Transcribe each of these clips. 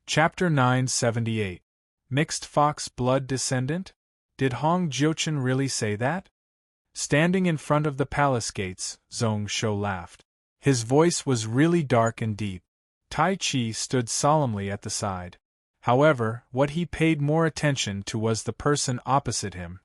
Chapter 978. Mixed Fox Blood Descendant? Did Hong Jiuchen really say that? Standing in front of the palace gates, Zhong Shou laughed. His voice was really dark and deep. Tai Chi stood solemnly at the side. However, what he paid more attention to was the person opposite him.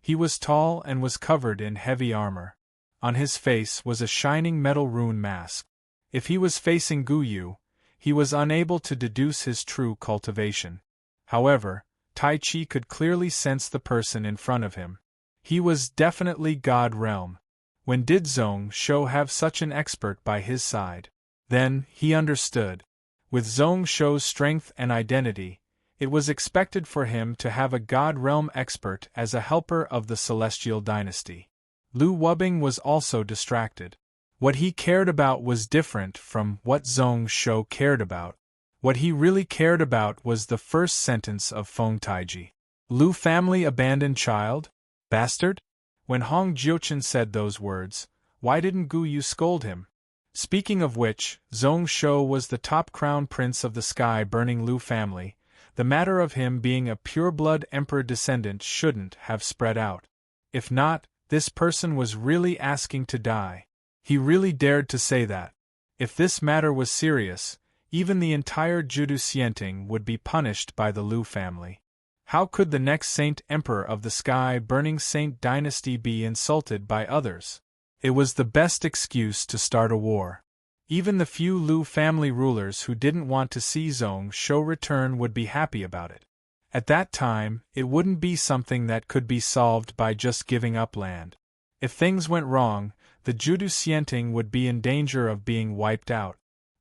He was tall and was covered in heavy armor. On his face was a shining metal rune mask. If he was facing Gu Yu, he was unable to deduce his true cultivation. However, Tai Chi could clearly sense the person in front of him. He was definitely God Realm. When did Zhong Shou have such an expert by his side? Then, he understood. With Zhong Shou's strength and identity, it was expected for him to have a God Realm expert as a helper of the Celestial Dynasty. Lu Wubing was also distracted. What he cared about was different from what Zhong Shou cared about. What he really cared about was the first sentence of Feng Taiji. Lu family abandoned child? Bastard? When Hong Jiuchen said those words, why didn't Gu Yu scold him? Speaking of which, Zhong Shou was the top crown prince of the sky-burning Lu family. The matter of him being a pure-blood emperor descendant shouldn't have spread out. If not, this person was really asking to die. He really dared to say that. If this matter was serious, even the entire Judu Xianting would be punished by the Lu family. How could the next Saint Emperor of the sky-burning Saint Dynasty be insulted by others? It was the best excuse to start a war. Even the few Lu family rulers who didn't want to see Zhong Shou return would be happy about it. At that time, it wouldn't be something that could be solved by just giving up land. If things went wrong, the Judu Xianting would be in danger of being wiped out.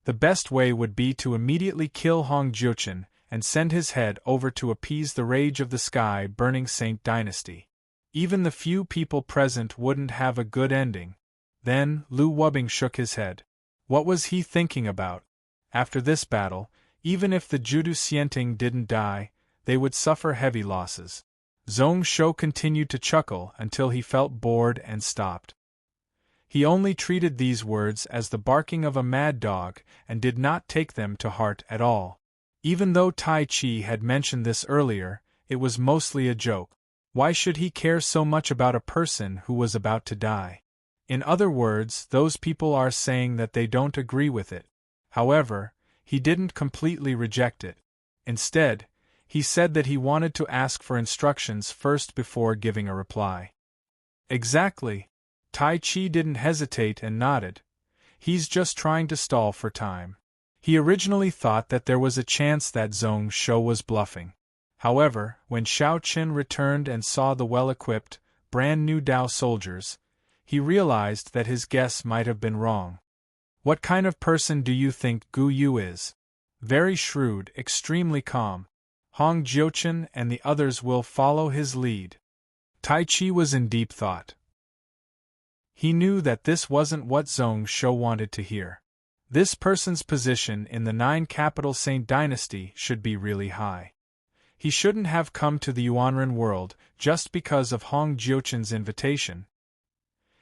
The best way would be to immediately kill Hong Jiuchen and send his head over to appease the rage of the sky-burning Saint Dynasty. Even the few people present wouldn't have a good ending. Then, Lu Wubing shook his head. What was he thinking about? After this battle, even if the Judu Xianting didn't die, they would suffer heavy losses. Zhong Shou continued to chuckle until he felt bored and stopped. He only treated these words as the barking of a mad dog and did not take them to heart at all. Even though Tai Chi had mentioned this earlier, it was mostly a joke. Why should he care so much about a person who was about to die? In other words, those people are saying that they don't agree with it. However, he didn't completely reject it. Instead, he said that he wanted to ask for instructions first before giving a reply. Exactly. Tai Chi didn't hesitate and nodded. He's just trying to stall for time. He originally thought that there was a chance that Zhong Shou was bluffing. However, when Shao Qin returned and saw the well-equipped, brand-new Dao soldiers, he realized that his guess might have been wrong. What kind of person do you think Gu Yu is? Very shrewd, extremely calm. Hong Jiuchen and the others will follow his lead. Tai Chi was in deep thought. He knew that this wasn't what Zhong Shou wanted to hear. This person's position in the 9 capital Saint Dynasty should be really high. He shouldn't have come to the Yuanren world just because of Hong Jiuchen's invitation.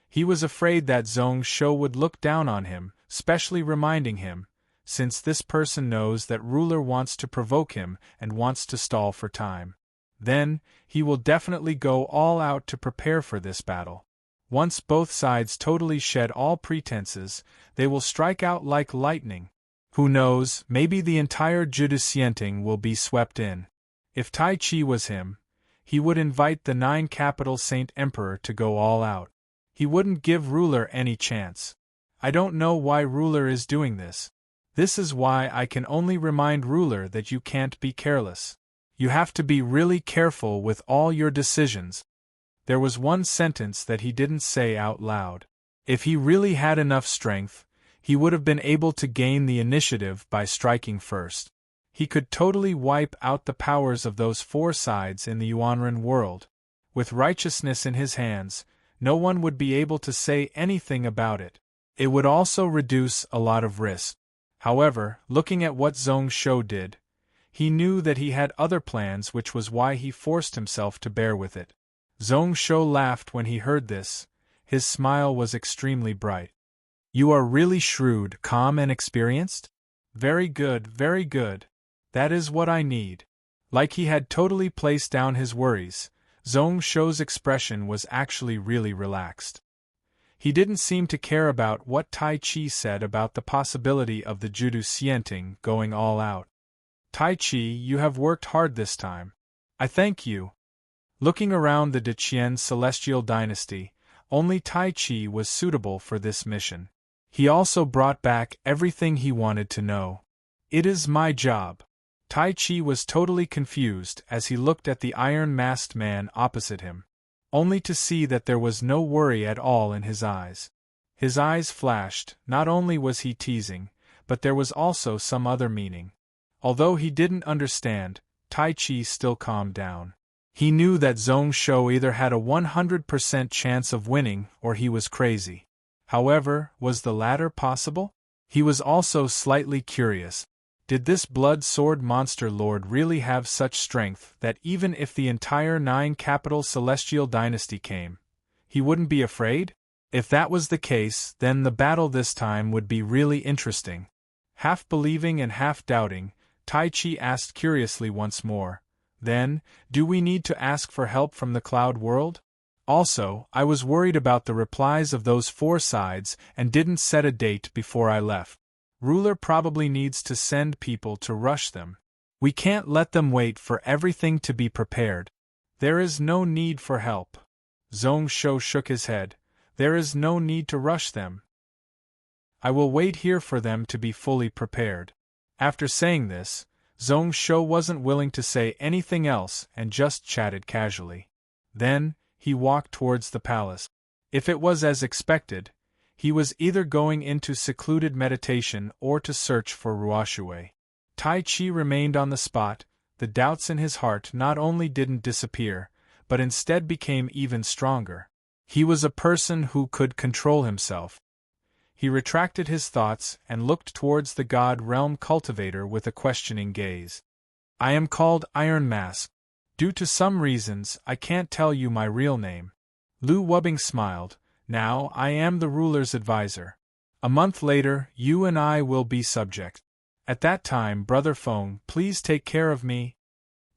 He was afraid that Zhong Shou would look down on him, specially reminding him, since this person knows that ruler wants to provoke him and wants to stall for time. Then, he will definitely go all out to prepare for this battle. Once both sides totally shed all pretenses, they will strike out like lightning. Who knows, maybe the entire Judu Xianting will be swept in. If Tai Chi was him, he would invite the 9 capital Saint Emperor to go all out. He wouldn't give ruler any chance. I don't know why ruler is doing this. This is why I can only remind ruler that you can't be careless. You have to be really careful with all your decisions. There was one sentence that he didn't say out loud. If he really had enough strength, he would have been able to gain the initiative by striking first. He could totally wipe out the powers of those 4 sides in the Yuanren world. With righteousness in his hands, no one would be able to say anything about it. It would also reduce a lot of risk. However, looking at what Zhong Shou did, he knew that he had other plans, which was why he forced himself to bear with it. Zhong Shou laughed when he heard this. His smile was extremely bright. You are really shrewd, calm and experienced? Very good, very good. That is what I need. Like he had totally placed down his worries, Zhong Shou's expression was actually really relaxed. He didn't seem to care about what Tai Chi said about the possibility of the Judu Xianting going all out. Tai Chi, you have worked hard this time. I thank you. Looking around the Deqian celestial dynasty, only Tai Chi was suitable for this mission. He also brought back everything he wanted to know. It is my job. Tai Chi was totally confused as he looked at the iron-masked man opposite him, only to see that there was no worry at all in his eyes. His eyes flashed, not only was he teasing, but there was also some other meaning. Although he didn't understand, Tai Chi still calmed down. He knew that Zhong Shou either had a 100% chance of winning or he was crazy. However, was the latter possible? He was also slightly curious. Did this blood sword monster lord really have such strength that even if the entire 9-capital celestial dynasty came, he wouldn't be afraid? If that was the case, then the battle this time would be really interesting. Half believing and half doubting, Tai Chi asked curiously once more, "Then, do we need to ask for help from the cloud world?" Also, I was worried about the replies of those 4 sides and didn't set a date before I left. Ruler probably needs to send people to rush them. We can't let them wait for everything to be prepared. There is no need for help. Zhong Shou shook his head. There is no need to rush them. I will wait here for them to be fully prepared. After saying this, Zhong Shou wasn't willing to say anything else and just chatted casually. Then, he walked towards the palace. If it was as expected, he was either going into secluded meditation or to search for Ruoshui. Tai Chi remained on the spot. The doubts in his heart not only didn't disappear, but instead became even stronger. He was a person who could control himself. He retracted his thoughts and looked towards the God Realm cultivator with a questioning gaze. I am called Iron Mask. Due to some reasons, I can't tell you my real name. Lu Wubing smiled. Now I am the ruler's advisor. A month later, you and I will be subject. At that time, Brother Feng, please take care of me.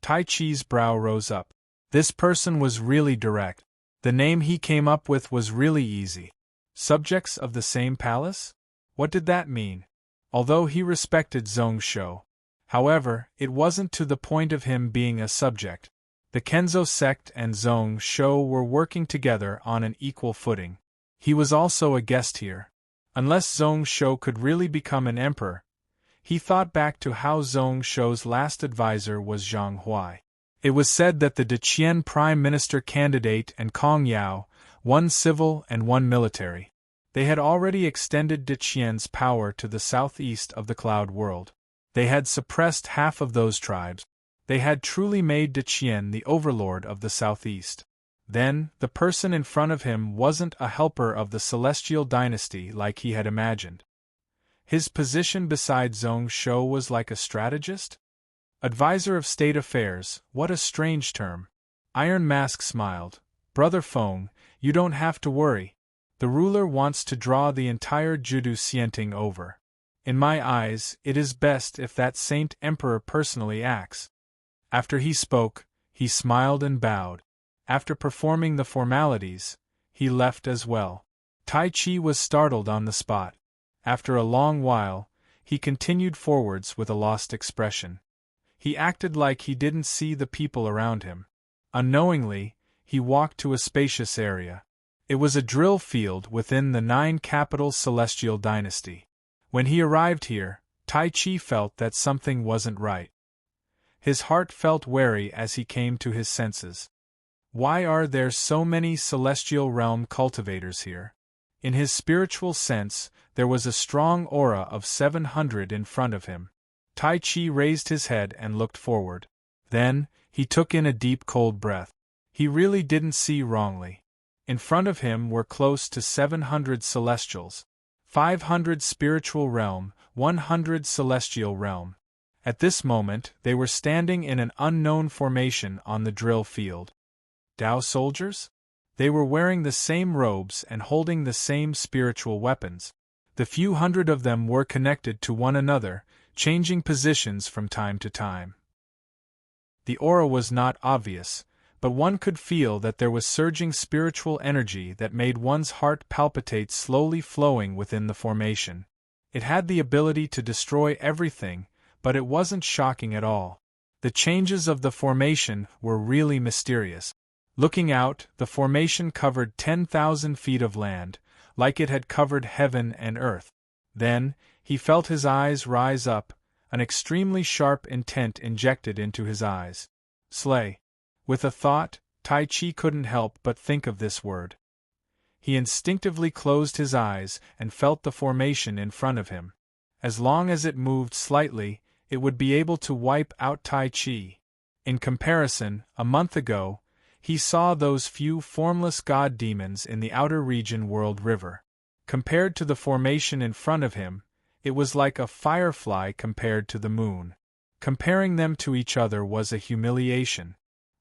Tai Chi's brow rose up. This person was really direct. The name he came up with was really easy. Subjects of the same palace? What did that mean? Although he respected Zhong Shou, however, it wasn't to the point of him being a subject. The Kenzo sect and Zhong Shou were working together on an equal footing. He was also a guest here. Unless Zhong Shou could really become an emperor, he thought back to how Zhong Shou's last advisor was Zhang Huai. It was said that the Deqian prime minister candidate and Kong Yao, one civil and one military. They had already extended Deqian's power to the southeast of the cloud world. They had suppressed half of those tribes. They had truly made Deqian the overlord of the southeast. Then, the person in front of him wasn't a helper of the celestial dynasty like he had imagined. His position beside Zhong Shou was like a strategist? Advisor of state affairs, what a strange term. Iron Mask smiled. Brother Feng, you don't have to worry. The ruler wants to draw the entire Judu Xianting over. In my eyes, it is best if that Saint Emperor personally acts. After he spoke, he smiled and bowed. After performing the formalities, he left as well. Tai Chi was startled on the spot. After a long while, he continued forwards with a lost expression. He acted like he didn't see the people around him. Unknowingly, he walked to a spacious area. It was a drill field within the 9-capital celestial dynasty. When he arrived here, Tai Chi felt that something wasn't right. His heart felt wary as he came to his senses. Why are there so many celestial realm cultivators here? In his spiritual sense, there was a strong aura of 700 in front of him. Tai Chi raised his head and looked forward. Then, he took in a deep cold breath. He really didn't see wrongly. In front of him were close to 700 celestials. 500 spiritual realm, 100 celestial realm. At this moment, they were standing in an unknown formation on the drill field. Dao soldiers? They were wearing the same robes and holding the same spiritual weapons. The few hundred of them were connected to one another, changing positions from time to time. The aura was not obvious, but one could feel that there was surging spiritual energy that made one's heart palpitate, slowly flowing within the formation. It had the ability to destroy everything, but it wasn't shocking at all. The changes of the formation were really mysterious. Looking out, the formation covered 10,000 feet of land, like it had covered heaven and earth. Then, he felt his eyes rise up, an extremely sharp intent injected into his eyes. Slay. With a thought, Tai Chi couldn't help but think of this word. He instinctively closed his eyes and felt the formation in front of him. As long as it moved slightly, it would be able to wipe out Tai Chi. In comparison, a month ago, he saw those few formless god demons in the outer region World River. Compared to the formation in front of him, it was like a firefly compared to the moon. Comparing them to each other was a humiliation.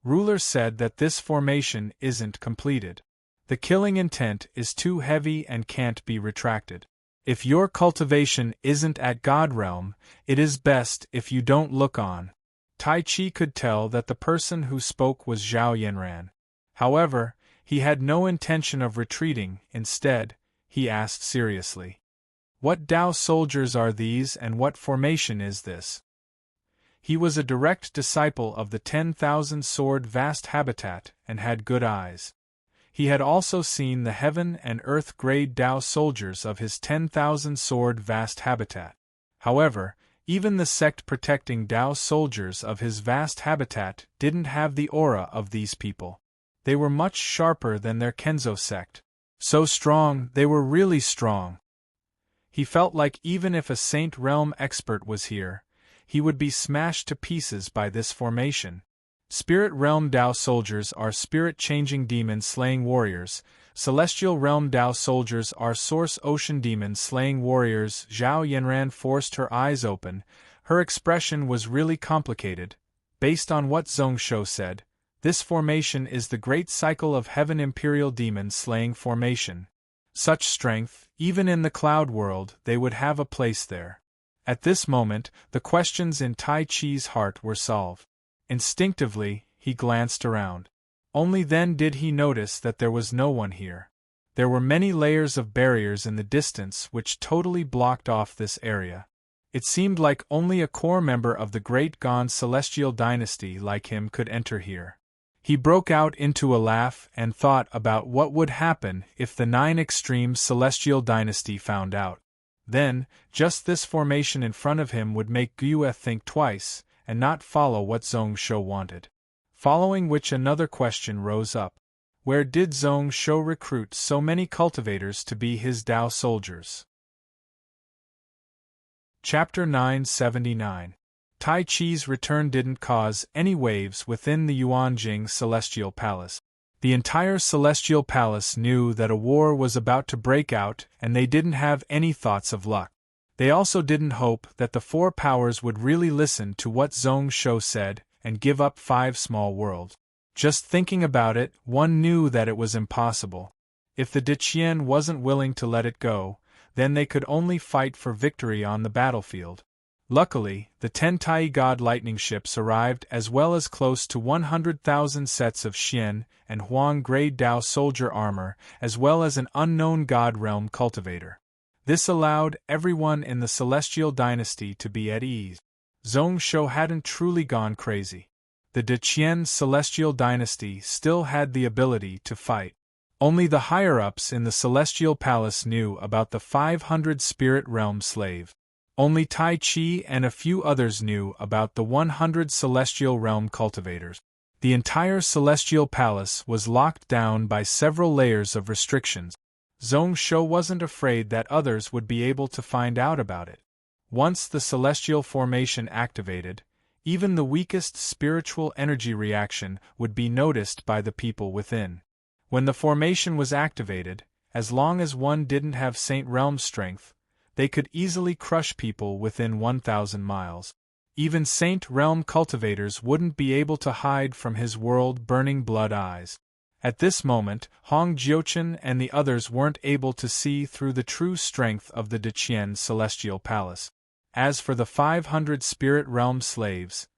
Ruler said that this formation isn't completed. The killing intent is too heavy and can't be retracted. If your cultivation isn't at God realm, it is best if you don't look on. Tai Chi could tell that the person who spoke was Zhao Yanran. However, he had no intention of retreating. Instead, he asked seriously, "What Dao soldiers are these and what formation is this?" He was a direct disciple of the 10,000 sword vast habitat and had good eyes. He had also seen the heaven and earth grade Dao soldiers of his 10,000 sword vast habitat. However, even the sect protecting Dao soldiers of his vast habitat didn't have the aura of these people. They were much sharper than their Kenzo sect. So strong, they were really strong. He felt like even if a Saint Realm expert was here, he would be smashed to pieces by this formation. Spirit Realm Dao soldiers are spirit-changing demon-slaying warriors. Celestial Realm Dao soldiers are Source Ocean demon-slaying warriors. Zhao Yanran forced her eyes open. Her expression was really complicated. Based on what Zhongsho said, this formation is the Great Cycle of Heaven Imperial Demon-slaying formation. Such strength, even in the cloud world, they would have a place there. At this moment, the questions in Tai Chi's heart were solved. Instinctively, he glanced around. Only then did he notice that there was no one here. There were many layers of barriers in the distance which totally blocked off this area. It seemed like only a core member of the Great Gon Celestial Dynasty like him could enter here. He broke out into a laugh and thought about what would happen if the 9 Extreme Celestial Dynasty found out. Then, just this formation in front of him would make Gyue think twice, and not follow what Zhongsho wanted. Following which another question rose up. Where did Zhongsho recruit so many cultivators to be his Dao soldiers? Chapter 979. Tai Chi's return didn't cause any waves within the Yuanjing Celestial Palace. The entire Celestial Palace knew that a war was about to break out, and they didn't have any thoughts of luck. They also didn't hope that the 4 powers would really listen to what Zhongsho said and give up 5 small worlds. Just thinking about it, one knew that it was impossible. If the Diqian wasn't willing to let it go, then they could only fight for victory on the battlefield. Luckily, the 10 Tai God lightning ships arrived as well as close to 100,000 sets of Xian and Huang grade Dao soldier armor, as well as an unknown God realm cultivator. This allowed everyone in the Celestial Dynasty to be at ease. Zhongsho hadn't truly gone crazy. The Diqian Celestial Dynasty still had the ability to fight. Only the higher-ups in the Celestial Palace knew about the 500 Spirit Realm slave. Only Tai Chi and a few others knew about the 100 Celestial Realm cultivators. The entire Celestial Palace was locked down by several layers of restrictions. Zhongsho wasn't afraid that others would be able to find out about it. Once the celestial formation activated, even the weakest spiritual energy reaction would be noticed by the people within. When the formation was activated, as long as one didn't have Saint Realm strength, they could easily crush people within 1,000 miles. Even Saint Realm cultivators wouldn't be able to hide from his world-burning blood eyes. At this moment, Hong Jiuchen and the others weren't able to see through the true strength of the Diqian Celestial Palace. As for the 500 spirit realm slaves,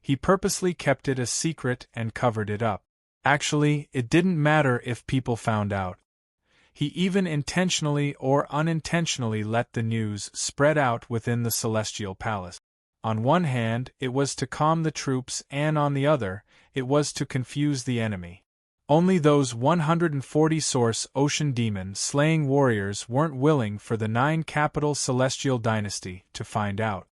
he purposely kept it a secret and covered it up. Actually, it didn't matter if people found out. He even intentionally or unintentionally let the news spread out within the celestial palace. On one hand, it was to calm the troops, and on the other, it was to confuse the enemy. Only those 140 source ocean demon slaying warriors weren't willing for the 9 capital celestial dynasty to find out.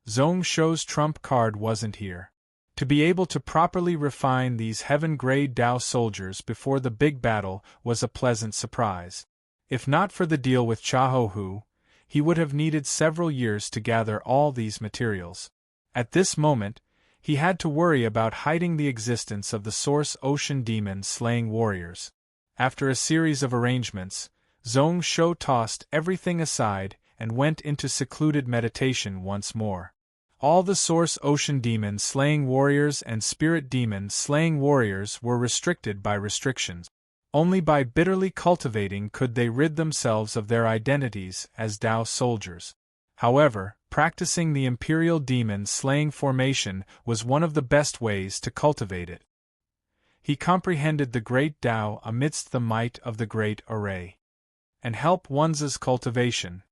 Zhong Shou's trump card wasn't here. To be able to properly refine these heaven-grade Dao soldiers before the big battle was a pleasant surprise. If not for the deal with Chahohu, he would have needed several years to gather all these materials. At this moment, he had to worry about hiding the existence of the source ocean demon slaying warriors. After a series of arrangements, Zhong Shou tossed everything aside and went into secluded meditation once more. All the source ocean demon slaying warriors and spirit demon slaying warriors were restricted by restrictions. Only by bitterly cultivating could they rid themselves of their identities as Dao soldiers. However, practicing the imperial demon slaying formation was one of the best ways to cultivate it. He comprehended the great Dao amidst the might of the great array. And help one's cultivation.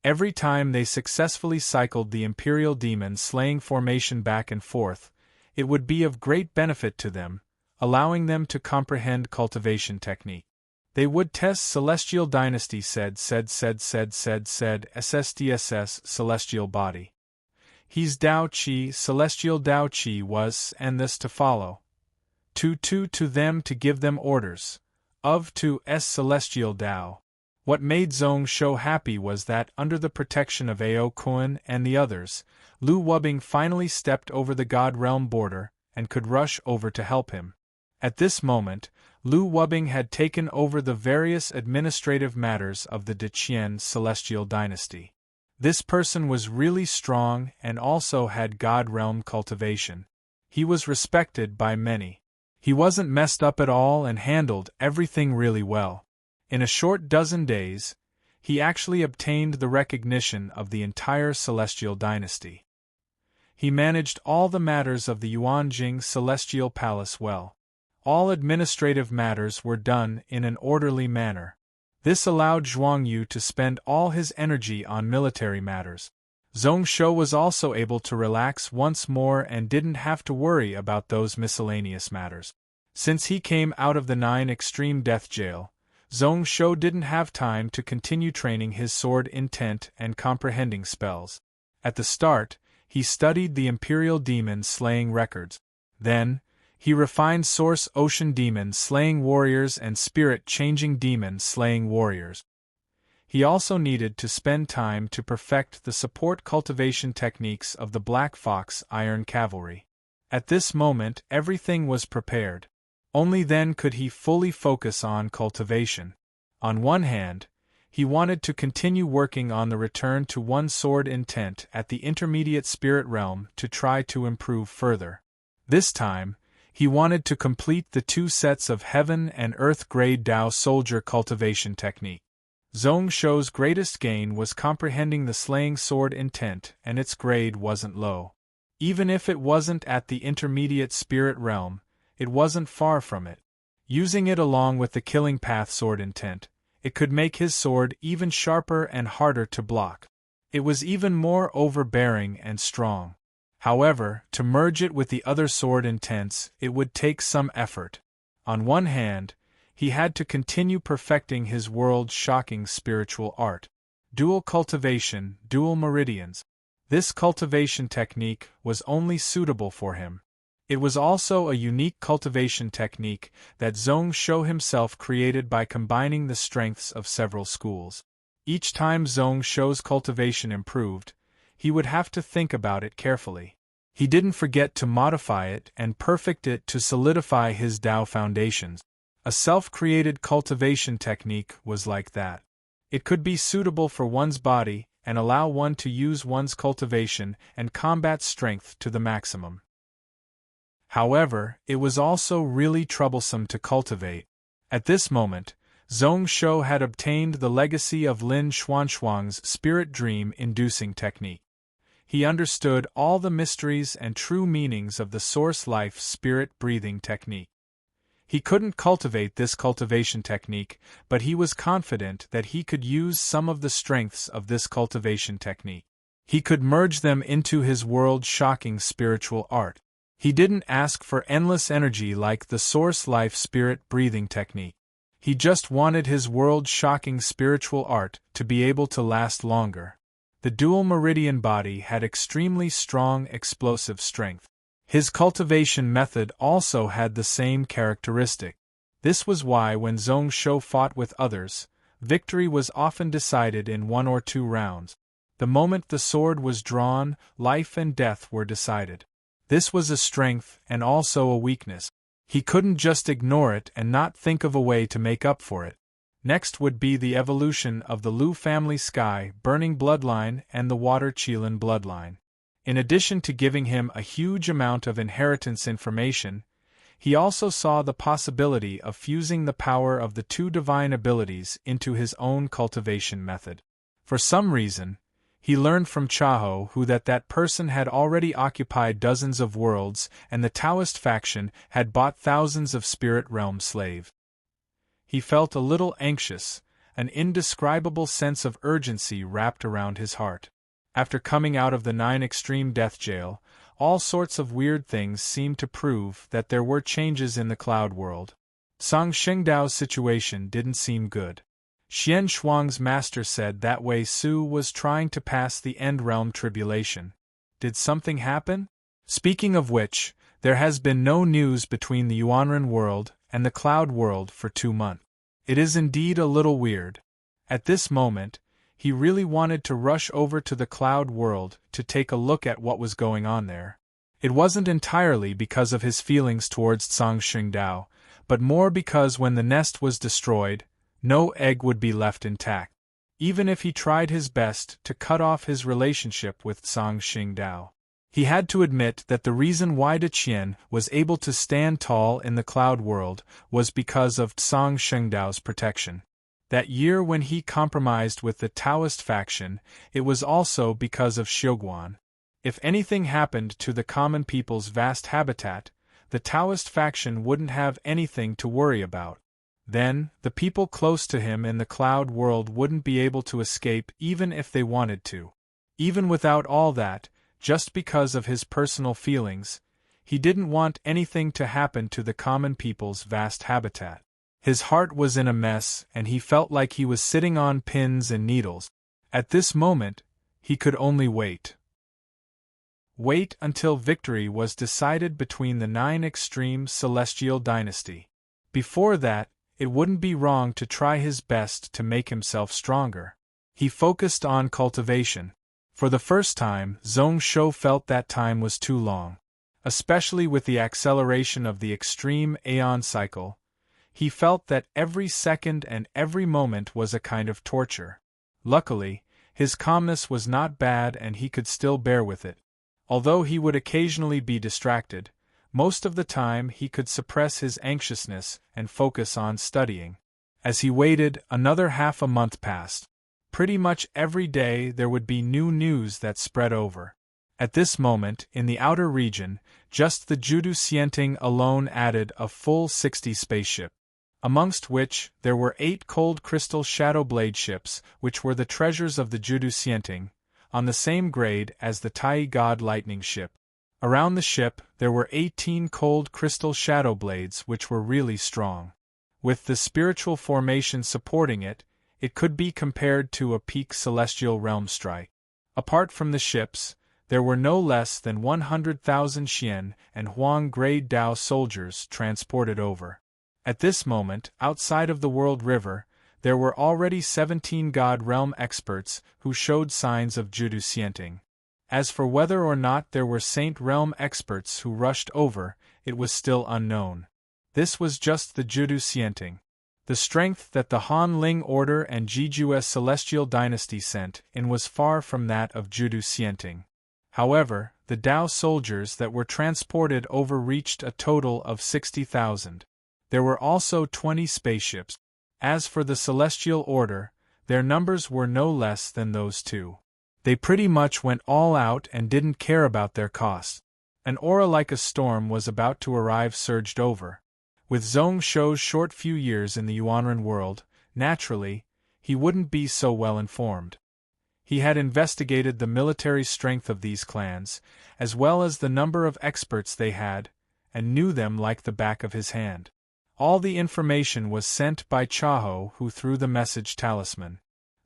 Every time they successfully cycled the imperial demon slaying formation back and forth, it would be of great benefit to them, allowing them to comprehend cultivation technique. They would test celestial dynasty SSDSS celestial body. He's Dao Qi, celestial Dao Qi was, and this to follow. To them to give them orders. Of to S celestial Dao. What made Zhong Shou happy was that, under the protection of Ao Kun and the others, Lu Wubing finally stepped over the God Realm border and could rush over to help him. At this moment, Lu Wubing had taken over the various administrative matters of the Deqian celestial dynasty. This person was really strong and also had God Realm cultivation. He was respected by many. He wasn't messed up at all and handled everything really well. In a short dozen days, he actually obtained the recognition of the entire celestial dynasty. He managed all the matters of the Yuanjing celestial palace well. All administrative matters were done in an orderly manner. This allowed Zhuangyu to spend all his energy on military matters. Zhong Shou was also able to relax once more and didn't have to worry about those miscellaneous matters. Since he came out of the 9 extreme death jail, Zhong Shou didn't have time to continue training his sword intent and comprehending spells. At the start, he studied the Imperial Demon slaying records. Then, he refined Source Ocean Demon slaying warriors and Spirit Changing Demon slaying warriors. He also needed to spend time to perfect the support cultivation techniques of the Black Fox Iron Cavalry. At this moment, everything was prepared. Only then could he fully focus on cultivation. On one hand, he wanted to continue working on the return to one sword intent at the intermediate spirit realm to try to improve further. This time, he wanted to complete the 2 sets of heaven and earth grade Dao soldier cultivation technique. Zhong Shou's greatest gain was comprehending the slaying sword intent, and its grade wasn't low. Even if it wasn't at the intermediate spirit realm, it wasn't far from it. Using it along with the killing path sword intent, it could make his sword even sharper and harder to block. It was even more overbearing and strong. However, to merge it with the other sword intents, it would take some effort. On one hand, he had to continue perfecting his world-shocking spiritual art. Dual cultivation, dual meridians. This cultivation technique was only suitable for him. It was also a unique cultivation technique that Zhong Shou himself created by combining the strengths of several schools. Each time Zhong Shou's cultivation improved, he would have to think about it carefully. He didn't forget to modify it and perfect it to solidify his Dao foundations. A self-created cultivation technique was like that. It could be suitable for one's body and allow one to use one's cultivation and combat strength to the maximum. However, it was also really troublesome to cultivate. At this moment, Zhong Shou had obtained the legacy of Lin Xuanshuang's spirit dream-inducing technique. He understood all the mysteries and true meanings of the source life spirit breathing technique. He couldn't cultivate this cultivation technique, but he was confident that he could use some of the strengths of this cultivation technique. He could merge them into his world-shocking spiritual art. He didn't ask for endless energy like the source life spirit breathing technique. He just wanted his world-shocking spiritual art to be able to last longer. The dual meridian body had extremely strong explosive strength. His cultivation method also had the same characteristic. This was why when Zhong Shou fought with others, victory was often decided in 1 or 2 rounds. The moment the sword was drawn, life and death were decided. This was a strength and also a weakness. He couldn't just ignore it and not think of a way to make up for it. Next would be the evolution of the Lu family sky burning bloodline and the water Qilin bloodline. In addition to giving him a huge amount of inheritance information, he also saw the possibility of fusing the power of the 2 divine abilities into his own cultivation method. For some reason, he learned from Chaho who that person had already occupied dozens of worlds and the Taoist faction had bought thousands of spirit realm slaves. He felt a little anxious, an indescribable sense of urgency wrapped around his heart. After coming out of the 9 extreme death jail, all sorts of weird things seemed to prove that there were changes in the cloud world. Song Xingdao's situation didn't seem good. Xian Shuang's master said that Wei Su was trying to pass the end realm tribulation. Did something happen? Speaking of which, there has been no news between the Yuanren world and the cloud world for 2 months. It is indeed a little weird. At this moment, he really wanted to rush over to the cloud world to take a look at what was going on there. It wasn't entirely because of his feelings towards Song Xingdao, but more because when the nest was destroyed, no egg would be left intact. Even if he tried his best to cut off his relationship with Song Xingdao, he had to admit that the reason why De Qian was able to stand tall in the cloud world was because of Song Xingdao's protection. That year when he compromised with the Taoist faction, it was also because of Xiuguan. If anything happened to the common people's vast habitat, the Taoist faction wouldn't have anything to worry about. Then, the people close to him in the cloud world wouldn't be able to escape even if they wanted to. Even without all that, just because of his personal feelings, he didn't want anything to happen to the common people's vast habitat. His heart was in a mess and he felt like he was sitting on pins and needles. At this moment, he could only wait. Wait until victory was decided between the 9 extreme celestial dynasty. Before that, it wouldn't be wrong to try his best to make himself stronger. He focused on cultivation. For the first time, Zhong Shou felt that time was too long. Especially with the acceleration of the extreme Aeon cycle, he felt that every second and every moment was a kind of torture. Luckily, his calmness was not bad and he could still bear with it. Although he would occasionally be distracted, most of the time he could suppress his anxiousness and focus on studying. As he waited, another half a month passed. Pretty much every day there would be new news that spread over. At this moment, in the outer region, just the Judu Xianting alone added a full 60 spaceship, amongst which there were 8 cold crystal Shadowblade ships, which were the treasures of the Judu Xianting, on the same grade as the Tai God Lightning ship. Around the ship, there were 18 cold crystal Shadowblades which were really strong. With the spiritual formation supporting it, it could be compared to a peak celestial realm strike. Apart from the ships, there were no less than 100,000 Xian and Huang grade Dao soldiers transported over. At this moment, outside of the World River, there were already 17 God Realm experts who showed signs of Judu Xianting. As for whether or not there were Saint Realm experts who rushed over, it was still unknown. This was just the Judu Xianting. The strength that the Han Ling Order and Jiju's Celestial Dynasty sent in was far from that of Judu Xianting. However, the Dao soldiers that were transported over reached a total of 60,000. There were also 20 spaceships. As for the celestial order, their numbers were no less than those two. They pretty much went all out and didn't care about their costs. An aura like a storm was about to arrive surged over. With Zhong Shou's short few years in the Yuanren world, naturally, he wouldn't be so well informed. He had investigated the military strength of these clans, as well as the number of experts they had, and knew them like the back of his hand. All the information was sent by Chaho, who threw the message talisman.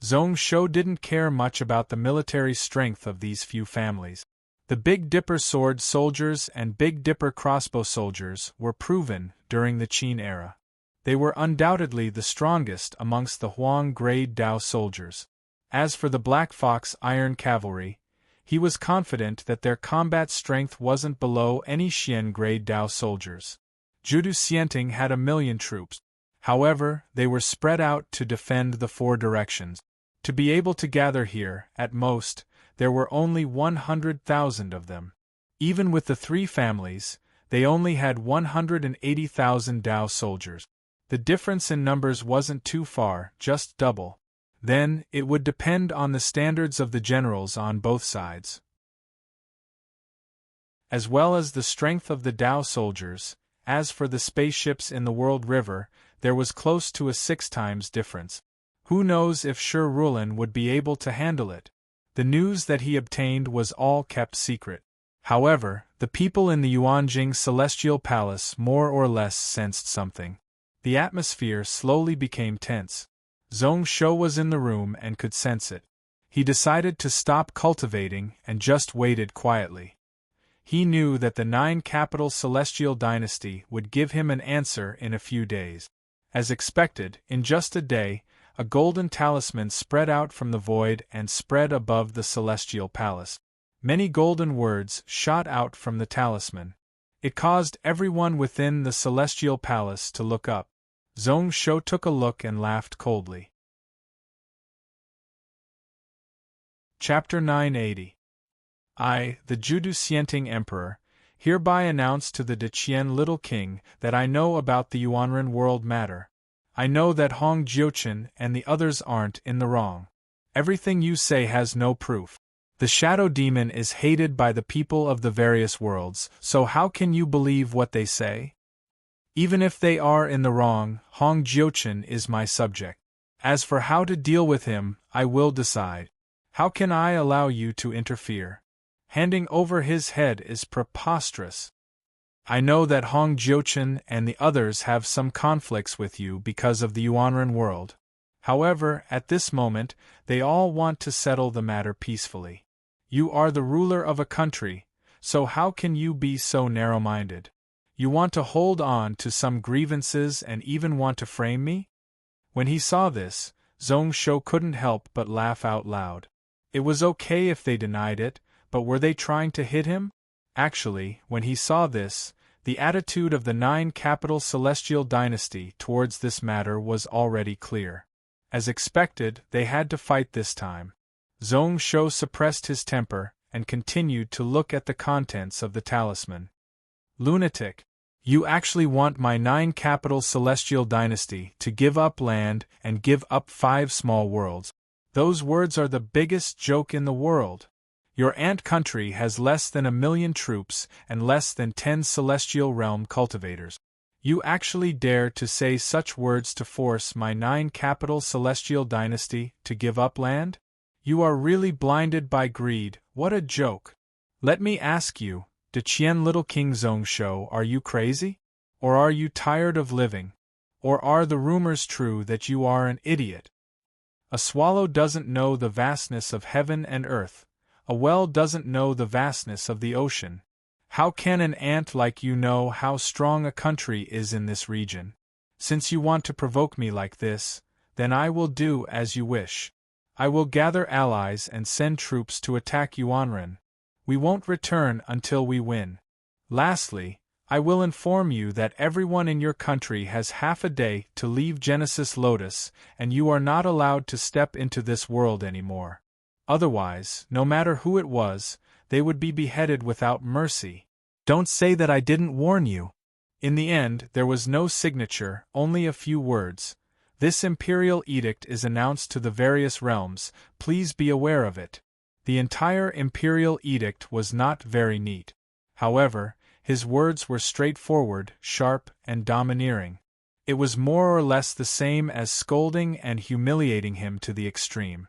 Zhong Shou didn't care much about the military strength of these few families. The Big Dipper sword soldiers and Big Dipper crossbow soldiers were proven during the Qin era. They were undoubtedly the strongest amongst the Huang grade Dao soldiers. As for the Black Fox Iron Cavalry, he was confident that their combat strength wasn't below any Xian grade Dao soldiers. Judu Xianting had 1,000,000 troops. However, they were spread out to defend the 4 directions. To be able to gather here, at most, there were only 100,000 of them. Even with the 3 families, they only had 180,000 Dao soldiers. The difference in numbers wasn't too far, just double. Then, it would depend on the standards of the generals on both sides, as well as the strength of the Dao soldiers. As for the spaceships in the World River, there was close to a 6 times difference. Who knows if Shi Rulin would be able to handle it? The news that he obtained was all kept secret. However, the people in the Yuanjing Celestial Palace more or less sensed something. The atmosphere slowly became tense. Zhong Shou was in the room and could sense it. He decided to stop cultivating and just waited quietly. He knew that the 9 capital Celestial Dynasty would give him an answer in a few days. As expected, in just a day, a golden talisman spread out from the void and spread above the Celestial Palace. Many golden words shot out from the talisman. It caused everyone within the Celestial Palace to look up. Zhong Shou took a look and laughed coldly. Chapter 980. I, the Judu Xianting Emperor, hereby announce to the Deqian Little King that I know about the Yuanren world matter. I know that Hong Jiuchen and the others aren't in the wrong. Everything you say has no proof. The Shadow Demon is hated by the people of the various worlds, so how can you believe what they say? Even if they are in the wrong, Hong Jiuchen is my subject. As for how to deal with him, I will decide. How can I allow you to interfere? Handing over his head is preposterous. I know that Hong Jiuchen and the others have some conflicts with you because of the Yuanren world. However, at this moment, they all want to settle the matter peacefully. You are the ruler of a country, so how can you be so narrow-minded? You want to hold on to some grievances and even want to frame me? When he saw this, Zhong Shou couldn't help but laugh out loud. It was okay if they denied it, but were they trying to hit him? Actually, when he saw this, the attitude of the 9 capital Celestial Dynasty towards this matter was already clear. As expected, they had to fight this time. Zhong Shou suppressed his temper and continued to look at the contents of the talisman. Lunatic! You actually want my 9 capital Celestial Dynasty to give up land and give up 5 small worlds. Those words are the biggest joke in the world. Your ant country has less than 1,000,000 troops and less than 10 celestial realm cultivators. You actually dare to say such words to force my 9 capital Celestial Dynasty to give up land? You are really blinded by greed. What a joke. Let me ask you, Deqian Little King Zhong Shou, are you crazy? Or are you tired of living? Or are the rumors true that you are an idiot? A swallow doesn't know the vastness of heaven and earth. A well doesn't know the vastness of the ocean. How can an ant like you know how strong a country is in this region? Since you want to provoke me like this, then I will do as you wish. I will gather allies and send troops to attack Yuanren. We won't return until we win. Lastly, I will inform you that everyone in your country has half a day to leave Genesis Lotus, and you are not allowed to step into this world anymore. Otherwise, no matter who it was, they would be beheaded without mercy. Don't say that I didn't warn you. In the end, there was no signature, only a few words. This imperial edict is announced to the various realms, please be aware of it. The entire imperial edict was not very neat. However, his words were straightforward, sharp, and domineering. It was more or less the same as scolding and humiliating him to the extreme.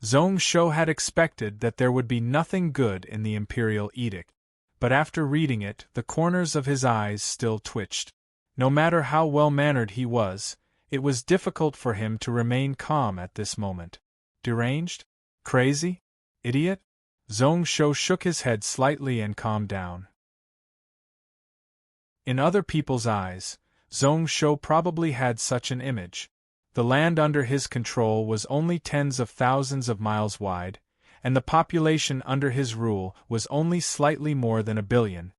Zhong Shou had expected that there would be nothing good in the imperial edict, but after reading it, the corners of his eyes still twitched. No matter how well-mannered he was, it was difficult for him to remain calm at this moment. Deranged? Crazy? Idiot? Zhong Shou shook his head slightly and calmed down. In other people's eyes, Zhong Shou probably had such an image. The land under his control was only tens of thousands of miles wide, and the population under his rule was only slightly more than 1 billion.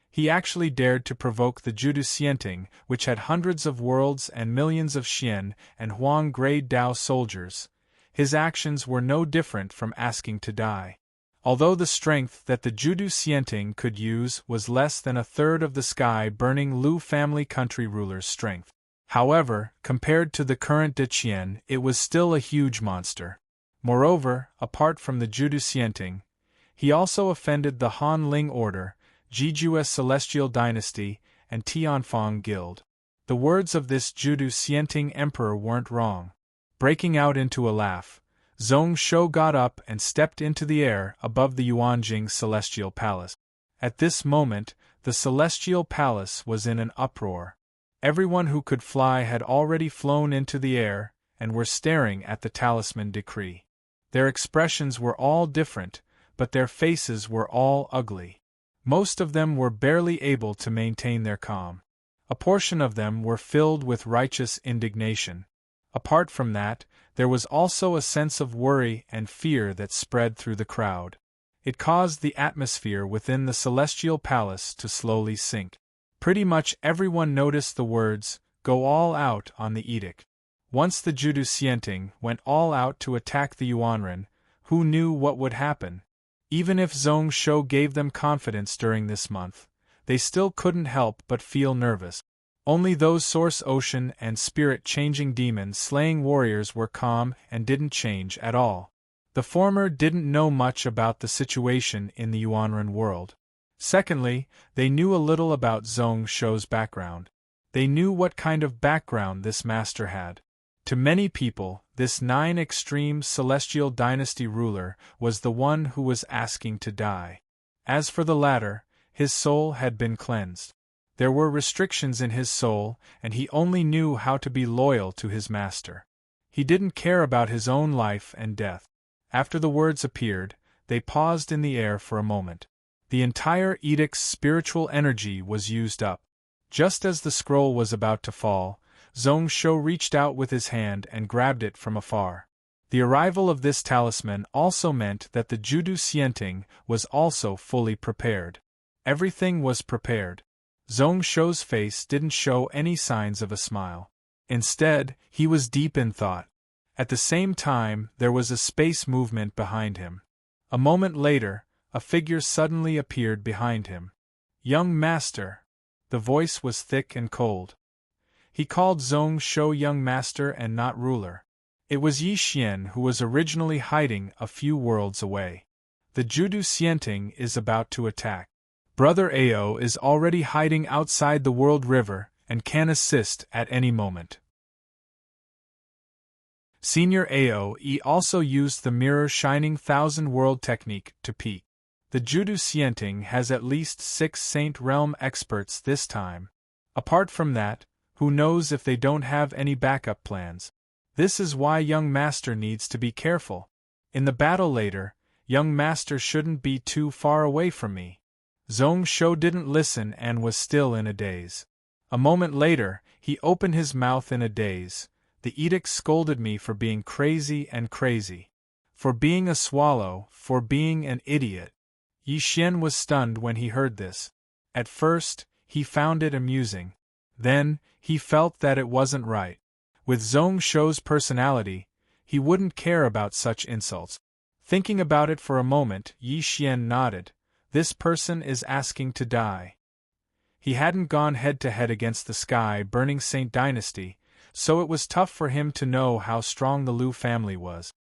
He actually dared to provoke the Judu Xianting, which had hundreds of worlds and millions of Xian and Huang grade Dao soldiers. His actions were no different from asking to die. Although the strength that the Judu Xianting could use was less than 1/3 of the sky-burning Lu family country ruler's strength. However, compared to the current De Qian, it was still a huge monster. Moreover, apart from the Judu Xianting, he also offended the Han Ling Order, Jiju's Celestial Dynasty, and Tianfang Guild. The words of this Judu Xianting emperor weren't wrong. Breaking out into a laugh, Zhong Shou got up and stepped into the air above the Yuanjing Celestial Palace. At this moment, the Celestial Palace was in an uproar. Everyone who could fly had already flown into the air and were staring at the talisman decree. Their expressions were all different, but their faces were all ugly. Most of them were barely able to maintain their calm. A portion of them were filled with righteous indignation. Apart from that, there was also a sense of worry and fear that spread through the crowd. It caused the atmosphere within the Celestial Palace to slowly sink. Pretty much everyone noticed the words, "Go all out" on the edict. Once the Judu Xianting went all out to attack the Yuanren, who knew what would happen? Even if Zhong Shou gave them confidence during this month, they still couldn't help but feel nervous. Only those Source Ocean and Spirit-changing demon-slaying warriors were calm and didn't change at all. The former didn't know much about the situation in the Yuanren world. Secondly, they knew a little about Zhong Shou's background. They knew what kind of background this master had. To many people, this 9 extreme celestial dynasty ruler was the one who was asking to die. As for the latter, his soul had been cleansed. There were restrictions in his soul, and he only knew how to be loyal to his master. He didn't care about his own life and death. After the words appeared, they paused in the air for a moment. The entire edict's spiritual energy was used up. Just as the scroll was about to fall, Zhong Shou reached out with his hand and grabbed it from afar. The arrival of this talisman also meant that the Judu Xianting was also fully prepared. Everything was prepared. Zhong Shou's face didn't show any signs of a smile. Instead, he was deep in thought. At the same time, there was a space movement behind him. A moment later, a figure suddenly appeared behind him. "Young Master." The voice was thick and cold. He called Zhong Shou young master and not ruler. It was Yi Xian who was originally hiding a few worlds away. The Judu Xianting is about to attack. Brother Ao is already hiding outside the World River and can assist at any moment. Senior Aoe also used the mirror shining 1,000-world technique to peek. The Judu Xianting has at least 6 Saint Realm experts this time. Apart from that, who knows if they don't have any backup plans. This is why young master needs to be careful. In the battle later, young master shouldn't be too far away from me. Zhong Shou didn't listen and was still in a daze. A moment later, he opened his mouth in a daze. The edict scolded me for being crazy and crazy. For being a swallow, for being an idiot. Yi Xian was stunned when he heard this. At first, he found it amusing. Then, he felt that it wasn't right. With Zhong Shou's personality, he wouldn't care about such insults. Thinking about it for a moment, Yi Xian nodded. This person is asking to die. He hadn't gone head-to-head against the sky-burning Saint Dynasty, so it was tough for him to know how strong the Lu family was.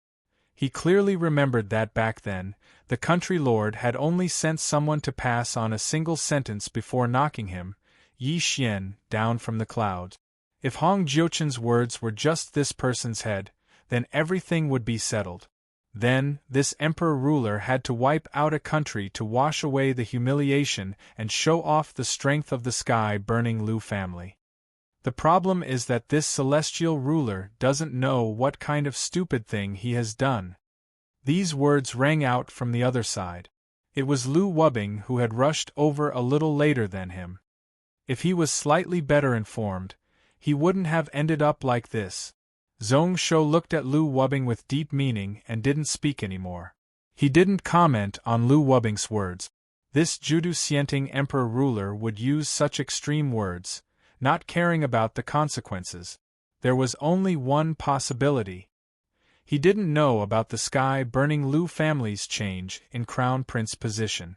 He clearly remembered that back then, the country lord had only sent someone to pass on a single sentence before knocking him, Yi Xian, down from the clouds. If Hong Jiuchen's words were just this person's head, then everything would be settled. Then, this emperor-ruler had to wipe out a country to wash away the humiliation and show off the strength of the sky-burning Lu family. The problem is that this celestial ruler doesn't know what kind of stupid thing he has done. These words rang out from the other side. It was Lu Wubing who had rushed over a little later than him. If he was slightly better informed, he wouldn't have ended up like this. Zhong Shou looked at Lu Wubing with deep meaning and didn't speak anymore. He didn't comment on Lu Wubing's words. This Judu Xianting emperor-ruler would use such extreme words, not caring about the consequences. There was only one possibility. He didn't know about the sky-burning Lu family's change in crown prince position.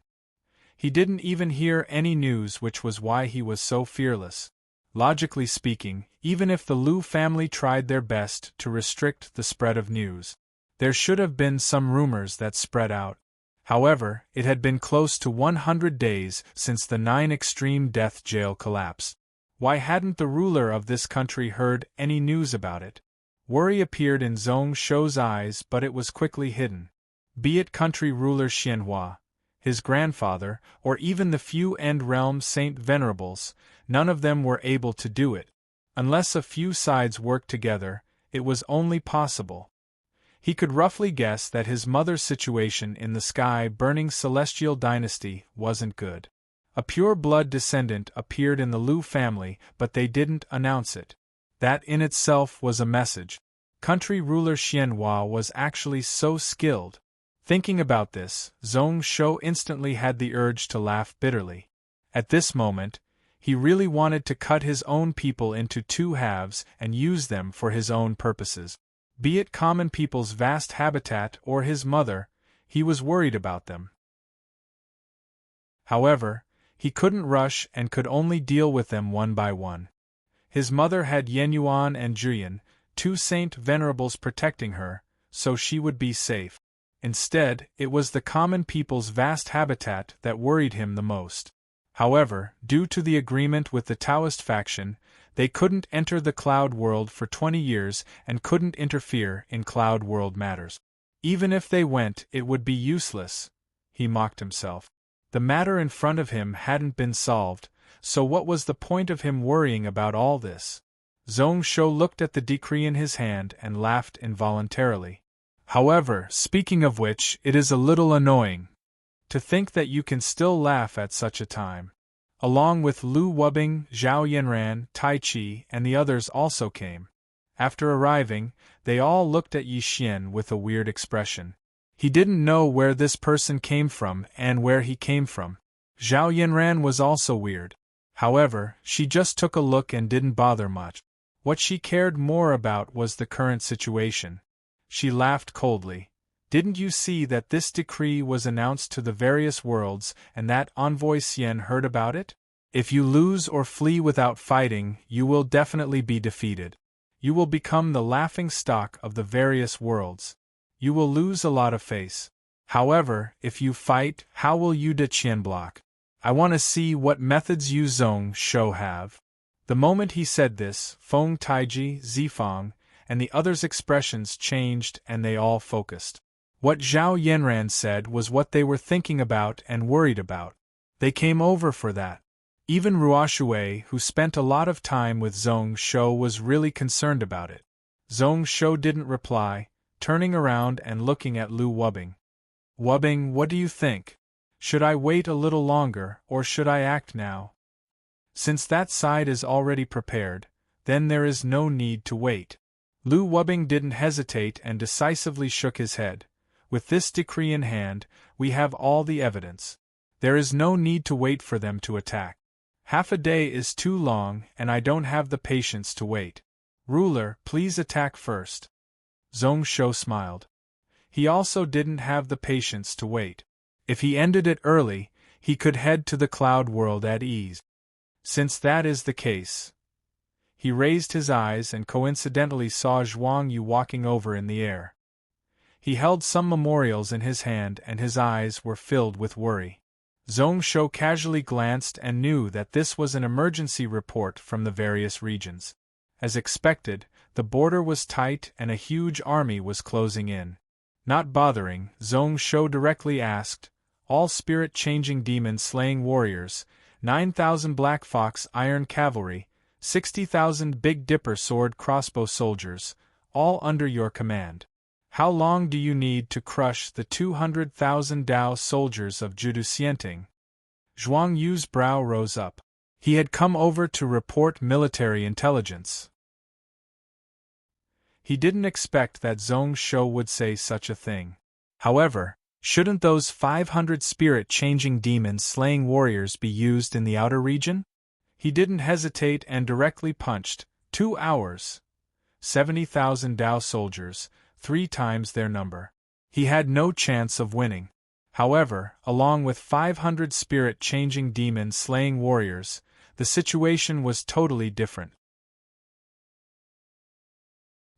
He didn't even hear any news, which was why he was so fearless. Logically speaking, even if the Lu family tried their best to restrict the spread of news, there should have been some rumors that spread out. However, it had been close to 100 days since the 9 extreme death jail collapsed. Why hadn't the ruler of this country heard any news about it? Worry appeared in Zhong Shou's eyes, but it was quickly hidden. Be it country ruler Xianhua, his grandfather, or even the few End Realm Saint Venerables, none of them were able to do it. Unless a few sides worked together, it was only possible. He could roughly guess that his mother's situation in the sky-burning celestial dynasty wasn't good. A pure-blood descendant appeared in the Lu family, but they didn't announce it. That in itself was a message. Country ruler Xianhua was actually so skilled. Thinking about this, Zhong Shou instantly had the urge to laugh bitterly. At this moment, he really wanted to cut his own people into 2 halves and use them for his own purposes. Be it common people's vast habitat or his mother, he was worried about them. However, he couldn't rush and could only deal with them one by one. His mother had Yenyuan and Zhuyan, 2 Saint Venerables protecting her, so she would be safe. Instead, it was the common people's vast habitat that worried him the most. However, due to the agreement with the Taoist faction, they couldn't enter the Cloud World for 20 years and couldn't interfere in Cloud World matters. Even if they went, it would be useless, he mocked himself. The matter in front of him hadn't been solved, so what was the point of him worrying about all this? Zhong Shou looked at the decree in his hand and laughed involuntarily. However, speaking of which, it is a little annoying to think that you can still laugh at such a time. Along with Lu Wubing, Zhao Yanran, Tai Chi, and the others also came. After arriving, they all looked at Yi Xian with a weird expression. He didn't know where this person came from and where he came from. Zhao Yanran was also weird. However, she just took a look and didn't bother much. What she cared more about was the current situation. She laughed coldly. Didn't you see that this decree was announced to the various worlds and that Envoy Xian heard about it? If you lose or flee without fighting, you will definitely be defeated. You will become the laughing stock of the various worlds. You will lose a lot of face. However, if you fight, how will you de Qian block? I want to see what methods you Zhong Shou have. The moment he said this, Feng Taiji, Zifang, and the others' expressions changed and they all focused. What Zhao Yanran said was what they were thinking about and worried about. They came over for that. Even Ruoshui, who spent a lot of time with Zhong Shou, was really concerned about it. Zhong Shou didn't reply, turning around and looking at Lu Wubing. Wubing, what do you think? Should I wait a little longer, or should I act now? Since that side is already prepared, then there is no need to wait. Lu Wubing didn't hesitate and decisively shook his head. With this decree in hand, we have all the evidence. There is no need to wait for them to attack. Half a day is too long, and I don't have the patience to wait. Ruler, please attack first. Zhong Shou smiled. He also didn't have the patience to wait. If he ended it early, he could head to the Cloud World at ease. Since that is the case, He raised his eyes and coincidentally saw Zhuang Yu walking over in the air. He held some memorials in his hand and his eyes were filled with worry. Zhong Shou casually glanced and knew that this was an emergency report from the various regions. As expected, the border was tight and a huge army was closing in. Not bothering, Zhong Shou directly asked, "All spirit-changing demon-slaying warriors, 9,000 Black Fox Iron Cavalry, 60,000 Big Dipper Sword Crossbow soldiers, all under your command. How long do you need to crush the 200,000 Dao soldiers of Judu Xianting?" Zhuang Yu's brow rose up. He had come over to report military intelligence. He didn't expect that Zhong Shou would say such a thing. However, shouldn't those 500 spirit-changing demon-slaying warriors be used in the outer region? He didn't hesitate and directly punched. 2 hours. 70,000 Dao soldiers, 3 times their number. He had no chance of winning. However, along with 500 spirit-changing demon-slaying warriors, the situation was totally different.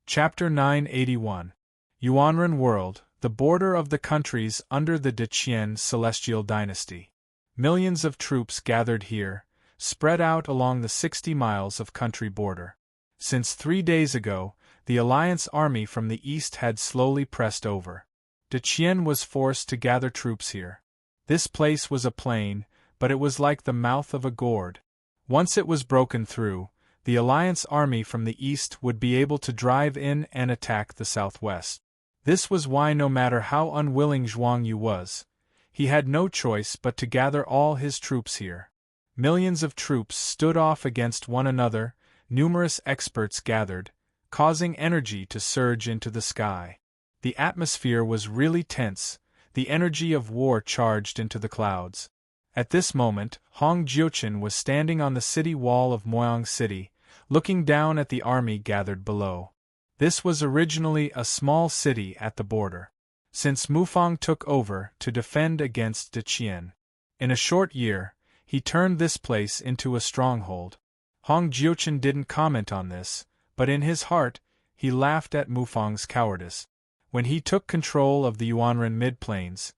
Chapter 981. Yuanren World, the border of the countries under the Deqian Celestial Dynasty. Millions of troops gathered here, spread out along the 60 miles of country border. Since 3 days ago, the Alliance army from the east had slowly pressed over. Deqian was forced to gather troops here. This place was a plain, but it was like the mouth of a gourd. Once it was broken through, the Alliance army from the east would be able to drive in and attack the southwest. This was why, no matter how unwilling Zhuang Yu was, he had no choice but to gather all his troops here. Millions of troops stood off against one another, numerous experts gathered, causing energy to surge into the sky. The atmosphere was really tense, the energy of war charged into the clouds. At this moment, Hong Jiuqin was standing on the city wall of Moyang City, looking down at the army gathered below. This was originally a small city at the border. Since Mufang took over to defend against Deqian, in a short year, he turned this place into a stronghold. Hong Jiuqin didn't comment on this, but in his heart, he laughed at Mufang's cowardice. When he took control of the Yuanren mid-plains,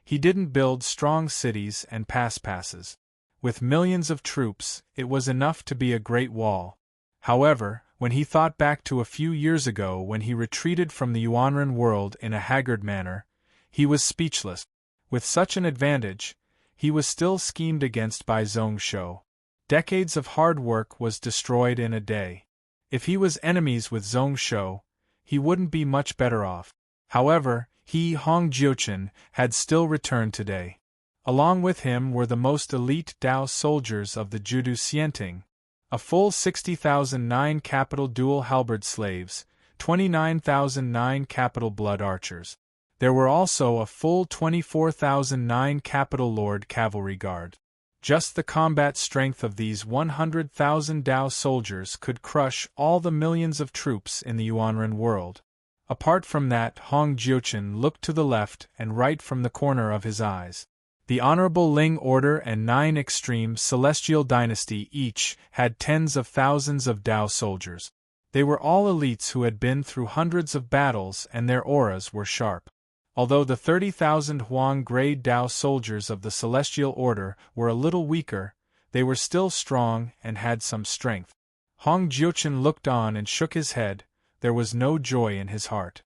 he didn't build strong cities and passes. With millions of troops, it was enough to be a great wall. However, when he thought back to a few years ago when he retreated from the Yuanren world in a haggard manner, he was speechless. With such an advantage, he was still schemed against by Zhong Shou. Decades of hard work was destroyed in a day. If he was enemies with Zhong Shou, he wouldn't be much better off. However, he, Hong Jiuqin, had still returned today. Along with him were the most elite Dao soldiers of the Judu Xianting, a full 60,000 9-capital dual halberd slaves, 29,000 9-capital blood archers. There were also a full 24,000 9-capital Lord Cavalry Guard. Just the combat strength of these 100,000 Dao soldiers could crush all the millions of troops in the Yuanren world. Apart from that, Hong Jiuqin looked to the left and right from the corner of his eyes. The Honorable Ling Order and 9 Extreme Celestial Dynasty each had tens of thousands of Dao soldiers. They were all elites who had been through hundreds of battles and their auras were sharp. Although the 30,000 Huang grade Dao soldiers of the Celestial Order were a little weaker, they were still strong and had some strength. Hong Jiuqin looked on and shook his head. There was no joy in his heart.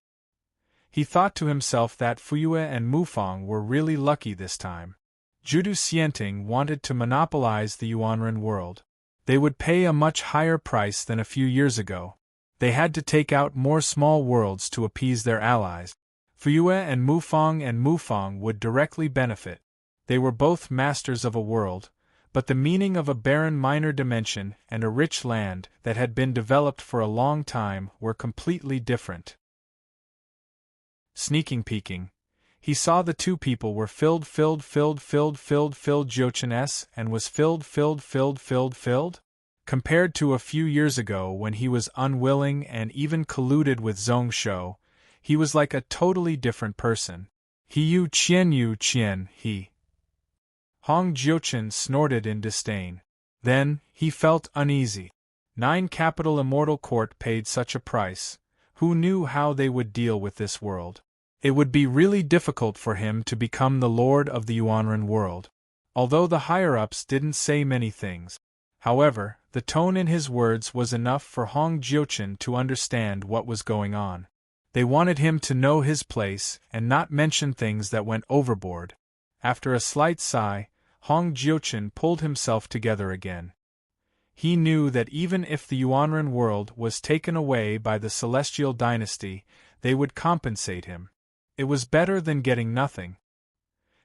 He thought to himself that Fuyue and Mufang were really lucky this time. Judu Xianting wanted to monopolize the Yuanren world. They would pay a much higher price than a few years ago. They had to take out more small worlds to appease their allies. Fuyue and Mufang would directly benefit. They were both masters of a world, but the meaning of a barren minor dimension and a rich land that had been developed for a long time were completely different. Peeking, he saw the two people were filled Jiuqin S and was filled. Compared to a few years ago when he was unwilling and even colluded with Zhong Shou, he was like a totally different person. Yu Qian, he. Hong Jiuqin snorted in disdain. Then, he felt uneasy. 9 capital immortal court paid such a price, who knew how they would deal with this world? It would be really difficult for him to become the lord of the Yuanren world. Although the higher-ups didn't say many things. However, the tone in his words was enough for Hong Jiuchen to understand what was going on. They wanted him to know his place and not mention things that went overboard. After a slight sigh, Hong Jiuchen pulled himself together again. He knew that even if the Yuanren world was taken away by the Celestial Dynasty, they would compensate him. It was better than getting nothing.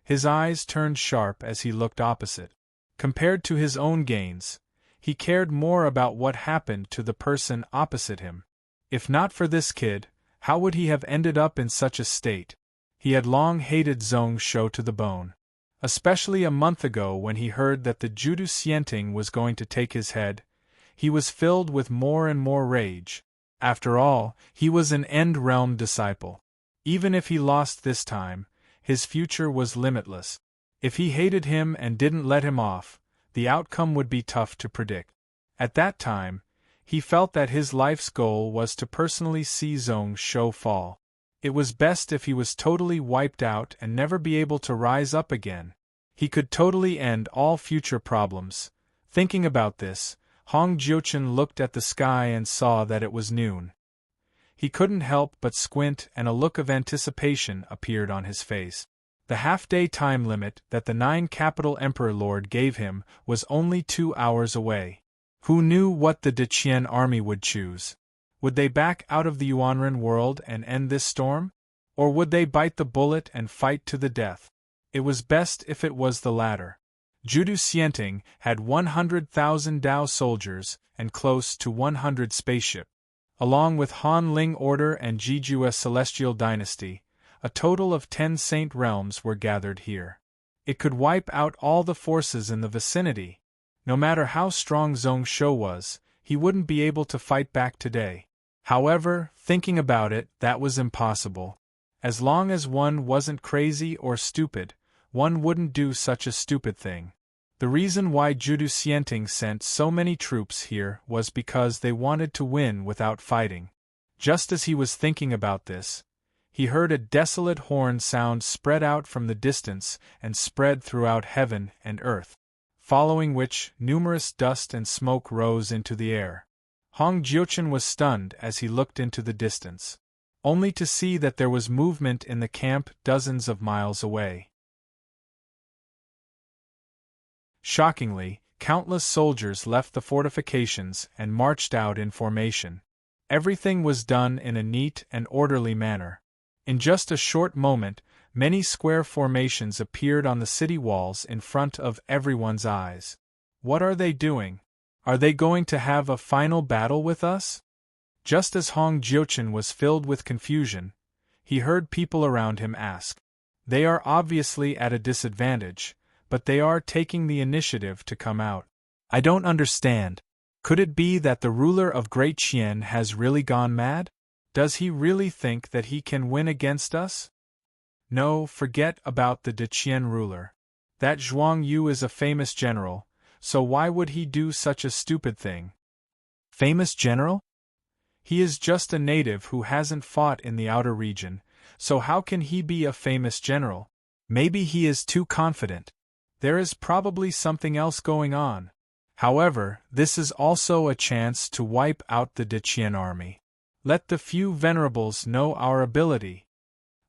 His eyes turned sharp as he looked opposite. Compared to his own gains, he cared more about what happened to the person opposite him. If not for this kid, how would he have ended up in such a state? He had long hated Zhong Shou to the bone. Especially a month ago when he heard that the Judu Xianting was going to take his head, he was filled with more and more rage. After all, he was an End Realm disciple. Even if he lost this time, his future was limitless. If he hated him and didn't let him off, the outcome would be tough to predict. At that time, he felt that his life's goal was to personally see Zhong Shou fall. It was best if he was totally wiped out and never be able to rise up again. He could totally end all future problems. Thinking about this, Hong Jiuchen looked at the sky and saw that it was noon. He couldn't help but squint, and a look of anticipation appeared on his face. The half-day time limit that the 9 capital Emperor Lord gave him was only 2 hours away. Who knew what the Deqian army would choose? Would they back out of the Yuanren world and end this storm? Or would they bite the bullet and fight to the death? It was best if it was the latter. Judu Xianting had 100,000 Dao soldiers and close to 100 spaceships. Along with Han Ling Order and Jijua Celestial Dynasty, a total of 10 Saint Realms were gathered here. It could wipe out all the forces in the vicinity. No matter how strong Zhong Shou was, he wouldn't be able to fight back today. However, thinking about it, that was impossible. As long as one wasn't crazy or stupid, one wouldn't do such a stupid thing. The reason why Judu Xianting sent so many troops here was because they wanted to win without fighting. Just as he was thinking about this, he heard a desolate horn sound spread out from the distance and spread throughout heaven and earth, following which numerous dust and smoke rose into the air. Hong Jiuchen was stunned as he looked into the distance, only to see that there was movement in the camp dozens of miles away. Shockingly, countless soldiers left the fortifications and marched out in formation. Everything was done in a neat and orderly manner. In just a short moment, many square formations appeared on the city walls in front of everyone's eyes. What are they doing? Are they going to have a final battle with us? Just as Hong Jiuchen was filled with confusion, he heard people around him ask. They are obviously at a disadvantage, but they are taking the initiative to come out. I don't understand. Could it be that the ruler of Great Qian has really gone mad? Does he really think that he can win against us? No, forget about the Deqian ruler. That Zhuang Yu is a famous general, so why would he do such a stupid thing? Famous general? He is just a native who hasn't fought in the outer region, so how can he be a famous general? Maybe he is too confident. There is probably something else going on. However, this is also a chance to wipe out the Deqian army. Let the few venerables know our ability.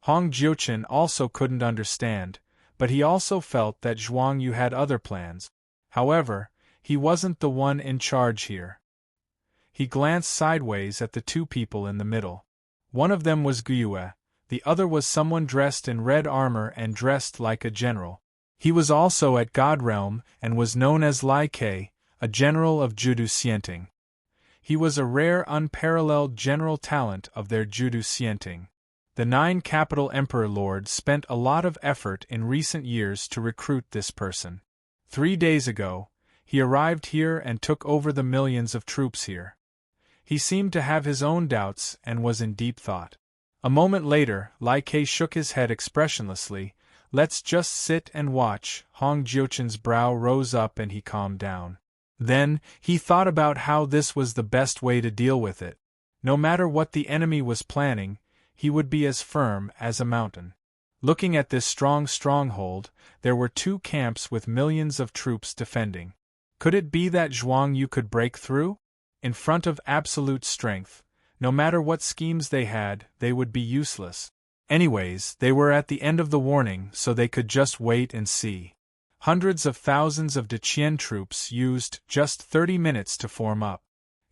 Hong Jiuchen also couldn't understand, but he also felt that Zhuang Yu had other plans. However, he wasn't the one in charge here. He glanced sideways at the two people in the middle. One of them was Guiyue, the other was someone dressed in red armor and dressed like a general. He was also at God Realm and was known as Lai Ke, a general of Judu Xianting. He was a rare unparalleled general talent of their Judu Xianting. The 9 capital Emperor Lord spent a lot of effort in recent years to recruit this person. 3 days ago, he arrived here and took over the millions of troops here. He seemed to have his own doubts and was in deep thought. A moment later, Lai Ke shook his head expressionlessly. Let's just sit and watch. Hong Jiuchen's brow rose up and he calmed down. Then, he thought about how this was the best way to deal with it. No matter what the enemy was planning, he would be as firm as a mountain. Looking at this strong stronghold, there were two camps with millions of troops defending. Could it be that Zhuang Yu could break through? In front of absolute strength, no matter what schemes they had, they would be useless. Anyways, they were at the end of the warning, so they could just wait and see. Hundreds of thousands of Deqian troops used just 30 minutes to form up.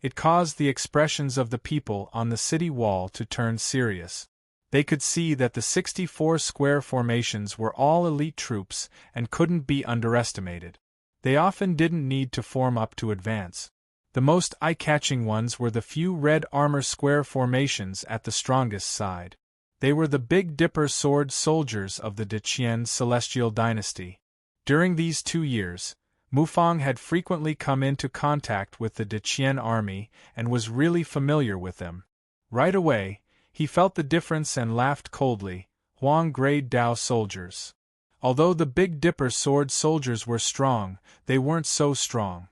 It caused the expressions of the people on the city wall to turn serious. They could see that the 64 square formations were all elite troops and couldn't be underestimated. They often didn't need to form up to advance. The most eye-catching ones were the few red armor square formations at the strongest side. They were the Big Dipper sword soldiers of the Deqian celestial dynasty. During these 2 years, Mufang had frequently come into contact with the Deqian army and was really familiar with them. Right away, he felt the difference and laughed coldly. Huang grade Dao soldiers. Although the Big Dipper sword soldiers were strong, they weren't so strong.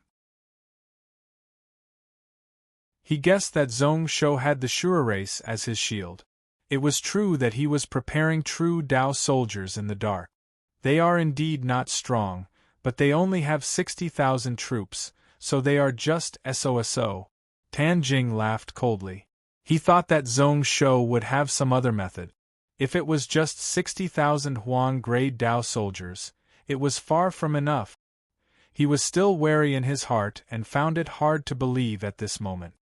He guessed that Zhong Shou had the Shura race as his shield. It was true that he was preparing true Dao soldiers in the dark. They are indeed not strong, but they only have 60,000 troops, so they are just SOSO. Tan Jing laughed coldly. He thought that Zhong Shou would have some other method. If it was just 60,000 Huang grade Dao soldiers, it was far from enough. He was still wary in his heart and found it hard to believe at this moment.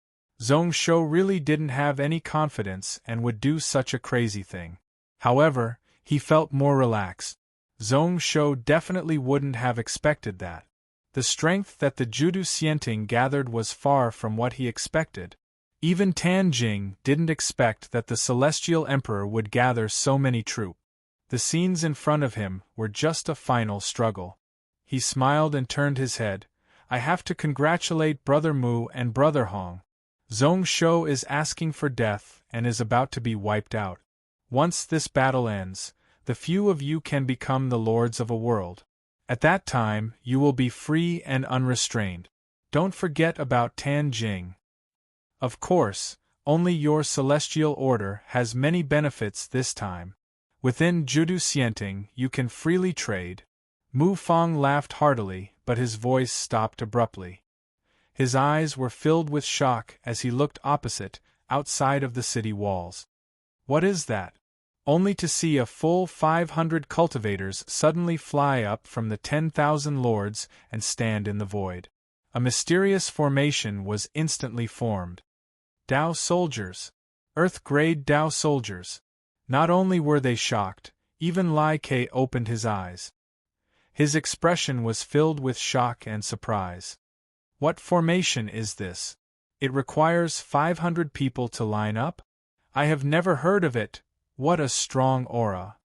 Zhong Shou really didn't have any confidence and would do such a crazy thing. However, he felt more relaxed. Zhong Shou definitely wouldn't have expected that. The strength that the Judu Xianting gathered was far from what he expected. Even Tan Jing didn't expect that the Celestial Emperor would gather so many troops. The scenes in front of him were just a final struggle. He smiled and turned his head. I have to congratulate Brother Mu and Brother Hong. Zhong Shou is asking for death and is about to be wiped out. Once this battle ends, the few of you can become the lords of a world. At that time, you will be free and unrestrained. Don't forget about Tan Jing. Of course, only your celestial order has many benefits this time. Within Judu Xianting, you can freely trade. Mu Fang laughed heartily, but his voice stopped abruptly. His eyes were filled with shock as he looked opposite, outside of the city walls. What is that? Only to see a full 500 cultivators suddenly fly up from the 10,000 lords and stand in the void. A mysterious formation was instantly formed. Dao soldiers. Earth-grade Dao soldiers. Not only were they shocked, even Lai Ke opened his eyes. His expression was filled with shock and surprise. What formation is this? It requires 500 people to line up? I have never heard of it. What a strong aura.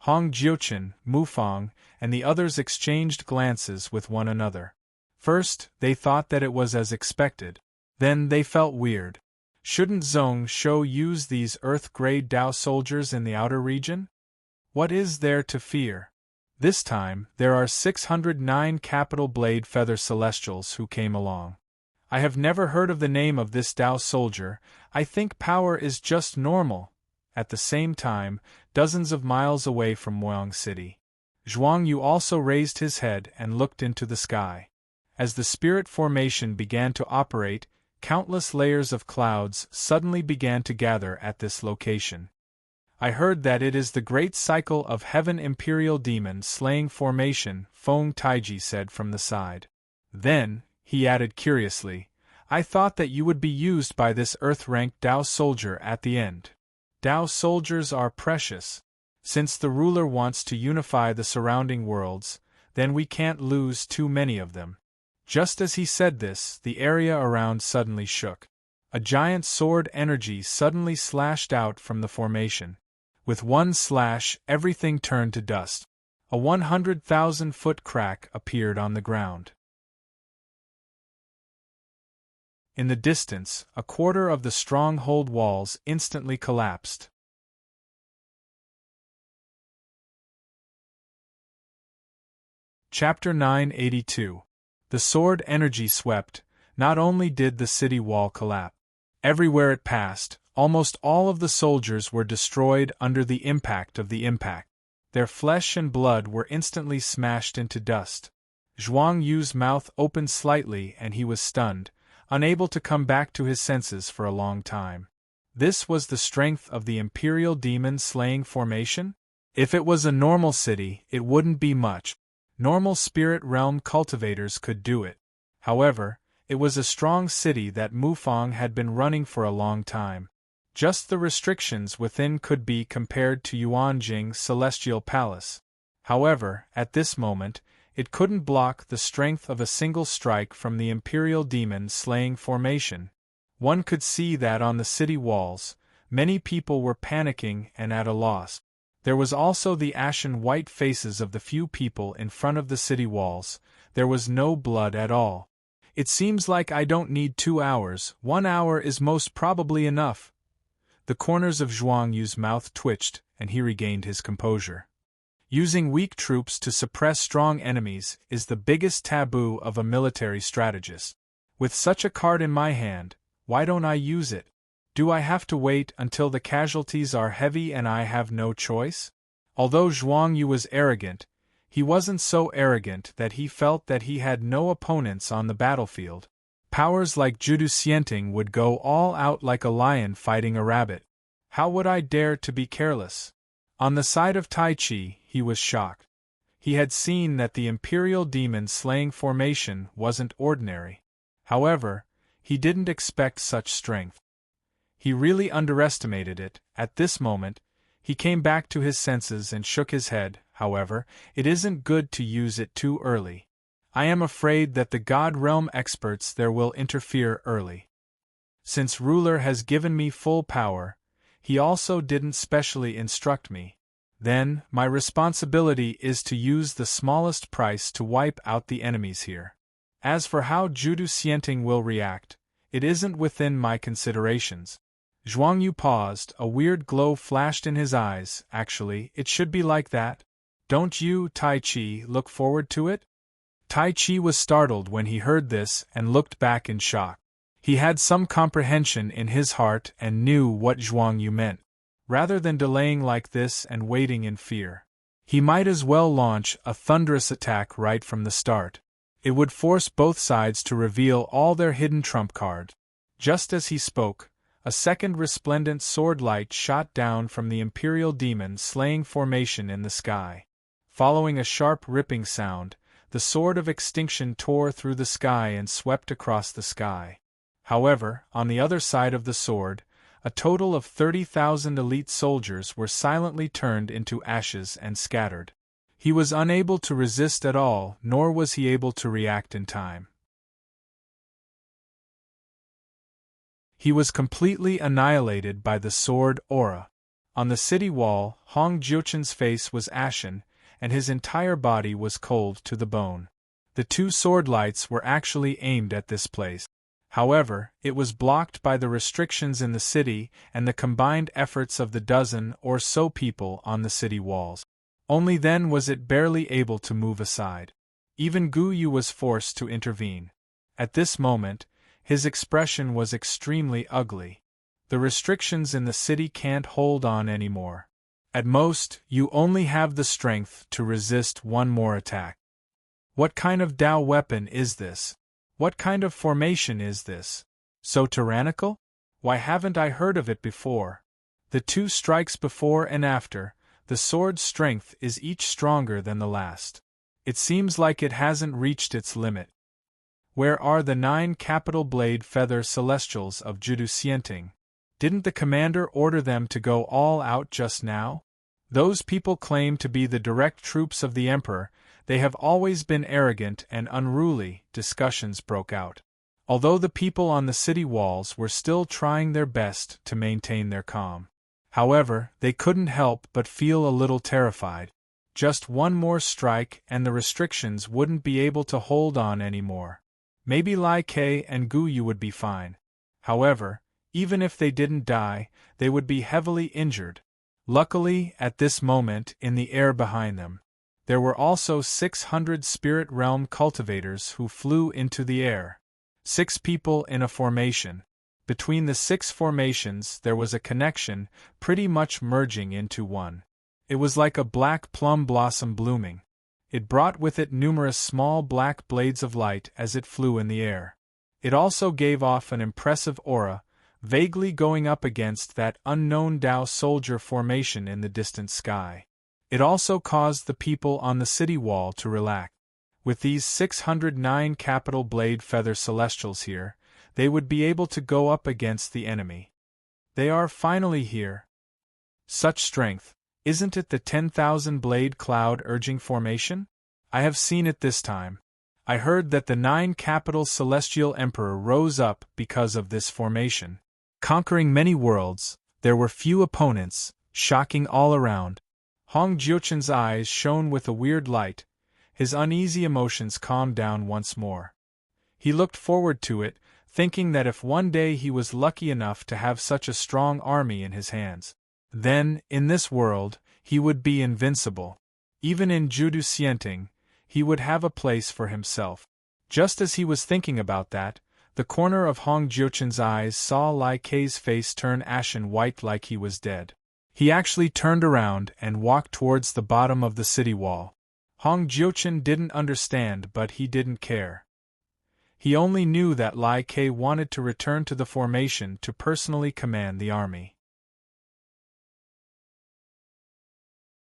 Hong Jiuchen, Mufang, and the others exchanged glances with one another. First, they thought that it was as expected. Then they felt weird. Shouldn't Zhong Shou use these Earth-grade Dao soldiers in the outer region? What is there to fear? This time, there are 609 Capital Blade Feather Celestials who came along. I have never heard of the name of this Dao soldier. I think power is just normal. At the same time, dozens of miles away from Muang City, Zhuang Yu also raised his head and looked into the sky. As the spirit formation began to operate, countless layers of clouds suddenly began to gather at this location. I heard that it is the great cycle of heaven imperial demon slaying formation, Feng Taiji said from the side. Then, he added curiously, I thought that you would be used by this earth-ranked Dao soldier at the end. Dao soldiers are precious. Since the ruler wants to unify the surrounding worlds, then we can't lose too many of them. Just as he said this, the area around suddenly shook. A giant sword energy suddenly slashed out from the formation. With one slash, everything turned to dust. A 100,000-foot crack appeared on the ground. In the distance, a quarter of the stronghold walls instantly collapsed. Chapter 982. The sword energy swept. Not only did the city wall collapse. Everywhere it passed, almost all of the soldiers were destroyed under the impact of the impact. Their flesh and blood were instantly smashed into dust. Zhuang Yu's mouth opened slightly and he was stunned, unable to come back to his senses for a long time. This was the strength of the Imperial Demon-slaying formation? If it was a normal city, it wouldn't be much. Normal spirit realm cultivators could do it. However, it was a strong city that Mufang had been running for a long time. Just the restrictions within could be compared to Yuanjing's Celestial Palace. However, at this moment, it couldn't block the strength of a single strike from the Imperial Demon-slaying formation. One could see that on the city walls, many people were panicking and at a loss. There was also the ashen white faces of the few people in front of the city walls. There was no blood at all. It seems like I don't need 2 hours, 1 hour is most probably enough. The corners of Zhuang Yu's mouth twitched, and he regained his composure. Using weak troops to suppress strong enemies is the biggest taboo of a military strategist. With such a card in my hand, why don't I use it? Do I have to wait until the casualties are heavy and I have no choice? Although Zhuang Yu was arrogant, he wasn't so arrogant that he felt that he had no opponents on the battlefield. Powers like Judu Xianting would go all out like a lion fighting a rabbit. How would I dare to be careless? On the side of Tai Chi, he was shocked. He had seen that the Imperial Demon-slaying formation wasn't ordinary. However, he didn't expect such strength. He really underestimated it. At this moment, he came back to his senses and shook his head. However, it isn't good to use it too early. I am afraid that the God Realm experts there will interfere early. Since ruler has given me full power, he also didn't specially instruct me. Then, my responsibility is to use the smallest price to wipe out the enemies here. As for how Judu Xianting will react, it isn't within my considerations. Zhuang Yu paused, a weird glow flashed in his eyes. Actually, it should be like that. Don't you, Tai Chi, look forward to it? Tai Chi was startled when he heard this and looked back in shock. He had some comprehension in his heart and knew what Zhuang Yu meant. Rather than delaying like this and waiting in fear, he might as well launch a thunderous attack right from the start. It would force both sides to reveal all their hidden trump cards. Just as he spoke, a second resplendent sword light shot down from the Imperial Demon-slaying formation in the sky. Following a sharp ripping sound, the sword of extinction tore through the sky and swept across the sky. However, on the other side of the sword, a total of 30,000 elite soldiers were silently turned into ashes and scattered. He was unable to resist at all, nor was he able to react in time. He was completely annihilated by the sword aura. On the city wall, Hong Jiuchen's face was ashen, and his entire body was cold to the bone. The two sword lights were actually aimed at this place. However, it was blocked by the restrictions in the city and the combined efforts of the dozen or so people on the city walls. Only then was it barely able to move aside. Even Gu Yu was forced to intervene. At this moment, his expression was extremely ugly. The restrictions in the city can't hold on anymore. At most, you only have the strength to resist one more attack. What kind of Dao weapon is this? What kind of formation is this? So tyrannical? Why haven't I heard of it before? The two strikes before and after, the sword's strength is each stronger than the last. It seems like it hasn't reached its limit. Where are the 9 capital blade feather celestials of Judu Xianting? Didn't the commander order them to go all out just now? Those people claim to be the direct troops of the emperor. They have always been arrogant and unruly. Discussions broke out. Although the people on the city walls were still trying their best to maintain their calm. However, they couldn't help but feel a little terrified. Just one more strike and the restrictions wouldn't be able to hold on anymore. Maybe Lai Ke and Gu Yu would be fine. However, even if they didn't die, they would be heavily injured. Luckily, at this moment, in the air behind them, There were also 600 spirit realm cultivators who flew into the air. 6 people in a formation. Between the 6 formations there was a connection, pretty much merging into one. It was like a black plum blossom blooming. It brought with it numerous small black blades of light as it flew in the air. It also gave off an impressive aura, vaguely going up against that unknown Tao soldier formation in the distant sky. It also caused the people on the city wall to relax. With these 609 capital blade feather celestials here, they would be able to go up against the enemy. They are finally here. Such strength, isn't it the 10,000 blade cloud urging formation? I have seen it this time. I heard that the 9 capital celestial emperor rose up because of this formation. Conquering many worlds, there were few opponents, shocking all around. Hong Jiuchen's eyes shone with a weird light, his uneasy emotions calmed down once more. He looked forward to it, thinking that if one day he was lucky enough to have such a strong army in his hands, then, in this world, he would be invincible. Even in Judu Xianting, he would have a place for himself. Just as he was thinking about that, the corner of Hong Jiuchen's eyes saw Lai Kei's face turn ashen white like he was dead. He actually turned around and walked towards the bottom of the city wall. Hong Jiuchen didn't understand, but he didn't care. He only knew that Lai Kei wanted to return to the formation to personally command the army.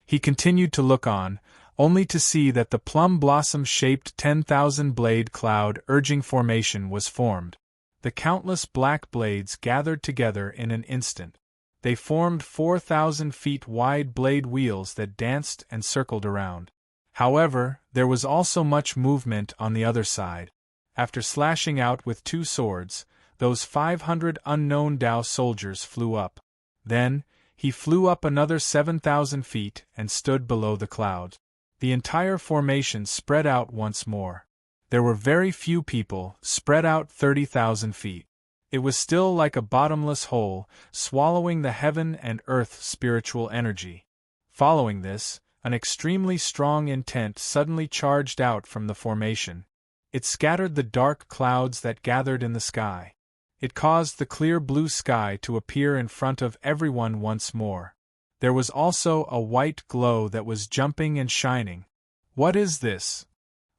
He continued to look on, only to see that the plum blossom-shaped 10,000 blade cloud urging formation was formed. The countless black blades gathered together in an instant. They formed 4,000 feet wide blade wheels that danced and circled around. However, there was also much movement on the other side. After slashing out with 2 swords, those 500 unknown Tao soldiers flew up. Then, he flew up another 7,000 feet and stood below the clouds. The entire formation spread out once more. There were very few people, spread out 30,000 feet. It was still like a bottomless hole, swallowing the heaven and earth spiritual energy. Following this, an extremely strong intent suddenly charged out from the formation. It scattered the dark clouds that gathered in the sky. It caused the clear blue sky to appear in front of everyone once more. There was also a white glow that was jumping and shining. What is this?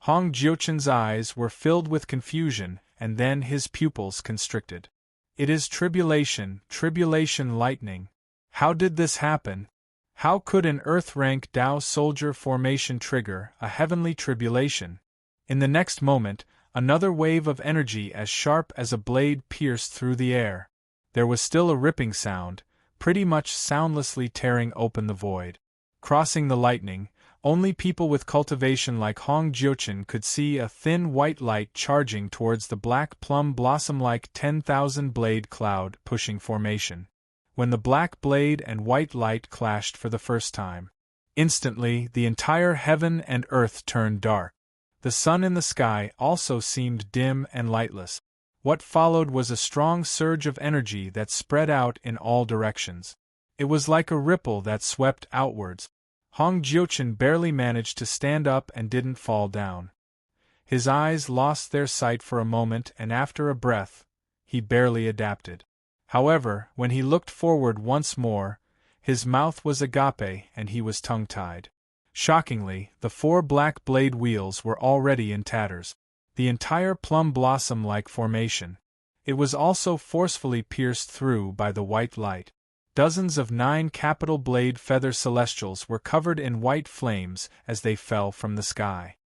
Hong Jiuchen's eyes were filled with confusion, and then his pupils constricted. It is tribulation lightning. How did this happen? How could an Earth-rank Tao soldier formation trigger a heavenly tribulation? In the next moment, another wave of energy as sharp as a blade pierced through the air. There was still a ripping sound, pretty much soundlessly tearing open the void. Crossing the lightning, only people with cultivation like Hong Jiuchen could see a thin white light charging towards the black plum blossom-like 10,000 blade cloud pushing formation. When the black blade and white light clashed for the first time, instantly the entire heaven and earth turned dark. The sun in the sky also seemed dim and lightless. What followed was a strong surge of energy that spread out in all directions. It was like a ripple that swept outwards. Hong Jiuchen barely managed to stand up and didn't fall down. His eyes lost their sight for a moment, and after a breath, he barely adapted. However, when he looked forward once more, his mouth was agape and he was tongue-tied. Shockingly, the 4 black blade wheels were already in tatters. The entire plum blossom-like formation. It was also forcefully pierced through by the white light. Dozens of 9 capital blade feather celestials were covered in white flames as they fell from the sky.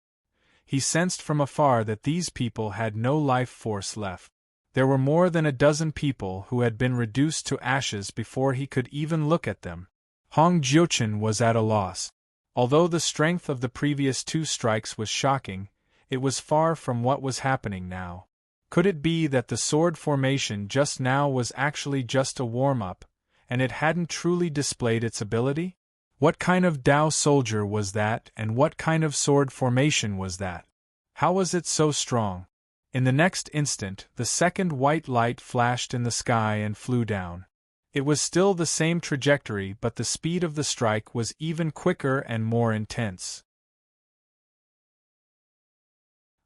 He sensed from afar that these people had no life force left. There were more than a dozen people who had been reduced to ashes before he could even look at them. Hong Jiuchen was at a loss. Although the strength of the previous 2 strikes was shocking, it was far from what was happening now. Could it be that the sword formation just now was actually just a warm-up, and it hadn't truly displayed its ability? What kind of Tao soldier was that, and what kind of sword formation was that? How was it so strong? In the next instant, the second white light flashed in the sky and flew down. It was still the same trajectory, but the speed of the strike was even quicker and more intense.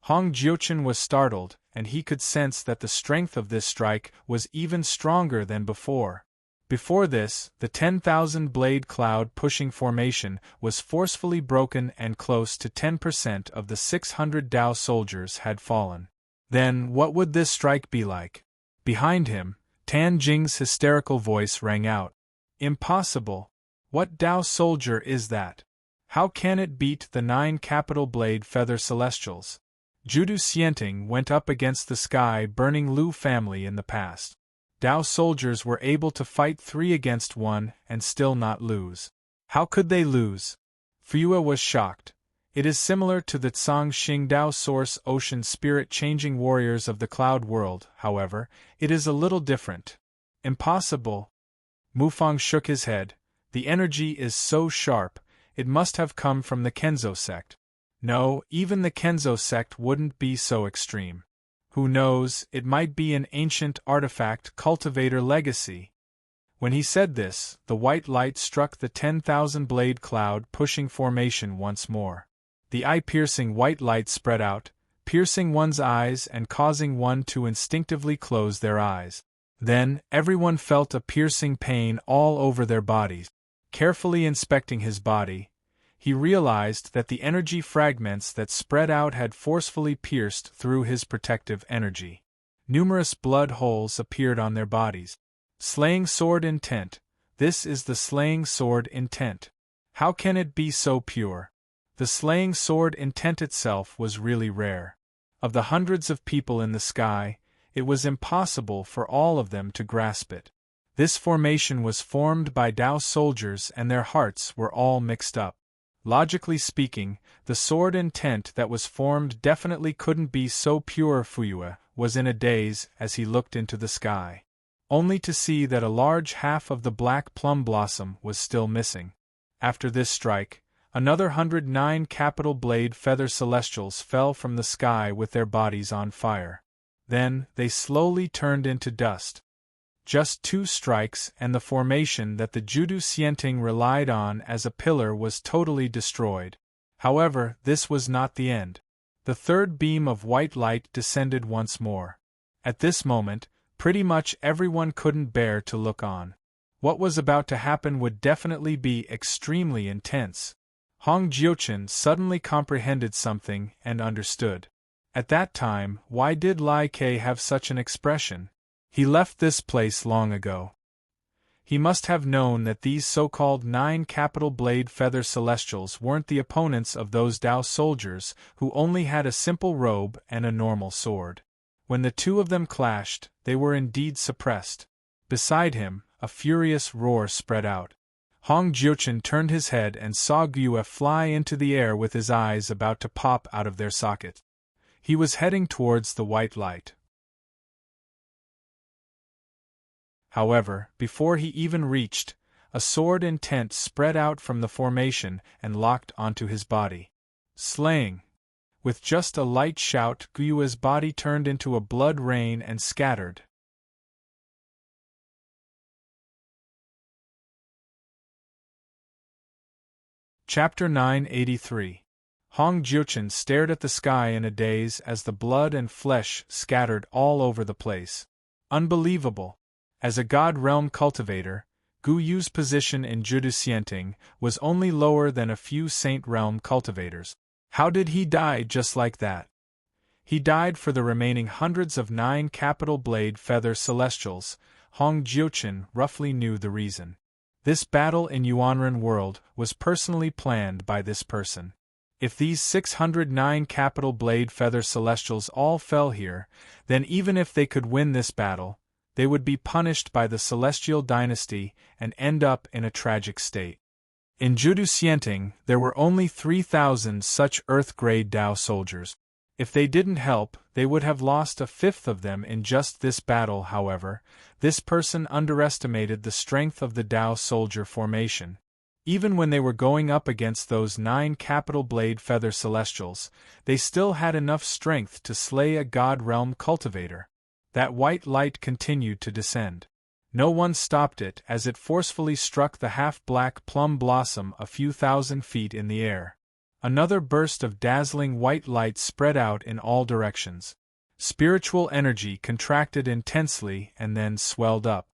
Hong Jiuchen was startled, and he could sense that the strength of this strike was even stronger than before. Before this, the 10,000-blade cloud-pushing formation was forcefully broken and close to 10% of the 600 Dao soldiers had fallen. Then what would this strike be like? Behind him, Tan Jing's hysterical voice rang out. Impossible! What Dao soldier is that? How can it beat the 9 capital blade feather celestials? Judu Xianting went up against the sky-burning Lu family in the past. Dao soldiers were able to fight 3 against 1 and still not lose. How could they lose? Fuyue was shocked. It is similar to the Tsang Xing Dao Source Ocean Spirit-changing warriors of the Cloud World, however, it is a little different. Impossible. Mufang shook his head. The energy is so sharp, it must have come from the Kenzo sect. No, even the Kenzo sect wouldn't be so extreme. Who knows, it might be an ancient artifact cultivator legacy. When he said this, the white light struck the 10,000-blade cloud-pushing formation once more. The eye-piercing white light spread out, piercing one's eyes and causing one to instinctively close their eyes. Then, everyone felt a piercing pain all over their bodies. Carefully inspecting his body, he realized that the energy fragments that spread out had forcefully pierced through his protective energy. Numerous blood holes appeared on their bodies. Slaying sword intent. This is the slaying sword intent. How can it be so pure? The slaying sword intent itself was really rare. Of the hundreds of people in the sky, it was impossible for all of them to grasp it. This formation was formed by Dao soldiers and their hearts were all mixed up. Logically speaking, the sword intent that was formed definitely couldn't be so pure. Fuyue was in a daze as he looked into the sky, only to see that a large half of the black plum blossom was still missing. After this strike, another 109 capital blade feather celestials fell from the sky with their bodies on fire. Then, they slowly turned into dust. Just 2 strikes and the formation that the Judu Xianting relied on as a pillar was totally destroyed. However, this was not the end. The third beam of white light descended once more. At this moment, pretty much everyone couldn't bear to look on. What was about to happen would definitely be extremely intense. Hong Jiuchen suddenly comprehended something and understood. At that time, why did Lai Ke have such an expression? He left this place long ago. He must have known that these so-called 9 capital blade feather celestials weren't the opponents of those Dao soldiers who only had a simple robe and a normal sword. When the 2 of them clashed, they were indeed suppressed. Beside him, a furious roar spread out. Hong Jiuchen turned his head and saw Gyue fly into the air with his eyes about to pop out of their socket. He was heading towards the white light. However, before he even reached, a sword intent spread out from the formation and locked onto his body. Slaying! With just a light shout, Gyue's body turned into a blood rain and scattered. Chapter 983. Hong Jiuchen stared at the sky in a daze as the blood and flesh scattered all over the place. Unbelievable! As a God Realm cultivator, Gu Yu's position in Judu Xianting was only lower than a few Saint Realm cultivators. How did he die just like that? He died for the remaining hundreds of 9 capital blade feather celestials. Hong Jiuchen roughly knew the reason. This battle in Yuanren world was personally planned by this person. If these 609 capital blade feather celestials all fell here, then even if they could win this battle, they would be punished by the Celestial Dynasty and end up in a tragic state. In Judu Xianting, there were only 3,000 such Earth-grade Dao soldiers. If they didn't help, they would have lost a fifth of them in just this battle. However, this person underestimated the strength of the Dao soldier formation. Even when they were going up against those 9 capital blade feather celestials, they still had enough strength to slay a God Realm cultivator. That white light continued to descend. No one stopped it as it forcefully struck the half-black plum blossom a few thousand feet in the air. Another burst of dazzling white light spread out in all directions. Spiritual energy contracted intensely and then swelled up.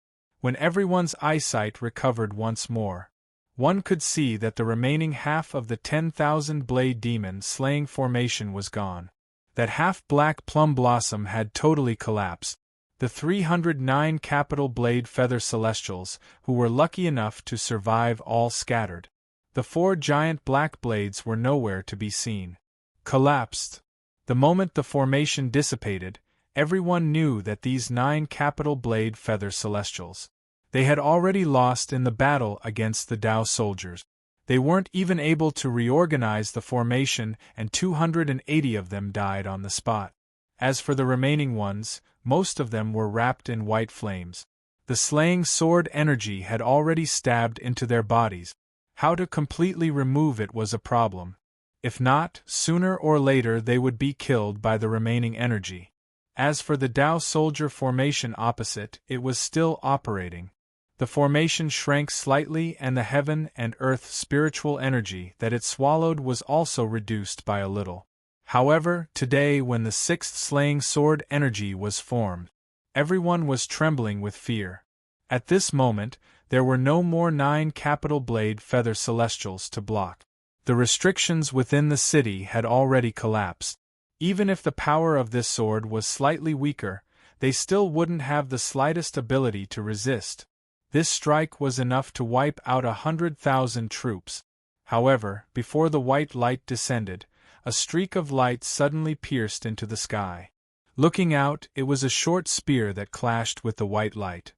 When everyone's eyesight recovered once more, one could see that the remaining half of the 10,000 blade demon slaying formation was gone. That half-black plum blossom had totally collapsed. The 309 capital blade feather celestials, who were lucky enough to survive, all scattered. The 4 giant black blades were nowhere to be seen. Collapsed. The moment the formation dissipated, everyone knew that these 9 capital blade feather celestials, they had already lost in the battle against the Tao soldiers. They weren't even able to reorganize the formation, and 280 of them died on the spot. As for the remaining ones, most of them were wrapped in white flames. The slaying sword energy had already stabbed into their bodies. How to completely remove it was a problem. If not, sooner or later they would be killed by the remaining energy. As for the Tao soldier formation opposite, it was still operating. The formation shrank slightly, and the heaven and earth spiritual energy that it swallowed was also reduced by a little. However, today, when the 6th slaying sword energy was formed, everyone was trembling with fear. At this moment, there were no more 9 capital blade feather celestials to block. The restrictions within the city had already collapsed. Even if the power of this sword was slightly weaker, they still wouldn't have the slightest ability to resist. This strike was enough to wipe out 100,000 troops. However, before the white light descended, a streak of light suddenly pierced into the sky. Looking out, it was a short spear that clashed with the white light.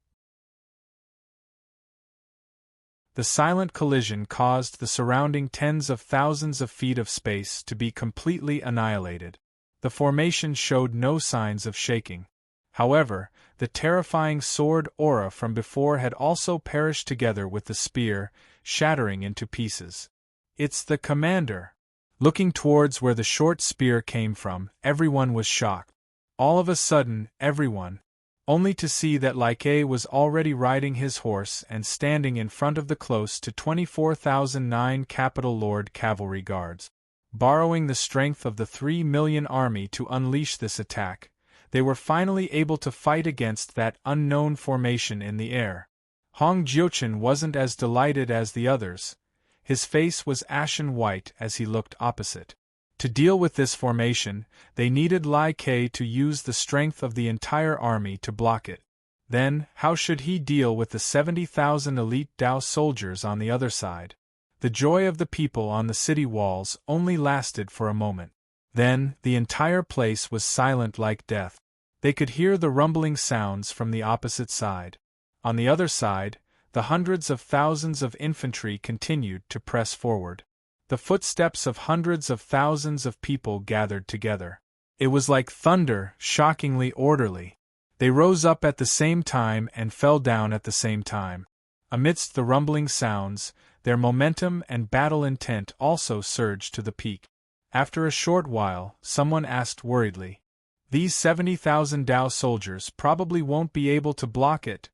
The silent collision caused the surrounding tens of thousands of feet of space to be completely annihilated. The formation showed no signs of shaking. However, the terrifying sword aura from before had also perished together with the spear, shattering into pieces. "It's the commander!" Looking towards where the short spear came from, everyone was shocked. All of a sudden, everyone, only to see that Like was already riding his horse and standing in front of the close to 24,009 Capital Lord cavalry guards. Borrowing the strength of the 3 million army to unleash this attack, they were finally able to fight against that unknown formation in the air. Hong Jiuchen wasn't as delighted as the others. His face was ashen white as he looked opposite. To deal with this formation, they needed Lai Ke to use the strength of the entire army to block it. Then, how should he deal with the 70,000 elite Tao soldiers on the other side? The joy of the people on the city walls only lasted for a moment. Then, the entire place was silent like death. They could hear the rumbling sounds from the opposite side. On the other side, the hundreds of thousands of infantry continued to press forward. The footsteps of hundreds of thousands of people gathered together. It was like thunder, shockingly orderly. They rose up at the same time and fell down at the same time. Amidst the rumbling sounds, their momentum and battle intent also surged to the peak. After a short while, someone asked worriedly, "These 70,000 Tao soldiers probably won't be able to block it.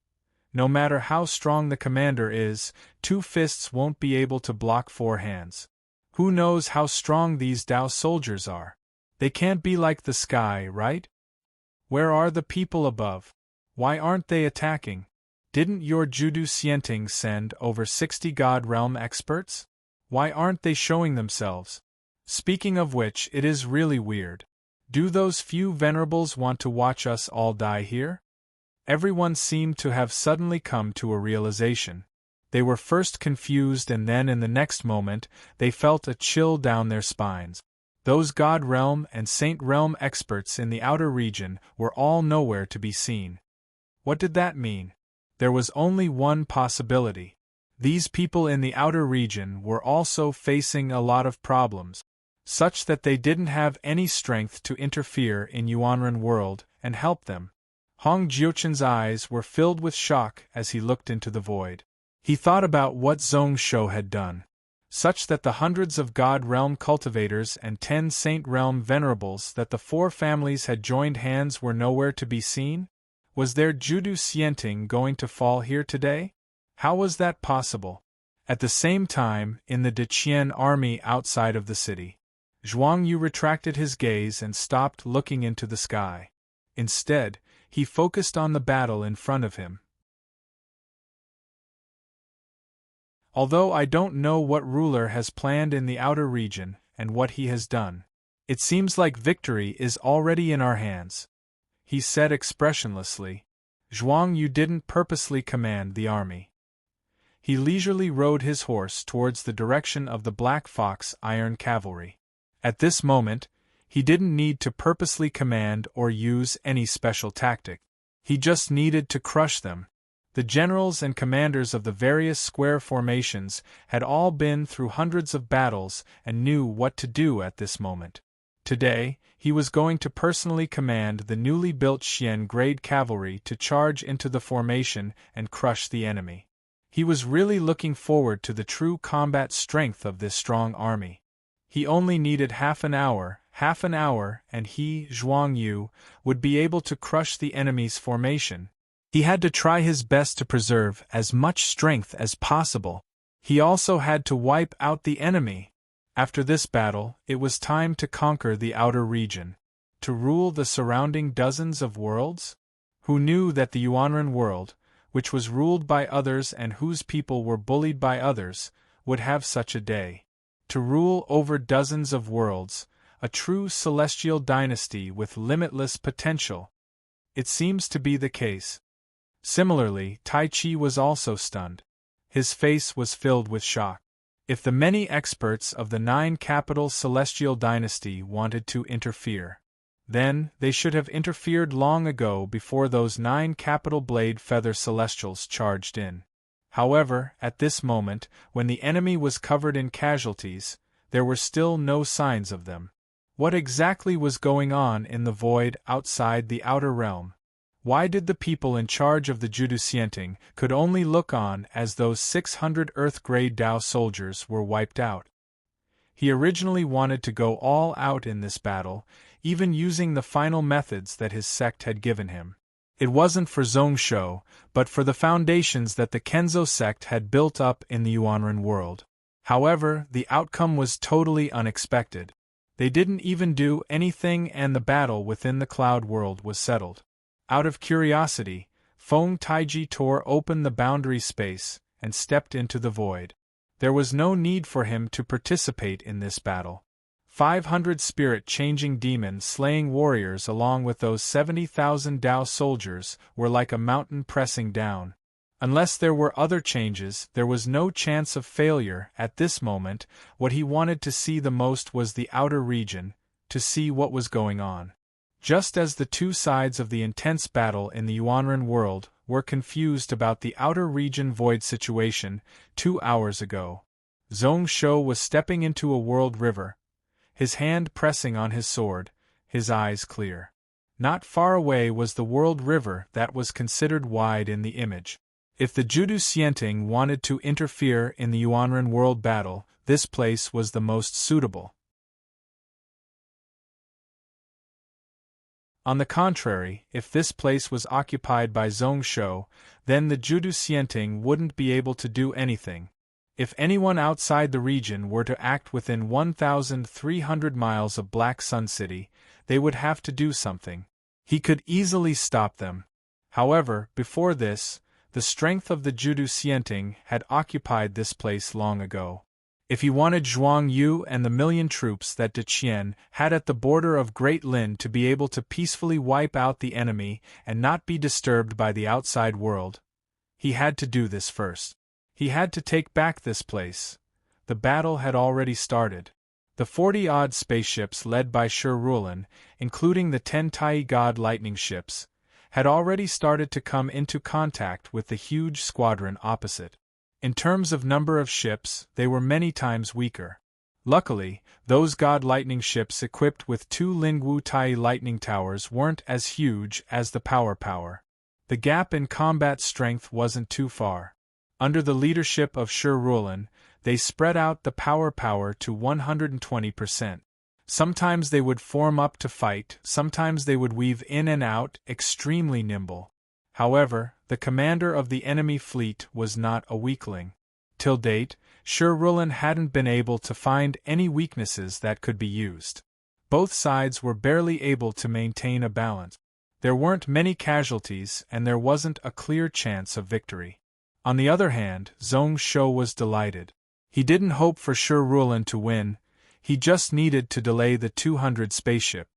No matter how strong the commander is, 2 fists won't be able to block 4 hands. Who knows how strong these Tao soldiers are? They can't be like the sky, right? Where are the people above? Why aren't they attacking? Didn't your Judu Xianting send over 60 God Realm experts? Why aren't they showing themselves? Speaking of which, it is really weird. Do those few venerables want to watch us all die here?" Everyone seemed to have suddenly come to a realization. They were first confused, and then in the next moment, they felt a chill down their spines. Those God Realm and Saint Realm experts in the outer region were all nowhere to be seen. What did that mean? There was only one possibility. These people in the outer region were also facing a lot of problems, such that they didn't have any strength to interfere in Yuanren world and help them. Hong Jiuchen's eyes were filled with shock as he looked into the void. He thought about what Zhong Shou had done, such that the hundreds of God Realm cultivators and 10 Saint Realm venerables that the 4 families had joined hands were nowhere to be seen. Was their Judu Xianting going to fall here today? How was that possible? At the same time, in the Deqian army outside of the city, Zhuang Yu retracted his gaze and stopped looking into the sky. Instead, he focused on the battle in front of him. Although I don't know what ruler has planned in the outer region and what he has done, it seems like victory is already in our hands, he said expressionlessly. Zhuang Yu didn't purposely command the army. He leisurely rode his horse towards the direction of the Black Fox Iron Cavalry. At this moment, he didn't need to purposely command or use any special tactic. He just needed to crush them. The generals and commanders of the various square formations had all been through hundreds of battles and knew what to do at this moment. Today, he was going to personally command the newly built Xian grade cavalry to charge into the formation and crush the enemy. He was really looking forward to the true combat strength of this strong army. He only needed half an hour, and he, Zhuang Yu, would be able to crush the enemy's formation. He had to try his best to preserve as much strength as possible. He also had to wipe out the enemy. After this battle, it was time to conquer the outer region. To rule the surrounding dozens of worlds? Who knew that the Yuanren world, which was ruled by others and whose people were bullied by others, would have such a day? To rule over dozens of worlds, a true celestial dynasty with limitless potential. It seems to be the case. Similarly, Tai Chi was also stunned. His face was filled with shock. If the many experts of the 9 capital celestial dynasty wanted to interfere, then they should have interfered long ago before those 9 capital blade feather celestials charged in. However, at this moment, when the enemy was covered in casualties, there were still no signs of them. What exactly was going on in the void outside the outer realm? Why did the people in charge of the Judu Xianting could only look on as those 600 Earth-grade Dao soldiers were wiped out? He originally wanted to go all out in this battle, even using the final methods that his sect had given him. It wasn't for Zhongshu, but for the foundations that the Kenzo sect had built up in the Yuanren world. However, the outcome was totally unexpected. They didn't even do anything and the battle within the cloud world was settled. Out of curiosity, Feng Taiji tore open the boundary space and stepped into the void. There was no need for him to participate in this battle. 500 spirit-changing demon-slaying warriors along with those 70,000 Dao soldiers were like a mountain pressing down. Unless there were other changes, there was no chance of failure. At this moment, what he wanted to see the most was the outer region, to see what was going on. Just as the two sides of the intense battle in the Yuanren world were confused about the outer region void situation 2 hours ago, Zhongshu was stepping into a world river, his hand pressing on his sword, his eyes clear. Not far away was the world river that was considered wide in the image. If the Judu Xianting wanted to interfere in the Yuanren world battle, this place was the most suitable. On the contrary, if this place was occupied by Zhongshu, then the Judu Xianting wouldn't be able to do anything. If anyone outside the region were to act within 1,300 miles of Black Sun City, they would have to do something. He could easily stop them. However, before this, the strength of the Judu Xianting had occupied this place long ago. If he wanted Zhuang Yu and the million troops that Deqian had at the border of Great Lin to be able to peacefully wipe out the enemy and not be disturbed by the outside world, he had to do this first. He had to take back this place. The battle had already started. The 40-odd spaceships led by Serene, including the 10 Tai God lightning ships, had already started to come into contact with the huge squadron opposite. In terms of number of ships, they were many times weaker. Luckily, those God lightning ships equipped with 2 Lingwu Tai lightning towers weren't as huge as the power. The gap in combat strength wasn't too far. Under the leadership of Serene, they spread out the power to 120%. Sometimes they would form up to fight, sometimes they would weave in and out, extremely nimble. However, the commander of the enemy fleet was not a weakling. Till date, Sher-Rulin hadn't been able to find any weaknesses that could be used. Both sides were barely able to maintain a balance. There weren't many casualties and there wasn't a clear chance of victory. On the other hand, Zhong Shou was delighted. He didn't hope for Sher-Rulin to win, he just needed to delay the 200 spaceship.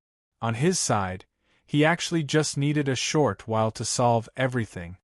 On his side, he actually just needed a short while to solve everything.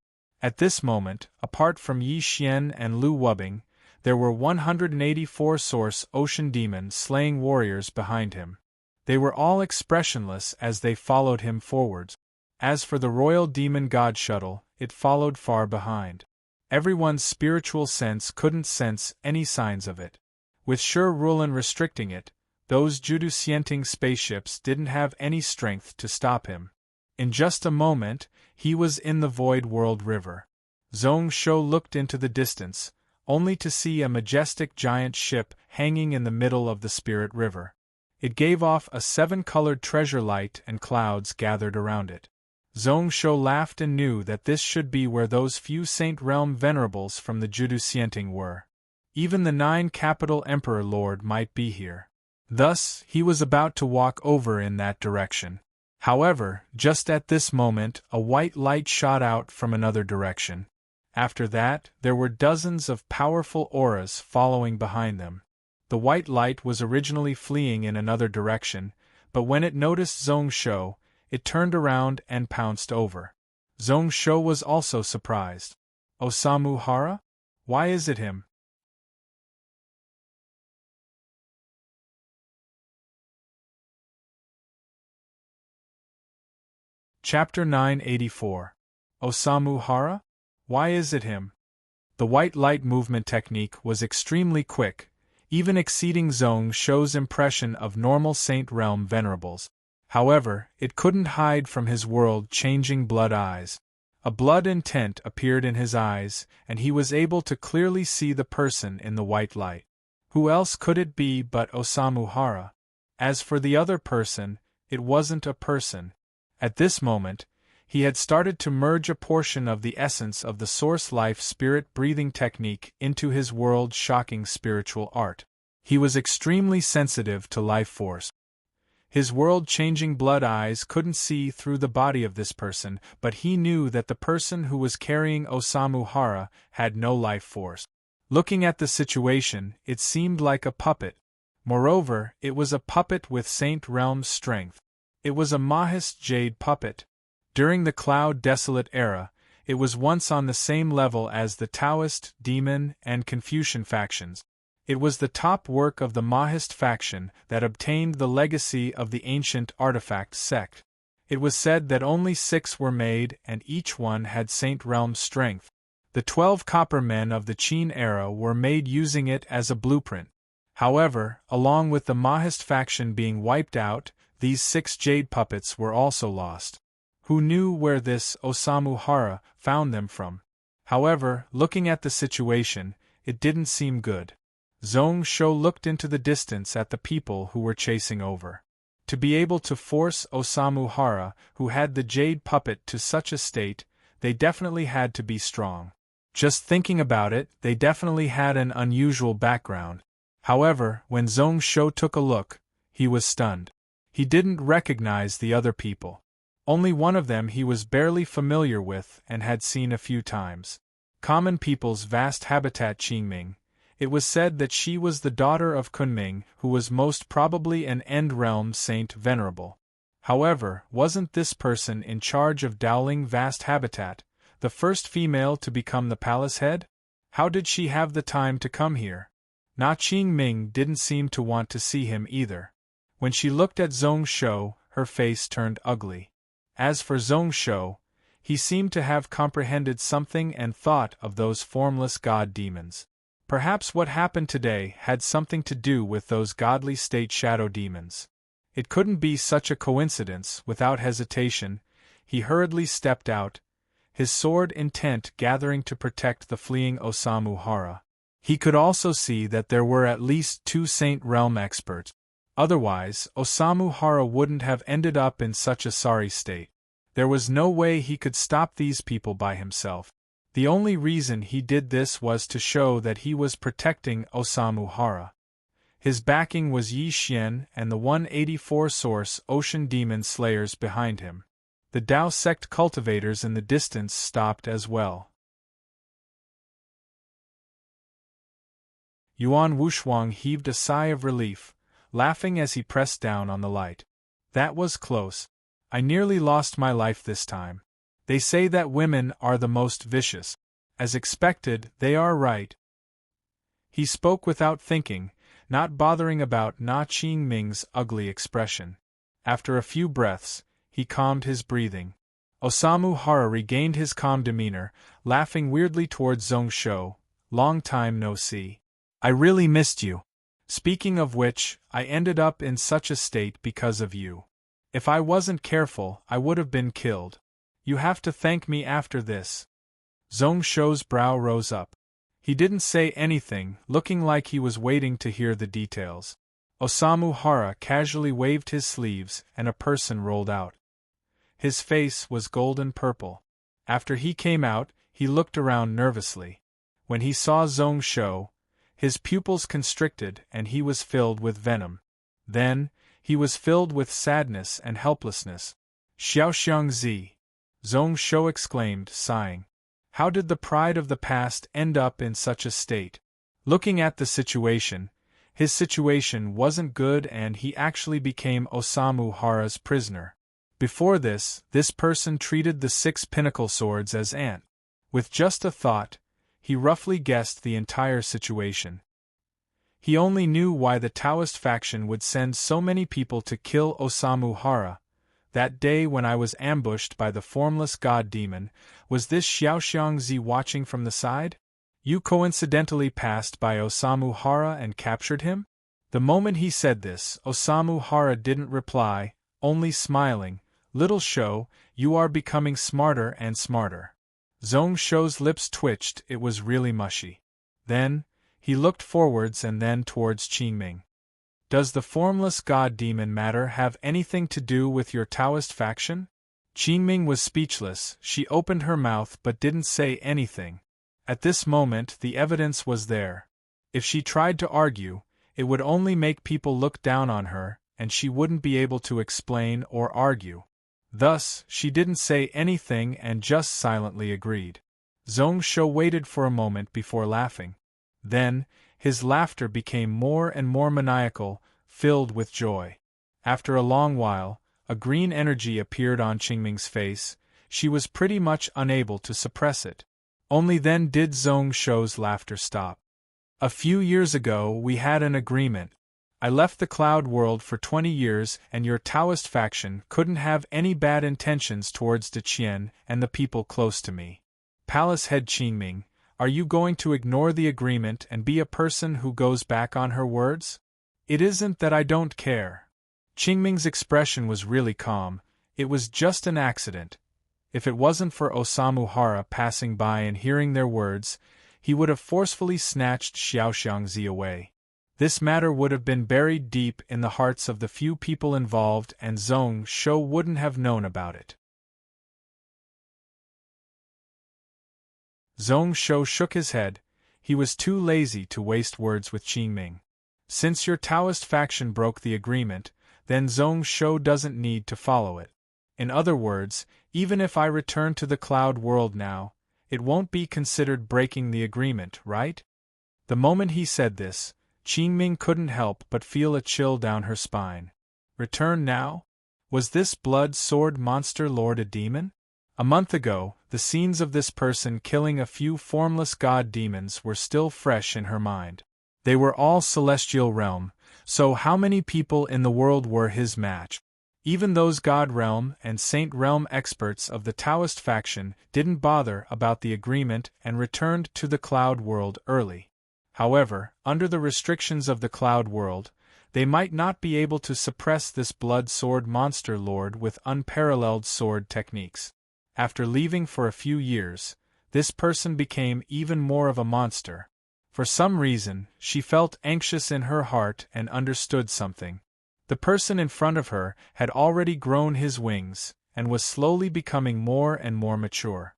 At this moment, apart from Yi Xian and Lu Wubing, there were 184 Source Ocean Demon slaying warriors behind him. They were all expressionless as they followed him forwards. As for the Royal Demon God Shuttle, it followed far behind. Everyone's spiritual sense couldn't sense any signs of it. With Sher-Rulin restricting it, those Judu-Sienting spaceships didn't have any strength to stop him. In just a moment, he was in the Void World River. Zhong Shou looked into the distance, only to see a majestic giant ship hanging in the middle of the Spirit River. It gave off a 7-colored treasure light and clouds gathered around it. Zhong Shou laughed and knew that this should be where those few Saint Realm venerables from the Judu-Sienting were. Even the 9 capital Emperor Lord might be here. Thus, he was about to walk over in that direction. However, just at this moment, a white light shot out from another direction. After that, there were dozens of powerful auras following behind them. The white light was originally fleeing in another direction, but when it noticed Zhong Shou, it turned around and pounced over. Zhong Shou was also surprised. Osamu Hara? Why is it him? Chapter 984. Osamu Hara? Why is it him? The white light movement technique was extremely quick, even exceeding Zhong Shou's impression of normal Saint Realm venerables. However, it couldn't hide from his world-changing blood eyes. A blood intent appeared in his eyes, and he was able to clearly see the person in the white light. Who else could it be but Osamu Hara? As for the other person, it wasn't a person. At this moment, he had started to merge a portion of the essence of the Source Life Spirit breathing technique into his world-shocking spiritual art. He was extremely sensitive to life force. His world-changing blood eyes couldn't see through the body of this person, but he knew that the person who was carrying Osamu Hara had no life force. Looking at the situation, it seemed like a puppet. Moreover, it was a puppet with Saint Realm's strength. It was a Mahist Jade puppet. During the Cloud Desolate era, it was once on the same level as the Taoist, Demon, and Confucian factions. It was the top work of the Mahist faction that obtained the legacy of the ancient artifact sect. It was said that only 6 were made and each one had Saint Realm strength. The 12 copper men of the Qin era were made using it as a blueprint. However, along with the Mahist faction being wiped out, these 6 jade puppets were also lost. Who knew where this Osamu Hara found them from? However, looking at the situation, it didn't seem good. Zhong Shou looked into the distance at the people who were chasing over. To be able to force Osamu Hara, who had the jade puppet, to such a state, they definitely had to be strong. Just thinking about it, they definitely had an unusual background. However, when Zhong Shou took a look, he was stunned. He didn't recognize the other people. Only one of them he was barely familiar with and had seen a few times. Common people's vast habitat Qingming. It was said that she was the daughter of Kunming, who was most probably an End Realm Saint Venerable. However, wasn't this person in charge of Dowling Vast Habitat, the first female to become the palace head? How did she have the time to come here? Na Qingming didn't seem to want to see him either. When she looked at Zhong Shou, her face turned ugly. As for Zhong Shou, he seemed to have comprehended something and thought of those formless god demons. Perhaps what happened today had something to do with those godly state shadow demons. It couldn't be such a coincidence. Without hesitation, he hurriedly stepped out, his sword intent gathering to protect the fleeing Osamu Hara. He could also see that there were at least 2 Saint Realm experts. Otherwise, Osamu Hara wouldn't have ended up in such a sorry state. There was no way he could stop these people by himself. The only reason he did this was to show that he was protecting Osamu Hara. His backing was Yi Xian and the 184 Source Ocean Demon Slayers behind him. The Tao sect cultivators in the distance stopped as well. Yuan Wushuang heaved a sigh of relief, laughing as he pressed down on the light. That was close. I nearly lost my life this time. They say that women are the most vicious. As expected, they are right. He spoke without thinking, not bothering about Na Qingming's ugly expression. After a few breaths, he calmed his breathing. Osamu Hara regained his calm demeanor, laughing weirdly towards Zhong Shou. Long time no see. I really missed you. Speaking of which, I ended up in such a state because of you. If I wasn't careful, I would have been killed. You have to thank me after this. Zhong Shou's brow rose up. He didn't say anything, looking like he was waiting to hear the details. Osamu Hara casually waved his sleeves and a person rolled out. His face was golden purple. After he came out, he looked around nervously. When he saw Zhong Shou, his pupils constricted and he was filled with venom. Then, he was filled with sadness and helplessness. Xiaoxiangzi! Zhong Shou exclaimed, sighing. How did the pride of the past end up in such a state? Looking at the situation, his situation wasn't good and he actually became Osamu Hara's prisoner. Before this person treated the 6 pinnacle swords as ant. With just a thought, he roughly guessed the entire situation. He only knew why the Taoist faction would send so many people to kill Osamu Hara. That day when I was ambushed by the formless god demon, was this Xiaoxiangzi watching from the side? You coincidentally passed by Osamu Hara and captured him? The moment he said this, Osamu Hara didn't reply, only smiling. Little Shou, you are becoming smarter and smarter. Zhong Shou's lips twitched, it was really mushy. Then, he looked forwards and then towards Qingming. Does the formless god demon matter have anything to do with your Taoist faction? Qingming was speechless, she opened her mouth but didn't say anything. At this moment the evidence was there. If she tried to argue, it would only make people look down on her, and she wouldn't be able to explain or argue. Thus, she didn't say anything and just silently agreed. Zhong Shou waited for a moment before laughing. Then, his laughter became more and more maniacal, filled with joy. After a long while, a green energy appeared on Qingming's face. She was pretty much unable to suppress it. Only then did Zhong Shou's laughter stop. A few years ago we had an agreement. I left the cloud world for 20 years and your Taoist faction couldn't have any bad intentions towards Deqian and the people close to me. Palace head Qingming, are you going to ignore the agreement and be a person who goes back on her words? It isn't that I don't care. Qingming's expression was really calm. It was just an accident. If it wasn't for Osamu Hara passing by and hearing their words, he would have forcefully snatched Xiaoxiangzi away. This matter would have been buried deep in the hearts of the few people involved and Zhong Shou wouldn't have known about it. Zhong Shou shook his head. He was too lazy to waste words with Qingming. Since your Taoist faction broke the agreement, then Zhong Shou doesn't need to follow it. In other words, even if I return to the cloud world now, it won't be considered breaking the agreement, right? The moment he said this, Qingming couldn't help but feel a chill down her spine. Return now? Was this blood sword monster lord a demon? A month ago, the scenes of this person killing a few formless god demons were still fresh in her mind. They were all celestial realm, so how many people in the world were his match? Even those God realm and Saint realm experts of the Taoist faction didn't bother about the agreement and returned to the cloud world early. However, under the restrictions of the cloud world, they might not be able to suppress this blood sword monster lord with unparalleled sword techniques. After leaving for a few years, this person became even more of a monster. For some reason, she felt anxious in her heart and understood something. The person in front of her had already grown his wings, and was slowly becoming more and more mature.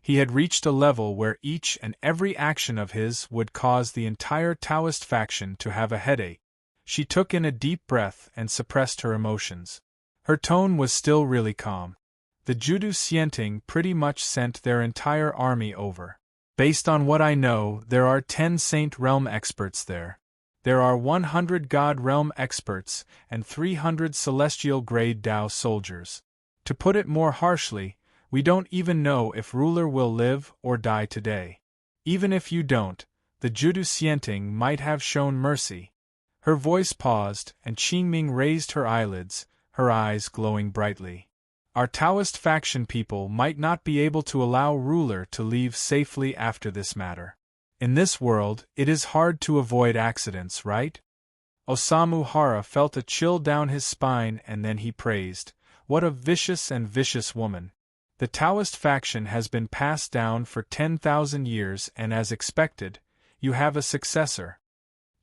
He had reached a level where each and every action of his would cause the entire Taoist faction to have a headache. She took in a deep breath and suppressed her emotions. Her tone was still really calm. The Judu Xianting pretty much sent their entire army over. Based on what I know, there are 10 Saint Realm experts there. There are 100 God Realm experts and 300 Celestial Grade Dao soldiers. To put it more harshly, we don't even know if ruler will live or die today. Even if you don't, the Judu Xianting might have shown mercy. Her voice paused, and Qingming raised her eyelids, her eyes glowing brightly. Our Taoist faction people might not be able to allow ruler to leave safely after this matter. In this world, it is hard to avoid accidents, right? Osamu Hara felt a chill down his spine, and then he praised, "What a vicious and vicious woman. The Taoist faction has been passed down for 10,000 years, and as expected, you have a successor."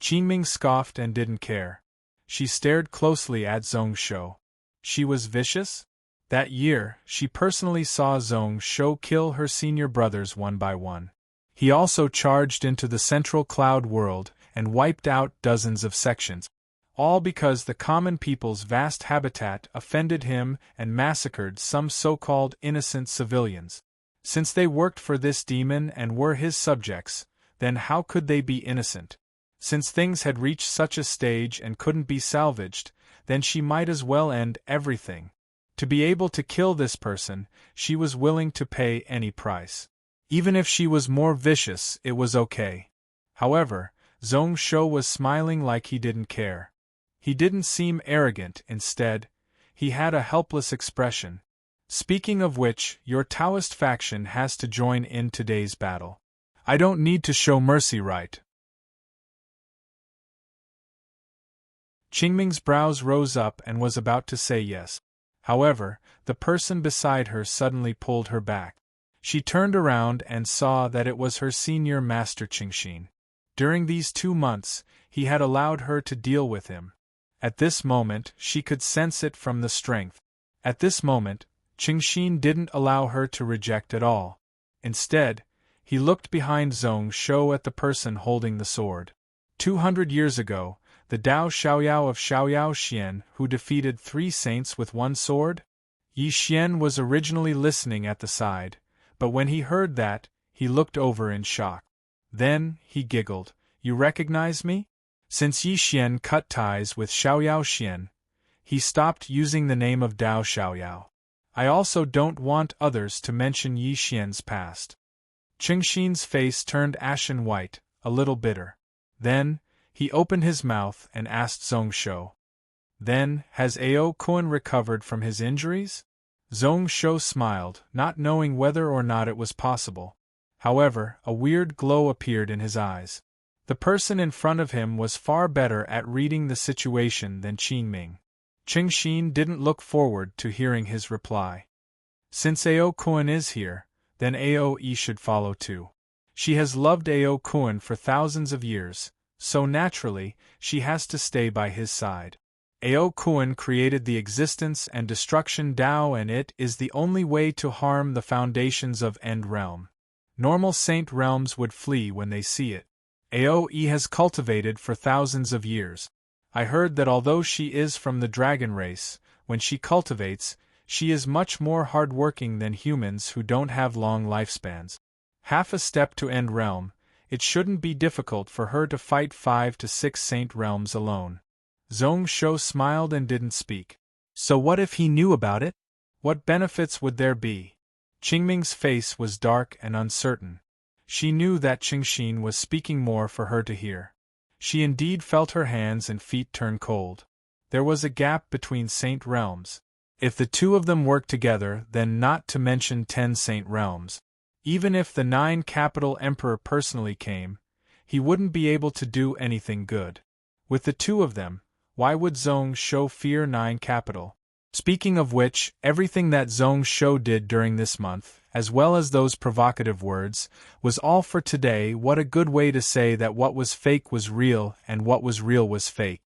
Qingming scoffed and didn't care. She stared closely at Zhong Shou. She was vicious? That year, she personally saw Zhong Shou kill her senior brothers one by one. He also charged into the central cloud world and wiped out dozens of sections, all because the common people's vast habitat offended him and massacred some so-called innocent civilians. Since they worked for this demon and were his subjects, then how could they be innocent? Since things had reached such a stage and couldn't be salvaged, then she might as well end everything. To be able to kill this person, she was willing to pay any price. Even if she was more vicious, it was okay. However, Zhong Shou was smiling like he didn't care. He didn't seem arrogant, instead, he had a helpless expression. "Speaking of which, your Taoist faction has to join in today's battle. I don't need to show mercy, right?" Qingming's brows rose up and was about to say yes. However, the person beside her suddenly pulled her back. She turned around and saw that it was her senior master Qingxin. During these 2 months, he had allowed her to deal with him. At this moment, she could sense it from the strength. At this moment, Qingxin didn't allow her to reject at all. Instead, he looked behind Zhong Shou at the person holding the sword. 200 years ago, the Dao Xiaoyao of Xiaoyao Xian who defeated 3 saints with 1 sword? Yi Xian was originally listening at the side, but when he heard that, he looked over in shock. Then, he giggled, "You recognize me?" Since Yi Xian cut ties with Xiaoyao Xian, he stopped using the name of Dao Xiaoyao. I also don't want others to mention Yi Xian's past. Qingxin's face turned ashen white, a little bitter. Then, he opened his mouth and asked Zhong Shou, "Then, has Ao Kun recovered from his injuries?" Zhong Shou smiled, not knowing whether or not it was possible. However, a weird glow appeared in his eyes. The person in front of him was far better at reading the situation than Qingming. Qingxin didn't look forward to hearing his reply. "Since Ao Kun is here, then Ao Yi should follow too. She has loved Ao Kun for thousands of years, so naturally, she has to stay by his side. Ao Kun created the existence and destruction Dao, and it is the only way to harm the foundations of End Realm. Normal Saint Realms would flee when they see it. Ao Yi has cultivated for thousands of years. I heard that although she is from the dragon race, when she cultivates, she is much more hard-working than humans who don't have long lifespans. Half a step to End Realm, it shouldn't be difficult for her to fight 5 to 6 Saint Realms alone." Zhong Shou smiled and didn't speak. So what if he knew about it? What benefits would there be? Qingming's face was dark and uncertain. She knew that Qingxin was speaking more for her to hear. She indeed felt her hands and feet turn cold. There was a gap between Saint Realms. If the 2 of them worked together, then not to mention 10 Saint Realms. Even if the 9 Capital Emperor personally came, he wouldn't be able to do anything good. With the 2 of them, why would Zhong Shou fear 9 Capital? Speaking of which, everything that Zhong Shou did during this month, as well as those provocative words, was all for today. What a good way to say that what was fake was real and what was real was fake.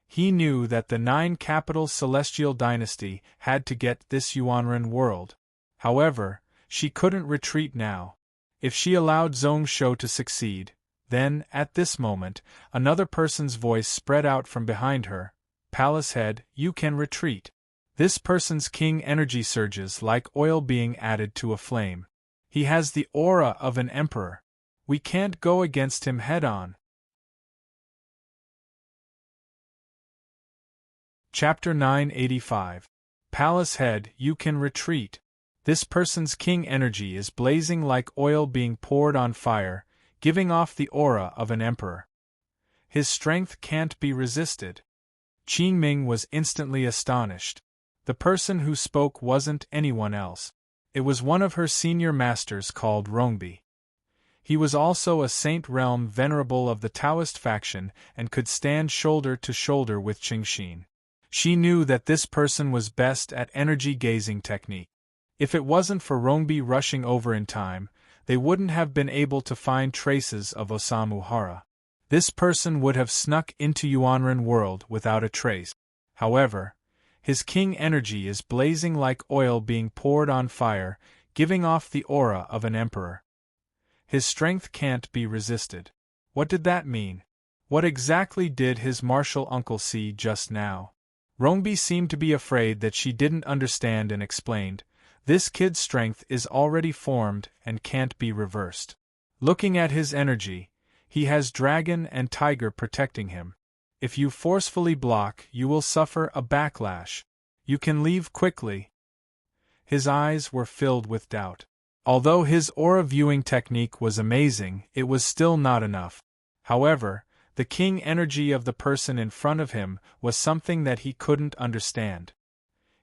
He knew that the 9 Capital Celestial Dynasty had to get this Yuanren world. However, She couldn't retreat now. If she allowed Zhong Shou to succeed, then, at this moment, another person's voice spread out from behind her. Palace head, you can retreat. This person's king energy surges like oil being added to a flame. He has the aura of an emperor. We can't go against him head-on. Chapter 985. Palace head, you can retreat. This person's king energy is blazing like oil being poured on fire, giving off the aura of an emperor. His strength can't be resisted. Qin Ming was instantly astonished. The person who spoke wasn't anyone else. It was one of her senior masters called Rongbi. He was also a saint realm venerable of the Taoist faction and could stand shoulder to shoulder with Qingxin. She knew that this person was best at energy-gazing technique. If it wasn't for Rongbi rushing over in time, they wouldn't have been able to find traces of Osamu Hara. This person would have snuck into Yuanren world without a trace. However, his king energy is blazing like oil being poured on fire, giving off the aura of an emperor. His strength can't be resisted. What did that mean? What exactly did his martial uncle see just now? Rongbi seemed to be afraid that she didn't understand and explained, "This kid's strength is already formed and can't be reversed. Looking at his energy, he has dragon and tiger protecting him. If you forcefully block, you will suffer a backlash. You can leave quickly." His eyes were filled with doubt. Although his aura viewing technique was amazing, it was still not enough. However, the king energy of the person in front of him was something that he couldn't understand.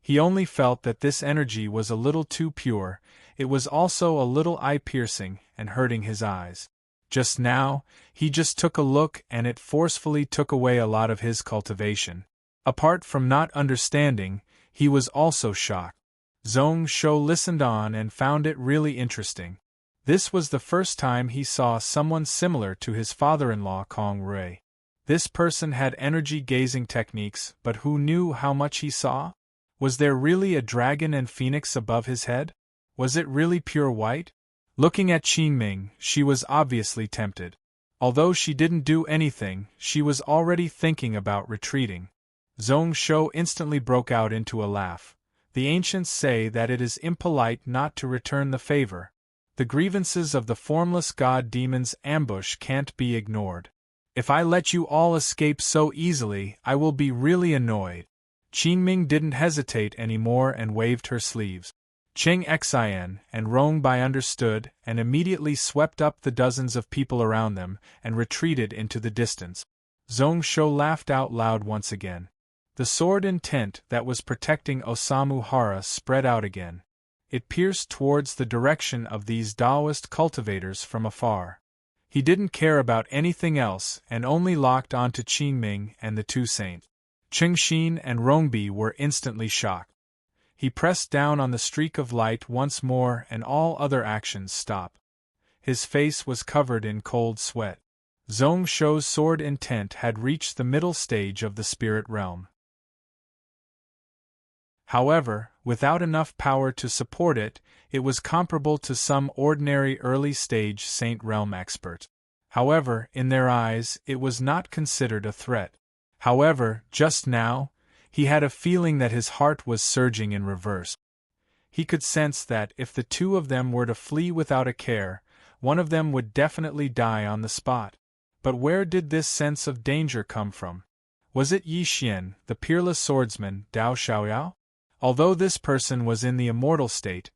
He only felt that this energy was a little too pure. It was also a little eye-piercing and hurting his eyes. Just now, he just took a look and it forcefully took away a lot of his cultivation. Apart from not understanding, he was also shocked. Zhong Shou listened on and found it really interesting. This was the first time he saw someone similar to his father-in-law Kong Rui. This person had energy-gazing techniques, but who knew how much he saw? Was there really a dragon and phoenix above his head? Was it really pure white? Looking at Qin Ming, she was obviously tempted. Although she didn't do anything, she was already thinking about retreating. Zhong Shou instantly broke out into a laugh. The ancients say that it is impolite not to return the favor. The grievances of the formless god-demon's ambush can't be ignored. If I let you all escape so easily, I will be really annoyed. Qin Ming didn't hesitate anymore and waved her sleeves. Cheng Xian and Rongbi understood and immediately swept up the dozens of people around them and retreated into the distance. Zhong Shou laughed out loud once again. The sword intent that was protecting Osamu Hara spread out again. It pierced towards the direction of these Taoist cultivators from afar. He didn't care about anything else and only locked onto Qin Ming and the two saints. Qingxin and Rongbi were instantly shocked. He pressed down on the streak of light once more and all other actions stopped. His face was covered in cold sweat. Zhong Shou's sword intent had reached the middle stage of the spirit realm. However, without enough power to support it, it was comparable to some ordinary early-stage Saint Realm expert. However, in their eyes, it was not considered a threat. However, just now, he had a feeling that his heart was surging in reverse. He could sense that if the two of them were to flee without a care, one of them would definitely die on the spot. But where did this sense of danger come from? Was it Yi Xian, the peerless swordsman, Dao Xiaoyao? Although this person was in the immortal state,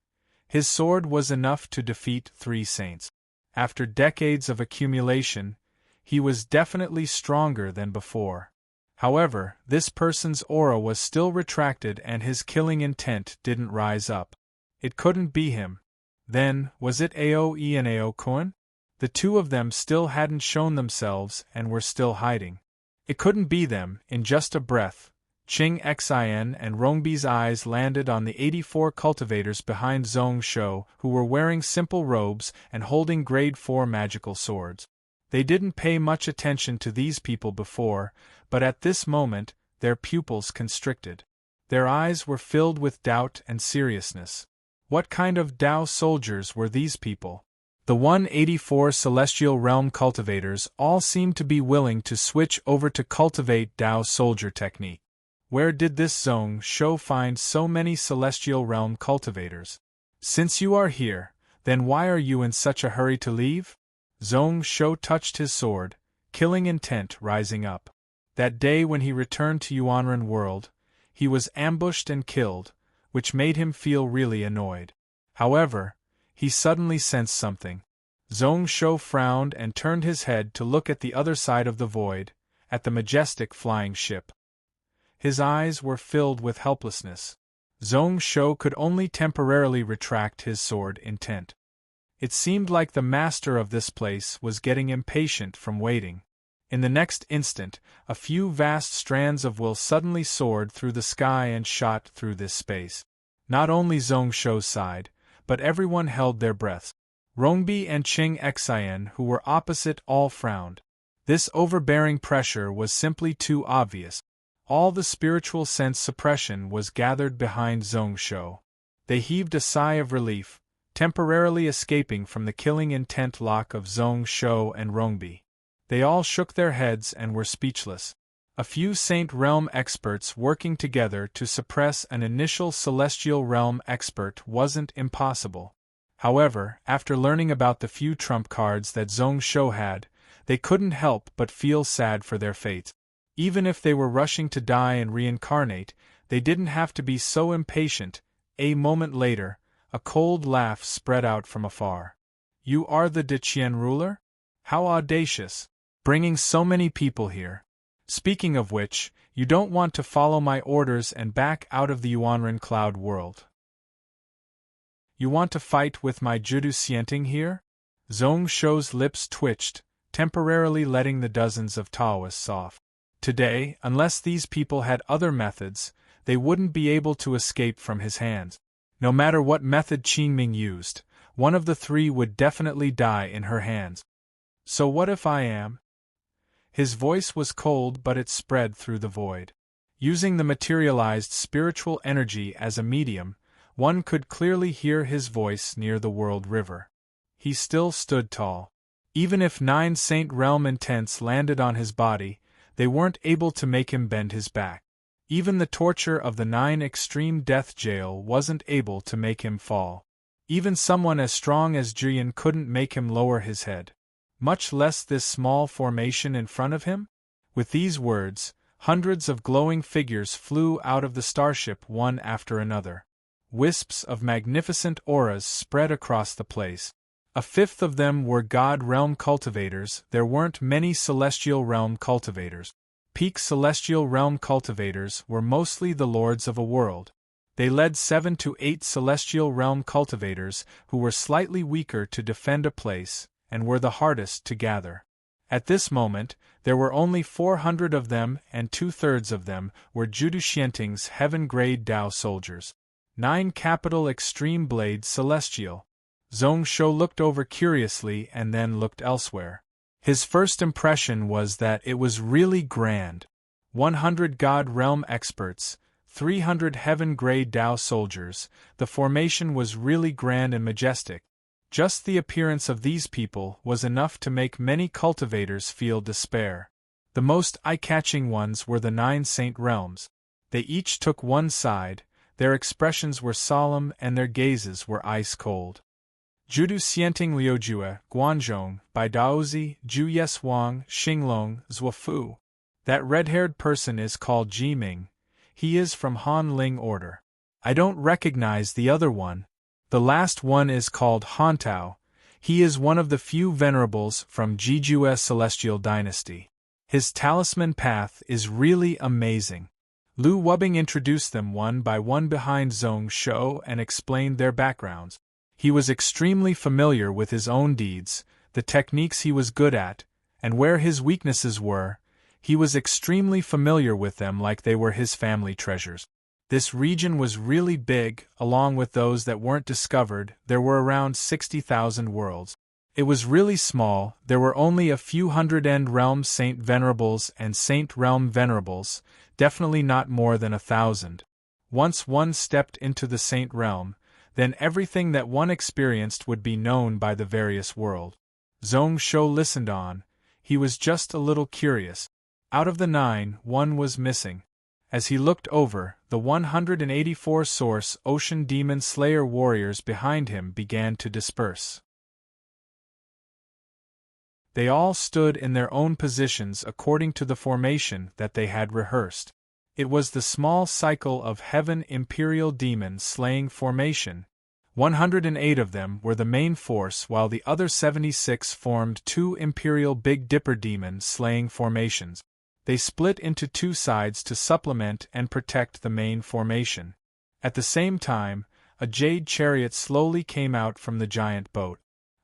his sword was enough to defeat 3 saints. After decades of accumulation, he was definitely stronger than before. However, this person's aura was still retracted and his killing intent didn't rise up. It couldn't be him. Then, was it Aoe and Aokun? The two of them still hadn't shown themselves and were still hiding. It couldn't be them. In just a breath, Cheng Xian and Rongbi's eyes landed on the 84 cultivators behind Zhong Shou who were wearing simple robes and holding grade 4 magical swords. They didn't pay much attention to these people before, but at this moment, their pupils constricted. Their eyes were filled with doubt and seriousness. What kind of Tao soldiers were these people? The 184 Celestial Realm cultivators all seemed to be willing to switch over to cultivate Tao soldier technique. Where did this Zhong Shou find so many Celestial Realm cultivators? Since you are here, then why are you in such a hurry to leave? Zhong Shou touched his sword, killing intent rising up. That day when he returned to Yuanren world, he was ambushed and killed, which made him feel really annoyed. However, he suddenly sensed something. Zhong Shou frowned and turned his head to look at the other side of the void, at the majestic flying ship. His eyes were filled with helplessness. Zhong Shou could only temporarily retract his sword intent. It seemed like the master of this place was getting impatient from waiting. In the next instant, a few vast strands of will suddenly soared through the sky and shot through this space. Not only Zhong Shou's side, but everyone held their breaths. Rongbi and Qing Xian, who were opposite, all frowned. This overbearing pressure was simply too obvious. All the spiritual sense suppression was gathered behind Zhong Shou. They heaved a sigh of relief, temporarily escaping from the killing intent lock of Zhong Shou and Rongbi. They all shook their heads and were speechless. A few Saint Realm experts working together to suppress an initial Celestial Realm expert wasn't impossible. However, after learning about the few trump cards that Zhong Shou had, they couldn't help but feel sad for their fate. Even if they were rushing to die and reincarnate, they didn't have to be so impatient. A moment later, a cold laugh spread out from afar. You are the Deqian ruler? How audacious! Bringing so many people here. Speaking of which, you don't want to follow my orders and back out of the Yuanren cloud world. You want to fight with my Judu Xianting here? Zhong Shou's lips twitched, temporarily letting the dozens of Taoists off. Today, unless these people had other methods, they wouldn't be able to escape from his hands. No matter what method Qingming used, one of the three would definitely die in her hands. So what if I am? His voice was cold, but it spread through the void. Using the materialized spiritual energy as a medium, one could clearly hear his voice near the world river. He still stood tall. Even if 9 Saint Realm intents landed on his body, they weren't able to make him bend his back. Even the torture of the 9 extreme death jail wasn't able to make him fall. Even someone as strong as Juyin couldn't make him lower his head. Much less this small formation in front of him? With these words, hundreds of glowing figures flew out of the starship one after another. Wisps of magnificent auras spread across the place. A fifth of them were God Realm cultivators. There weren't many Celestial Realm cultivators. Peak Celestial Realm cultivators were mostly the lords of a world. They led 7 to 8 Celestial Realm cultivators who were slightly weaker to defend a place, and were the hardest to gather. At this moment, there were only 400 of them, and 2/3 of them were Judu Xianting's heaven-grade Tao soldiers. 9 Capital Extreme Blade Celestial. Zhong Shou looked over curiously and then looked elsewhere. His first impression was that it was really grand. 100 God Realm experts, 300 heaven-grade Tao soldiers, the formation was really grand and majestic. Just the appearance of these people was enough to make many cultivators feel despair. The most eye-catching ones were the 9 Saint Realms. They each took one side, their expressions were solemn and their gazes were ice-cold. Judu Xianting Liujue, Guanzhong, Bai Daozi, Zhu Yeswang, Xinglong, Zuofu. That red-haired person is called Jiming. He is from Han Ling Order. I don't recognize the other one. The last one is called Hantao. He is one of the few venerables from Jijue Celestial Dynasty. His talisman path is really amazing. Lu Wubing introduced them one by one behind Zhong Shou and explained their backgrounds. He was extremely familiar with his own deeds, the techniques he was good at, and where his weaknesses were. He was extremely familiar with them like they were his family treasures. This region was really big, along with those that weren't discovered. There were around 60,000 worlds. It was really small. There were only a few hundred End Realm Saint Venerables and Saint Realm Venerables, definitely not more than 1,000. Once one stepped into the Saint Realm, Then everything that one experienced would be known by the various world. Zhong Shou listened on. He was just a little curious. Out of the 9, one was missing. As he looked over, the 184 Source Ocean Demon Slayer warriors behind him began to disperse. They all stood in their own positions according to the formation that they had rehearsed. It was the small cycle of Heaven Imperial Demon slaying formation. 108 of them were the main force, while the other 76 formed 2 Imperial Big Dipper Demon slaying formations. They split into 2 sides to supplement and protect the main formation. At the same time, a jade chariot slowly came out from the giant boat.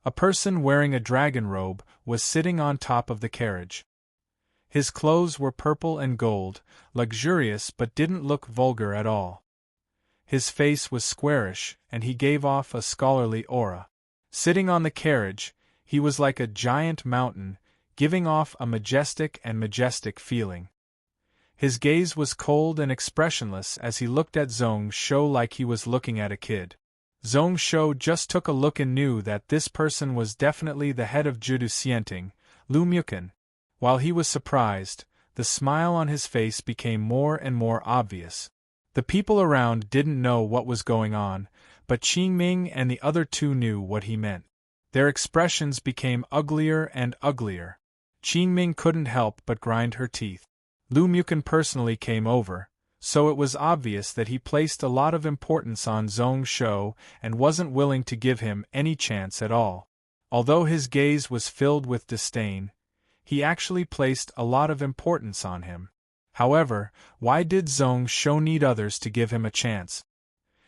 A person wearing a dragon robe was sitting on top of the carriage. His clothes were purple and gold, luxurious but didn't look vulgar at all. His face was squarish, and he gave off a scholarly aura. Sitting on the carriage, he was like a giant mountain, giving off a majestic feeling. His gaze was cold and expressionless as he looked at Zhong Shou like he was looking at a kid. Zhong Shou just took a look and knew that this person was definitely the head of Judu Xianting, Lu Mukan. While he was surprised, the smile on his face became more and more obvious. The people around didn't know what was going on, but Qingming and the other 2 knew what he meant. Their expressions became uglier and uglier. Qingming couldn't help but grind her teeth. Lu Mukan personally came over, so it was obvious that he placed a lot of importance on Zhong Shou and wasn't willing to give him any chance at all. Although his gaze was filled with disdain, he actually placed a lot of importance on him. However, why did Zhong Shou need others to give him a chance?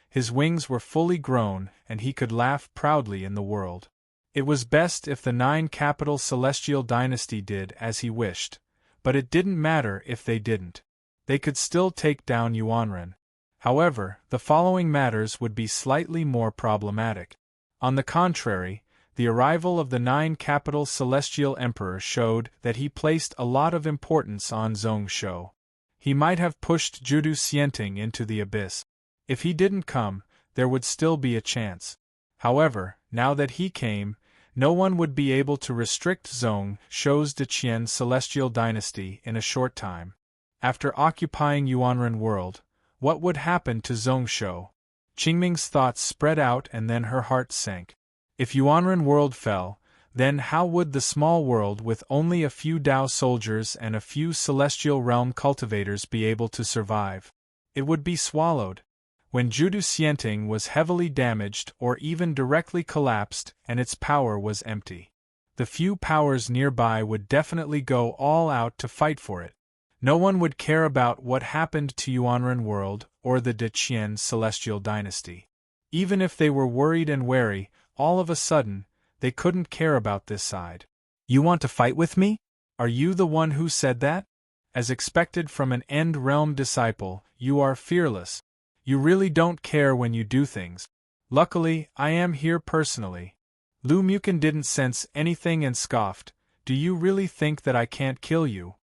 His wings were fully grown, and he could laugh proudly in the world. It was best if the 9 capital celestial dynasty did as he wished, but it didn't matter if they didn't. They could still take down Yuanren. However, the following matters would be slightly more problematic. On the contrary, the arrival of the 9 capital celestial emperor showed that he placed a lot of importance on Zhong Shou. He might have pushed Judu Xianting into the abyss. If he didn't come, there would still be a chance. However, now that he came, no one would be able to restrict Zhong Shou's Deqian celestial dynasty in a short time. After occupying Yuanren world, what would happen to Zhong Shou? Qingming's thoughts spread out and then her heart sank. If Yuanren world fell, then how would the small world with only a few Dao soldiers and a few celestial realm cultivators be able to survive? It would be swallowed. When Judu Xianting was heavily damaged or even directly collapsed and its power was empty, the few powers nearby would definitely go all out to fight for it. No one would care about what happened to Yuanren world or the Deqian celestial dynasty. Even if they were worried and wary, all of a sudden, they couldn't care about this side. You want to fight with me? Are you the one who said that? As expected from an End Realm disciple, you are fearless. You really don't care when you do things. Luckily, I am here personally. Lu Mukan didn't sense anything and scoffed. Do you really think that I can't kill you?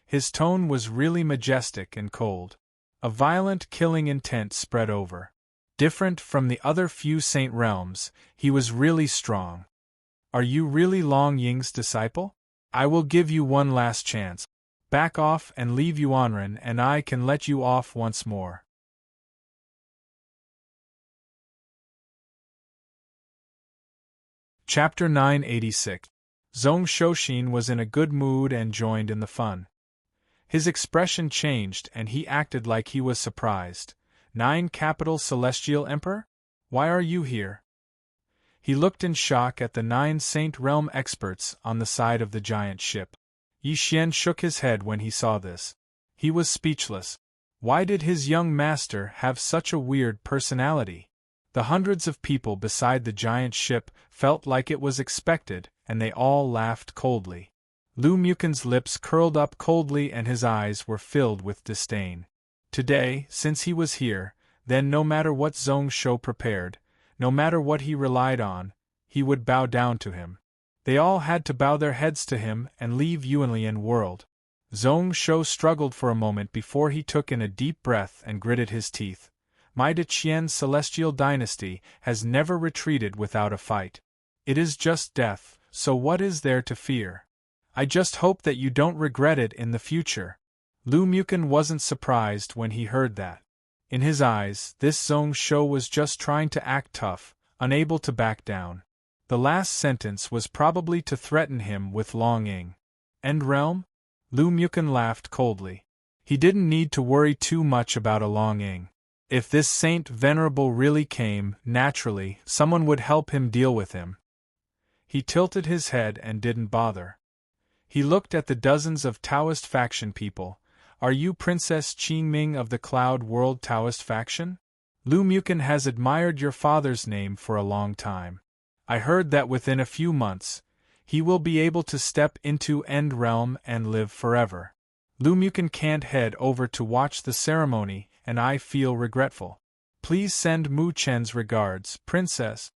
His tone was really majestic and cold. A violent killing intent spread over. Different from the other few Saint Realms, he was really strong. Are you really Long Ying's disciple? I will give you one last chance. Back off and leave Yuanren and I can let you off once more. Chapter 986. Zhong Shouxin was in a good mood and joined in the fun. His expression changed and he acted like he was surprised. 9 capital celestial emperor? Why are you here? He looked in shock at the 9 Saint Realm experts on the side of the giant ship. Yi Xian shook his head when he saw this. He was speechless. Why did his young master have such a weird personality? The hundreds of people beside the giant ship felt like it was expected, and they all laughed coldly. Lu Mukan's lips curled up coldly and his eyes were filled with disdain. Today, since he was here, then no matter what Zhong Shou prepared, no matter what he relied on, he would bow down to him. They all had to bow their heads to him and leave Yuanlian world. Zhong Shou struggled for a moment before he took in a deep breath and gritted his teeth. My Deqian celestial dynasty has never retreated without a fight. It is just death, so what is there to fear? I just hope that you don't regret it in the future. Lu Mukin wasn't surprised when he heard that. In his eyes, this Zhong Shou was just trying to act tough, unable to back down. The last sentence was probably to threaten him with Long Ying. End realm? Lu Mukin laughed coldly. He didn't need to worry too much about a Long Ying. If this saint venerable really came, naturally, someone would help him deal with him. He tilted his head and didn't bother. He looked at the dozens of Taoist faction people. Are you Princess Qingming of the Cloud World Taoist faction? Lu Mukin has admired your father's name for a long time. I heard that within a few months, he will be able to step into End Realm and live forever. Lu Mukin can't head over to watch the ceremony, and I feel regretful. Please send Mu Chen's regards, Princess.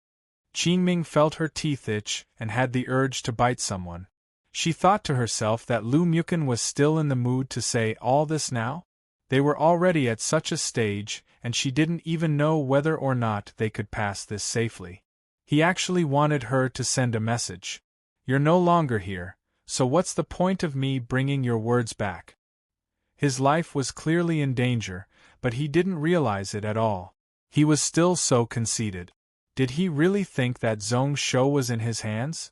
Qingming felt her teeth itch and had the urge to bite someone. She thought to herself that Lu Mukin was still in the mood to say all this now? They were already at such a stage, and she didn't even know whether or not they could pass this safely. He actually wanted her to send a message. You're no longer here, so what's the point of me bringing your words back? His life was clearly in danger, but he didn't realize it at all. He was still so conceited. Did he really think that Zhong Shou was in his hands?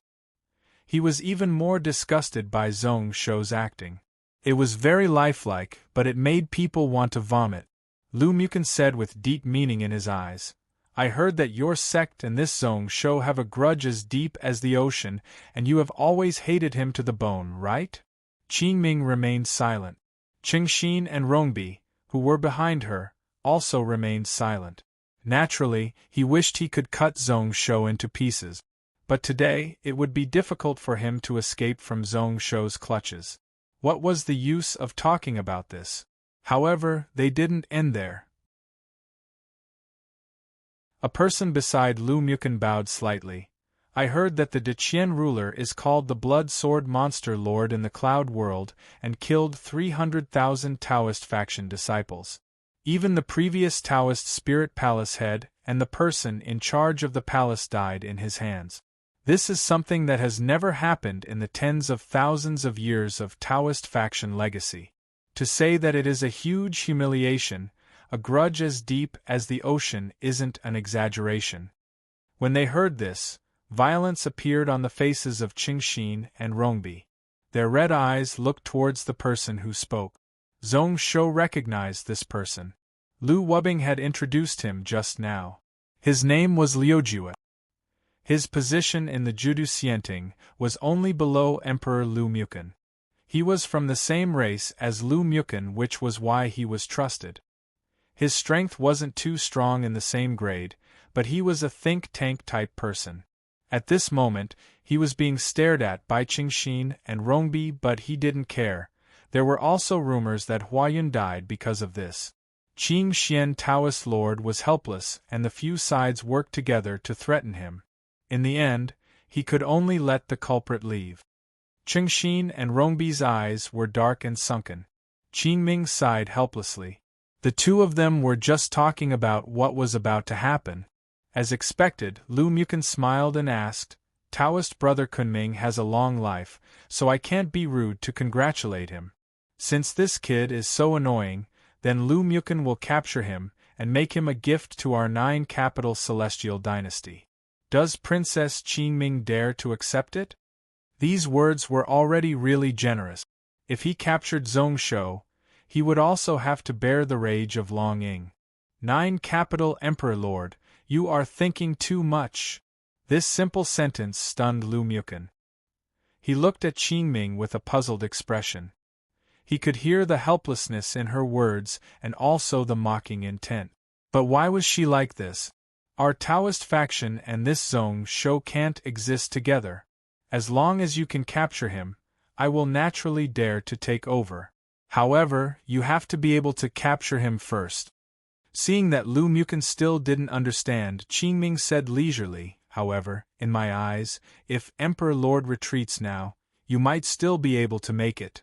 He was even more disgusted by Zhong Shou's acting. It was very lifelike, but it made people want to vomit. Lu Mukin said with deep meaning in his eyes, I heard that your sect and this Zhong Shou have a grudge as deep as the ocean, and you have always hated him to the bone, right? Qingming remained silent. Qingxin and Rongbi, who were behind her, also remained silent. Naturally, he wished he could cut Zhong Shou into pieces. But today, it would be difficult for him to escape from Zhong Shou's clutches. What was the use of talking about this? However, they didn't end there. A person beside Lu Mukin bowed slightly. I heard that the Deqian ruler is called the Blood Sword Monster Lord in the Cloud World and killed 300,000 Taoist faction disciples. Even the previous Taoist Spirit Palace head and the person in charge of the palace died in his hands. This is something that has never happened in the tens of thousands of years of Taoist faction legacy. To say that it is a huge humiliation, a grudge as deep as the ocean isn't an exaggeration. When they heard this, violence appeared on the faces of Qingxin and Rongbi. Their red eyes looked towards the person who spoke. Zhong Shou recognized this person. Lu Wubing had introduced him just now. His name was Liujue. His position in the Judu Xianting was only below Emperor Lu Mukin. He was from the same race as Lu Mukin, which was why he was trusted. His strength wasn't too strong in the same grade, but he was a think tank type person. At this moment, he was being stared at by Qingxin and Rongbi, but he didn't care. There were also rumors that Huayun died because of this. Qing Xian Taoist Lord was helpless, and the few sides worked together to threaten him. In the end, he could only let the culprit leave. Qingxin and Rongbi's eyes were dark and sunken. Qingming sighed helplessly. The two of them were just talking about what was about to happen. As expected, Lu Mukin smiled and asked, Taoist brother Kunming has a long life, so I can't be rude to congratulate him. Since this kid is so annoying, then Lu Mukin will capture him and make him a gift to our 9-capital celestial dynasty. Does Princess Qingming dare to accept it? These words were already really generous. If he captured Zhong Shou, he would also have to bear the rage of Long Ying. 9-capital Emperor Lord, you are thinking too much. This simple sentence stunned Lu Mukin. He looked at Qingming with a puzzled expression. He could hear the helplessness in her words and also the mocking intent. But why was she like this? Our Taoist faction and this Zhong Shou can't exist together. As long as you can capture him, I will naturally dare to take over. However, you have to be able to capture him first. Seeing that Lu Mukin still didn't understand, Qingming said leisurely, however, in my eyes, if Emperor Lord retreats now, you might still be able to make it.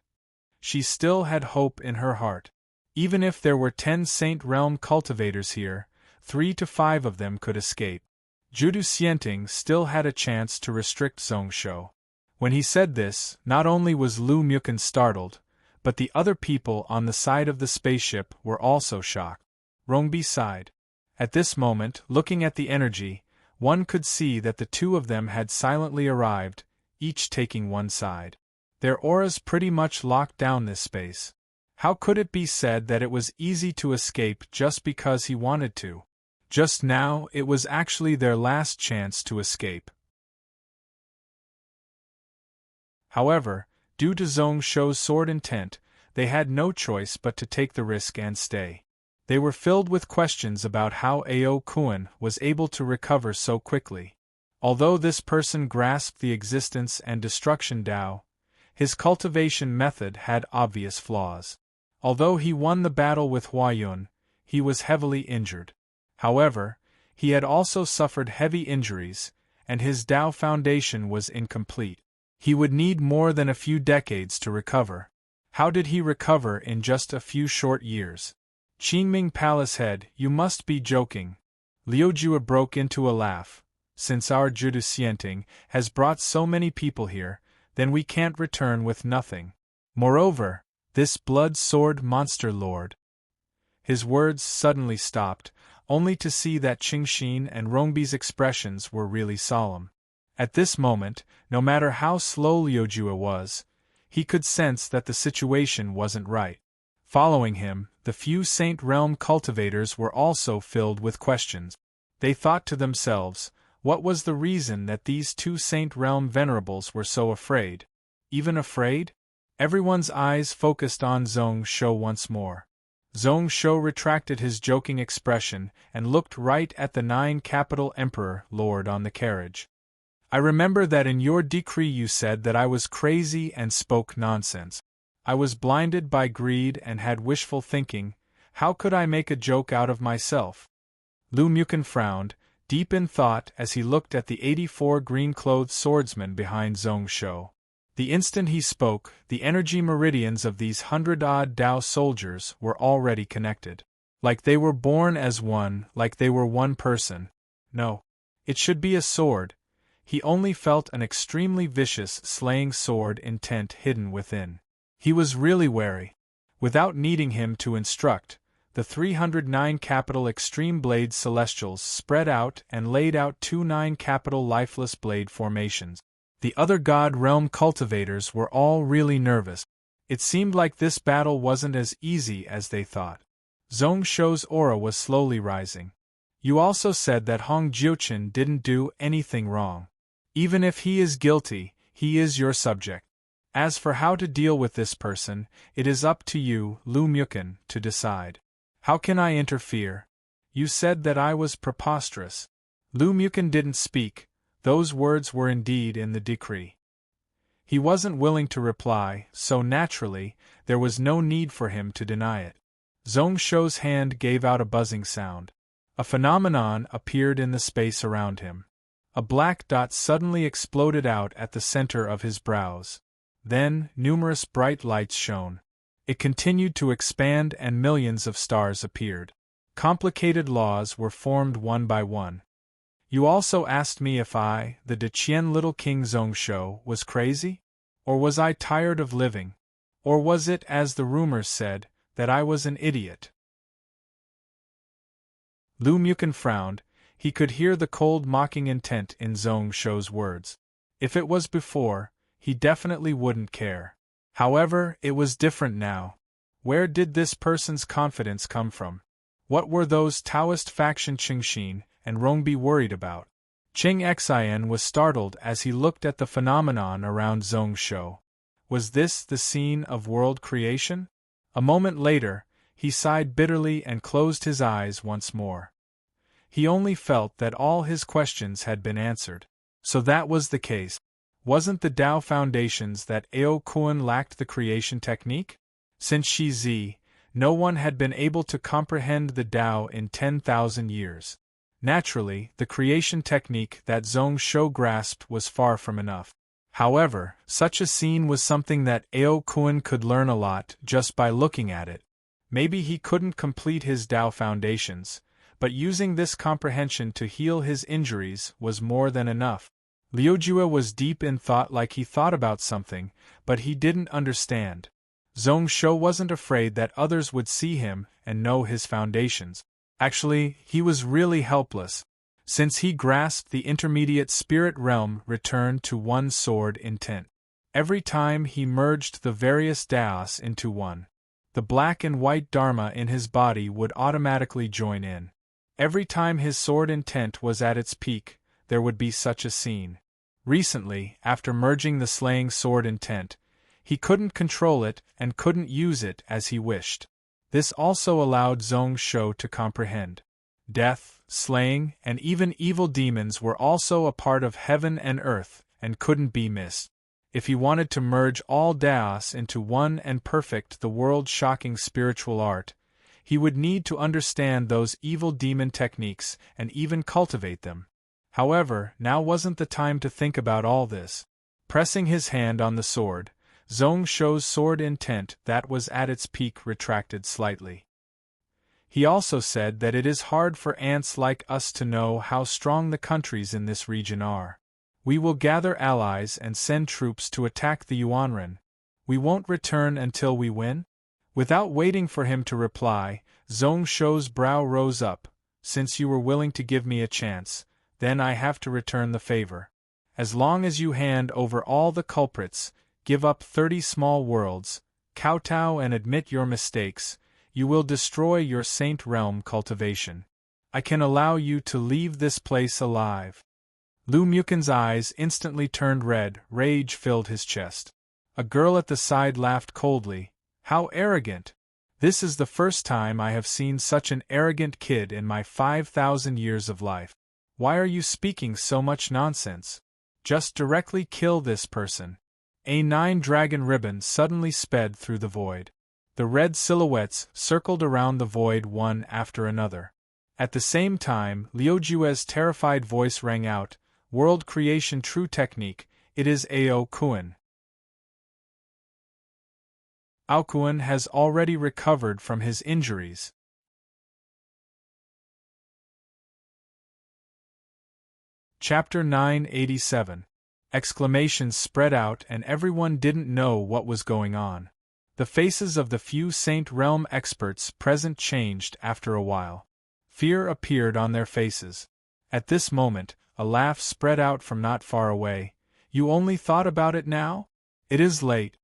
She still had hope in her heart. Even if there were 10 Saint Realm cultivators here, 3 to 5 of them could escape. Judu Xianting still had a chance to restrict Zhongsho. When he said this, not only was Lu Mukin startled, but the other people on the side of the spaceship were also shocked. Rongbi sighed. At this moment, looking at the energy, one could see that the two of them had silently arrived, each taking one side. Their auras pretty much locked down this space. How could it be said that it was easy to escape just because he wanted to? Just now, it was actually their last chance to escape. However, due to Zhongsho's sword intent, they had no choice but to take the risk and stay. They were filled with questions about how Ao Kuan was able to recover so quickly. Although this person grasped the existence and destruction Tao, his cultivation method had obvious flaws. Although he won the battle with Huayun, he was heavily injured. However, he had also suffered heavy injuries, and his Tao foundation was incomplete. He would need more than a few decades to recover. How did he recover in just a few short years? Qingming Palace Head, you must be joking. Liujua broke into a laugh. Since our Judu Xianting has brought so many people here, then we can't return with nothing. Moreover, this blood-sword monster lord. His words suddenly stopped, only to see that Qingxin and Rongbi's expressions were really solemn. At this moment, no matter how slow Liujua was, he could sense that the situation wasn't right. Following him, the few Saint Realm cultivators were also filled with questions. They thought to themselves, what was the reason that these two Saint Realm venerables were so afraid? Even afraid? Everyone's eyes focused on Zhongsho once more. Zhongsho retracted his joking expression and looked right at the 9-capital Emperor Lord on the carriage. I remember that in your decree you said that I was crazy and spoke nonsense. I was blinded by greed and had wishful thinking. How could I make a joke out of myself? Lu Mukin frowned, deep in thought as he looked at the 84 green-clothed swordsmen behind Zhongsho. The instant he spoke, the energy meridians of these 100-odd Tao soldiers were already connected. Like they were born as one, like they were one person. No. It should be a sword. He only felt an extremely vicious slaying sword intent hidden within. He was really wary. Without needing him to instruct, the 309 capital extreme blade celestials spread out and laid out 2 9-capital lifeless blade formations. The other God Realm cultivators were all really nervous. It seemed like this battle wasn't as easy as they thought. Zhongsho's aura was slowly rising. You also said that Hong Jiuqin didn't do anything wrong. Even if he is guilty, he is your subject. As for how to deal with this person, it is up to you, Lu Mukin, to decide. How can I interfere? You said that I was preposterous. Lu Mukin didn't speak. Those words were indeed in the decree. He wasn't willing to reply, so naturally, there was no need for him to deny it. Zhongsho's hand gave out a buzzing sound. A phenomenon appeared in the space around him. A black dot suddenly exploded out at the center of his brows. Then, numerous bright lights shone. It continued to expand and millions of stars appeared. Complicated laws were formed one by one. You also asked me if I, the Deqian little King Zhongsho, was crazy? Or was I tired of living? Or was it, as the rumors said, that I was an idiot? Lu Mukin frowned. He could hear the cold mocking intent in Zhongsho's words. If it was before, he definitely wouldn't care. However, it was different now. Where did this person's confidence come from? What were those Taoist faction Qingxin and Rongbi worried about? Qing Xian was startled as he looked at the phenomenon around Zhongsho. Was this the scene of world creation? A moment later, he sighed bitterly and closed his eyes once more. He only felt that all his questions had been answered. So that was the case. Wasn't the Tao foundations that Ao Kuan lacked the creation technique? Since Shi Zi, no one had been able to comprehend the Tao in 10,000 years. Naturally, the creation technique that Zhongsho grasped was far from enough. However, such a scene was something that Ao Kuan could learn a lot just by looking at it. Maybe he couldn't complete his Tao foundations, but using this comprehension to heal his injuries was more than enough. Liujue was deep in thought, like he thought about something, but he didn't understand. Zhongsho wasn't afraid that others would see him and know his foundations. Actually, he was really helpless. Since he grasped the intermediate spirit realm returned to one sword intent. Every time he merged the various Daos into one, the black and white Dharma in his body would automatically join in. Every time his sword intent was at its peak, there would be such a scene. Recently, after merging the slaying sword intent, he couldn't control it and couldn't use it as he wished. This also allowed Zhongsho to comprehend. Death, slaying, and even evil demons were also a part of heaven and earth, and couldn't be missed. If he wanted to merge all Daos into one and perfect the world-shocking spiritual art, he would need to understand those evil demon techniques and even cultivate them. However, now wasn't the time to think about all this. Pressing his hand on the sword, Zhongsho's sword intent that was at its peak retracted slightly. He also said that it is hard for ants like us to know how strong the countries in this region are. We will gather allies and send troops to attack the Yuanren. We won't return until we win? Without waiting for him to reply, Zhongsho's brow rose up. Since you were willing to give me a chance, then I have to return the favor. As long as you hand over all the culprits, give up 30 small worlds, kowtow and admit your mistakes, you will destroy your saint realm cultivation. I can allow you to leave this place alive. Lu Mukin's eyes instantly turned red, rage filled his chest. A girl at the side laughed coldly. How arrogant! This is the first time I have seen such an arrogant kid in my 5,000 years of life. Why are you speaking so much nonsense? Just directly kill this person. A 9-dragon ribbon suddenly sped through the void. The red silhouettes circled around the void one after another. At the same time, Liujue's terrified voice rang out, World creation true technique, it is Ao Kuan. Ao Kuan has already recovered from his injuries. Chapter 987. Exclamations spread out and everyone didn't know what was going on. The faces of the few Saint Realm experts present changed after a while. Fear appeared on their faces. At this moment, a laugh spread out from not far away. You only thought about it now? It is late.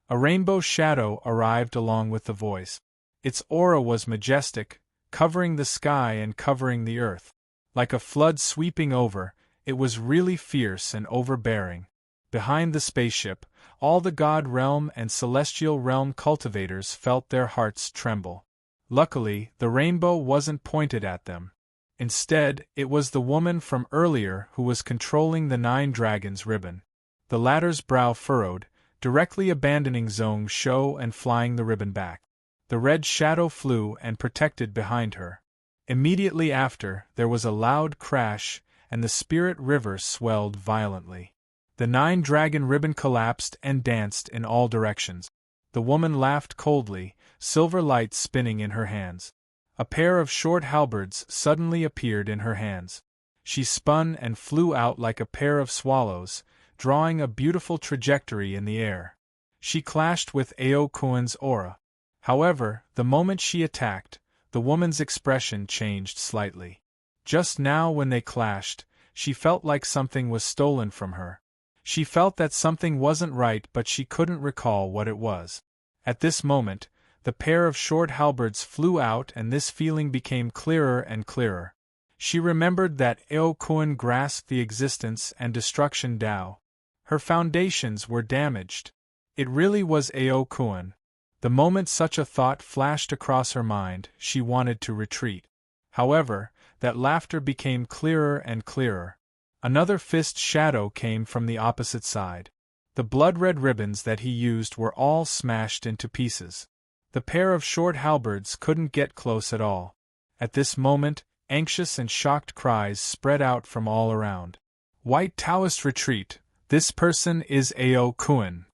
A rainbow shadow arrived along with the voice. Its aura was majestic, covering the sky and covering the earth. Like a flood sweeping over, it was really fierce and overbearing. Behind the spaceship, all the God Realm and Celestial Realm cultivators felt their hearts tremble. Luckily, the rainbow wasn't pointed at them. Instead, it was the woman from earlier who was controlling the 9 dragons ribbon. The latter's brow furrowed, directly abandoning Zhongsho and flying the ribbon back. The red shadow flew and protected behind her. Immediately after, there was a loud crash, and the spirit river swelled violently. The 9-dragon ribbon collapsed and danced in all directions. The woman laughed coldly, silver light spinning in her hands. A pair of short halberds suddenly appeared in her hands. She spun and flew out like a pair of swallows, drawing a beautiful trajectory in the air. She clashed with Ao Kuan's aura. However, the moment she attacked, the woman's expression changed slightly. Just now when they clashed, she felt like something was stolen from her. She felt that something wasn't right but she couldn't recall what it was. At this moment, the pair of short halberds flew out and this feeling became clearer and clearer. She remembered that Ao Kuan grasped the existence and destruction Tao. Her foundations were damaged. It really was Ao Kuan. The moment such a thought flashed across her mind, she wanted to retreat. However, that laughter became clearer and clearer. Another fist shadow came from the opposite side. The blood-red ribbons that he used were all smashed into pieces. The pair of short halberds couldn't get close at all. At this moment, anxious and shocked cries spread out from all around. White Taoist retreat, this person is Ao Kuan.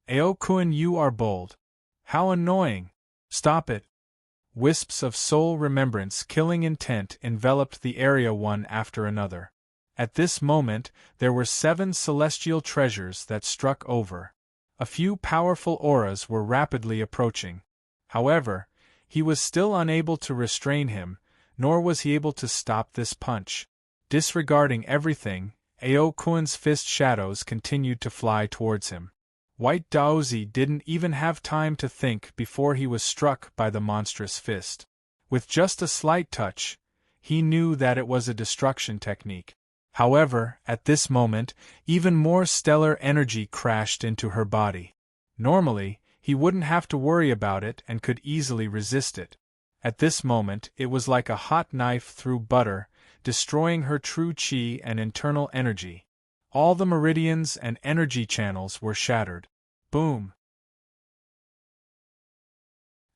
Ao Kuan, you are bold. How annoying! Stop it! wisps of soul remembrance killing intent enveloped the area one after another. At this moment, there were 7 celestial treasures that struck over. A few powerful auras were rapidly approaching. However, he was still unable to restrain him, nor was he able to stop this punch. Disregarding everything, Ao Kuen's fist shadows continued to fly towards him. White Daozi didn't even have time to think before he was struck by the monstrous fist. With just a slight touch, he knew that it was a destruction technique. However, at this moment, even more stellar energy crashed into her body. Normally, he wouldn't have to worry about it and could easily resist it. At this moment, it was like a hot knife through butter, destroying her true chi and internal energy. All the meridians and energy channels were shattered. Boom!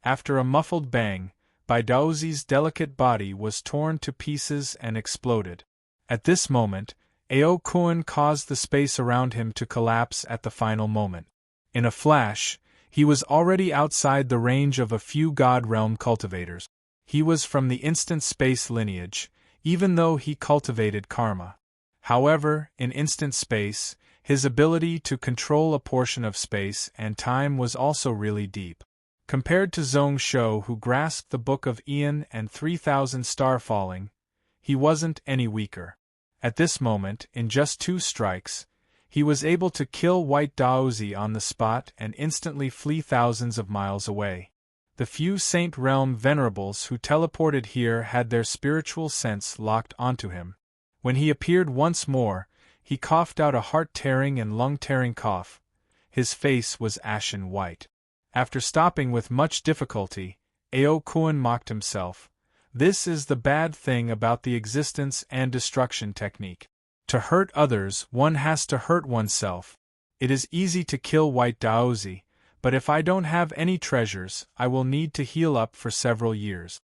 After a muffled bang, Baidaozi's delicate body was torn to pieces and exploded. At this moment, Ao Kuen caused the space around him to collapse at the final moment. In a flash, he was already outside the range of a few God Realm cultivators. He was from the instant space lineage, even though he cultivated karma. However, in instant space, his ability to control a portion of space and time was also really deep. Compared to Zhong Shou, who grasped the Book of Aeon and 3,000 star falling, he wasn't any weaker. At this moment, in just 2 strikes, he was able to kill White Daozi on the spot and instantly flee thousands of miles away. The few Saint Realm venerables who teleported here had their spiritual sense locked onto him. When he appeared once more, he coughed out a heart-tearing and lung-tearing cough. His face was ashen white. After stopping with much difficulty, Ao Kuen mocked himself. This is the bad thing about the existence and destruction technique. To hurt others, one has to hurt oneself. It is easy to kill White Daozi, but if I don't have any treasures, I will need to heal up for several years.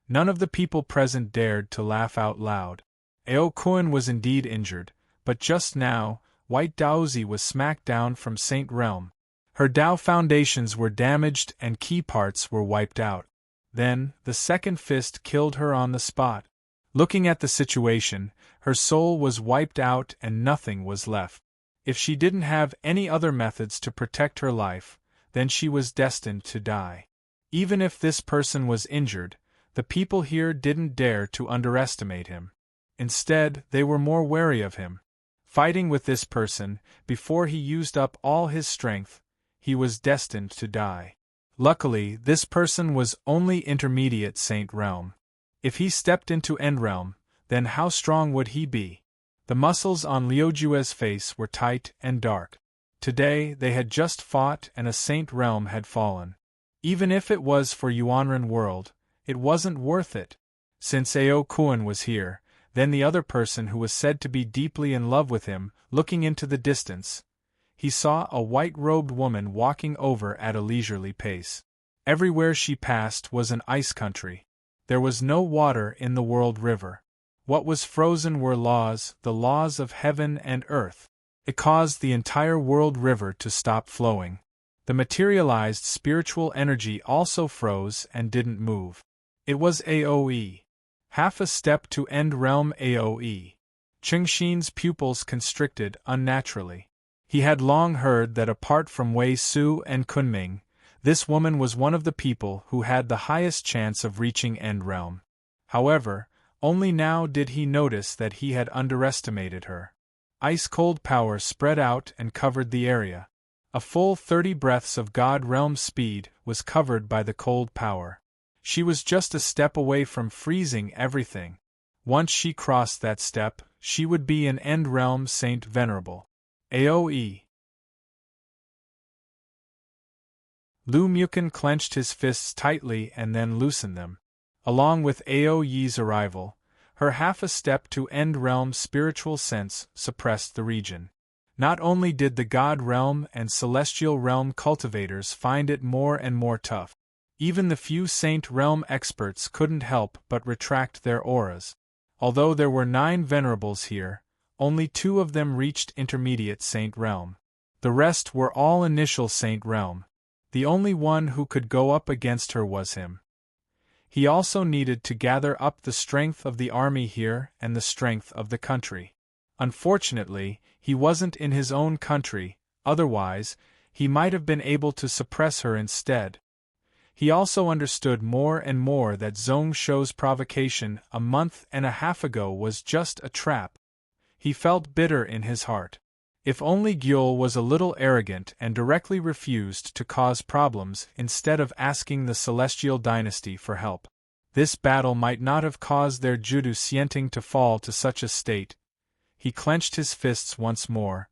None of the people present dared to laugh out loud. Ao Kuen was indeed injured, but just now, White Daozi was smacked down from Saint Realm. Her Dao foundations were damaged and key parts were wiped out. Then, the second fist killed her on the spot. Looking at the situation, her soul was wiped out and nothing was left. If she didn't have any other methods to protect her life, then she was destined to die. Even if this person was injured, the people here didn't dare to underestimate him. Instead, they were more wary of him. Fighting with this person, before he used up all his strength, he was destined to die. Luckily, this person was only intermediate Saint Realm. If he stepped into End Realm, then how strong would he be? The muscles on Liu Jue's face were tight and dark. Today, they had just fought and a Saint Realm had fallen. Even if it was for Yuanren world, it wasn't worth it. Since Ao Kuen was here, then the other person who was said to be deeply in love with him, looking into the distance, he saw a white-robed woman walking over at a leisurely pace. Everywhere she passed was an ice country. There was no water in the world river. What was frozen were laws, the laws of heaven and earth. It caused the entire world river to stop flowing. The materialized spiritual energy also froze and didn't move. It was AOE. Half a step to End Realm AOE. Chengxin's pupils constricted unnaturally. He had long heard that apart from Wei Su and Kunming, this woman was one of the people who had the highest chance of reaching End Realm. However, only now did he notice that he had underestimated her. Ice-cold power spread out and covered the area. A full 30 breaths of God Realm speed was covered by the cold power. She was just a step away from freezing everything. Once she crossed that step, she would be an End Realm Saint Venerable. AOE. Lu Mukin clenched his fists tightly and then loosened them. Along with Ao Yi's arrival, her half a step to End Realm spiritual sense suppressed the region. Not only did the God Realm and Celestial Realm cultivators find it more and more tough, even the few Saint Realm experts couldn't help but retract their auras. Although there were 9 venerables here, only 2 of them reached intermediate Saint Realm. The rest were all initial Saint Realm. The only one who could go up against her was him. He also needed to gather up the strength of the army here and the strength of the country. Unfortunately, he wasn't in his own country, otherwise, he might have been able to suppress her instead. He also understood more and more that Zhong Shou's provocation a month and a half ago was just a trap. He felt bitter in his heart. If only Gyul was a little arrogant and directly refused to cause problems instead of asking the Celestial Dynasty for help. This battle might not have caused their Judu Xianting to fall to such a state. He clenched his fists once more,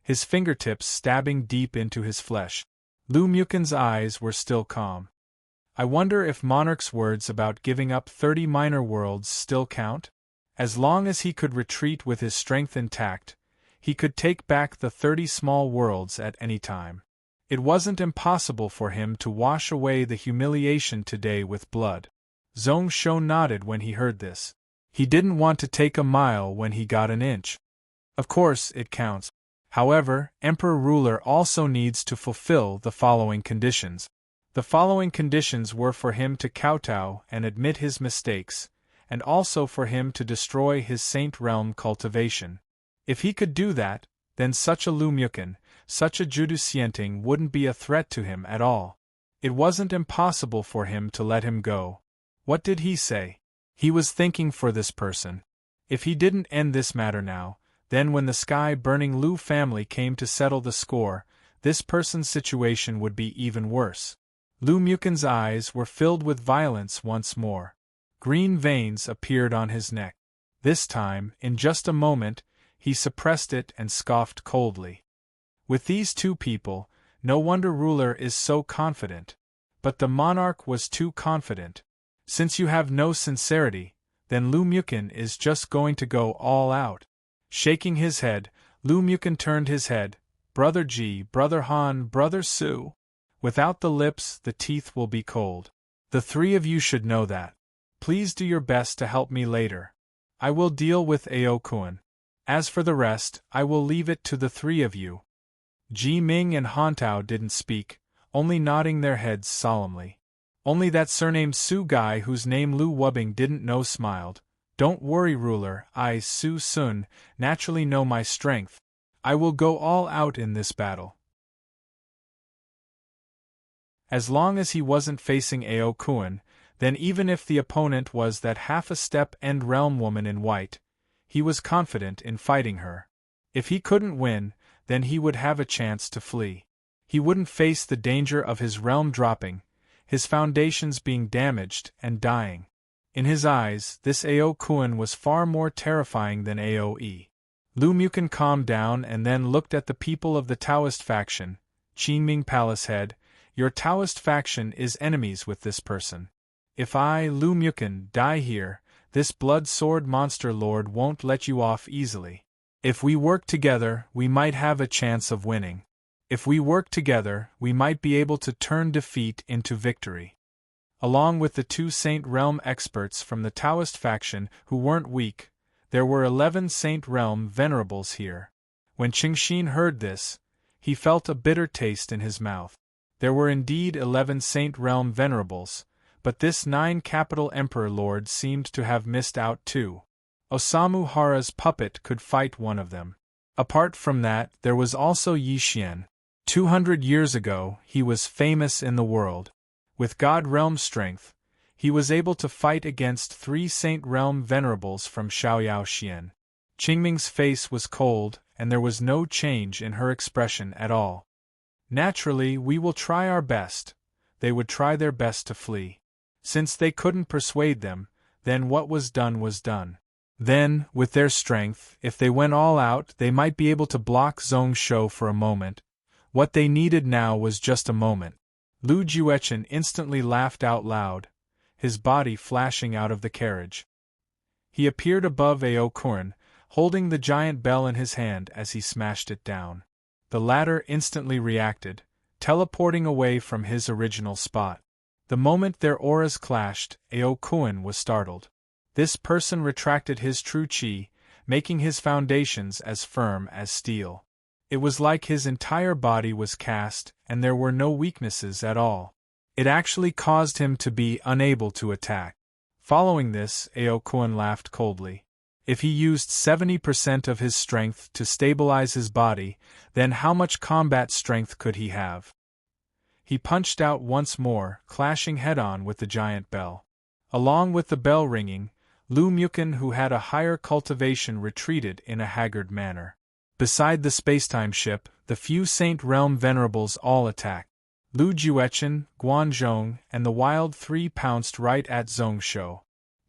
his fingertips stabbing deep into his flesh. Lu Mukin's eyes were still calm. I wonder if Monarch's words about giving up 30 minor worlds still count? As long as he could retreat with his strength intact, he could take back the 30 small worlds at any time. It wasn't impossible for him to wash away the humiliation today with blood. Zhong Shou nodded when he heard this. He didn't want to take a mile when he got an inch. Of course, it counts. However, Emperor Ruler also needs to fulfill the following conditions. The following conditions were for him to kowtow and admit his mistakes, and also for him to destroy his Saint Realm cultivation. If he could do that, then such a Lu Mukin, such a Judu Xianting wouldn't be a threat to him at all. It wasn't impossible for him to let him go. What did he say? He was thinking for this person. If he didn't end this matter now, then when the sky-burning Lu family came to settle the score, this person's situation would be even worse. Lu Mukin's eyes were filled with violence once more. Green veins appeared on his neck. This time, in just a moment, he suppressed it and scoffed coldly. With these two people, no wonder Ruler is so confident. But the monarch was too confident. Since you have no sincerity, then Lu Mukin is just going to go all out. Shaking his head, Lu Mukin turned his head. Brother Ji, Brother Han, Brother Su. Without the lips, the teeth will be cold. The three of you should know that. Please do your best to help me later. I will deal with Ao Kuan. As for the rest, I will leave it to the three of you. Ji Ming and Hantao didn't speak, only nodding their heads solemnly. Only that surnamed Su guy whose name Lu Wubbing didn't know smiled. Don't worry, Ruler, I, Su Sun, naturally know my strength. I will go all out in this battle. As long as he wasn't facing Ao Kuan, then even if the opponent was that half-a-step End Realm woman in white, he was confident in fighting her. If he couldn't win, then he would have a chance to flee. He wouldn't face the danger of his realm dropping, his foundations being damaged and dying. In his eyes, this Ao Kuan was far more terrifying than Aoe. Lu Mukin calmed down and then looked at the people of the Taoist faction. Qingming Palace Head, your Taoist faction is enemies with this person. If I, Lu Mukin, die here, this blood sword monster lord won't let you off easily. If we work together, we might have a chance of winning. If we work together, we might be able to turn defeat into victory. Along with the two Saint Realm experts from the Taoist faction who weren't weak, there were 11 Saint Realm venerables here. When Qingxin heard this, he felt a bitter taste in his mouth. There were indeed 11 Saint Realm venerables, but this 9 capital Emperor Lord seemed to have missed out too. Osamu Hara's puppet could fight one of them. Apart from that, there was also Yi Xian. 200 years ago, he was famous in the world. With God Realm strength, he was able to fight against 3 Saint Realm venerables from Xiaoyao Xian. Qingming's face was cold, and there was no change in her expression at all. Naturally, we will try our best. They would try their best to flee. Since they couldn't persuade them, then what was done was done. Then, with their strength, if they went all out, they might be able to block Zhong Shou for a moment. What they needed now was just a moment. Lu Juechen instantly laughed out loud, his body flashing out of the carriage. He appeared above Ao Kuan, holding the giant bell in his hand as he smashed it down. The latter instantly reacted, teleporting away from his original spot. The moment their auras clashed, Ao Kuan was startled. This person retracted his true chi, making his foundations as firm as steel. It was like his entire body was cast, and there were no weaknesses at all. It actually caused him to be unable to attack. Following this, Aokuin laughed coldly. If he used 70% of his strength to stabilize his body, then how much combat strength could he have? He punched out once more, clashing head-on with the giant bell. Along with the bell ringing, Lu Mukin, who had a higher cultivation, retreated in a haggard manner. Beside the spacetime ship, the few Saint Realm venerables all attacked. Lu Juechen, Guanzhong, and the Wild Three pounced right at Zhongsho.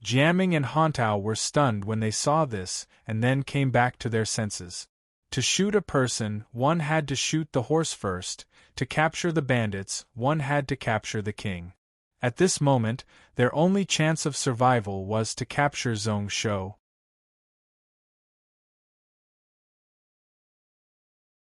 Jiaming and Hantao were stunned when they saw this, and then came back to their senses. To shoot a person, one had to shoot the horse first. To capture the bandits, one had to capture the king. At this moment, their only chance of survival was to capture Zhongsho.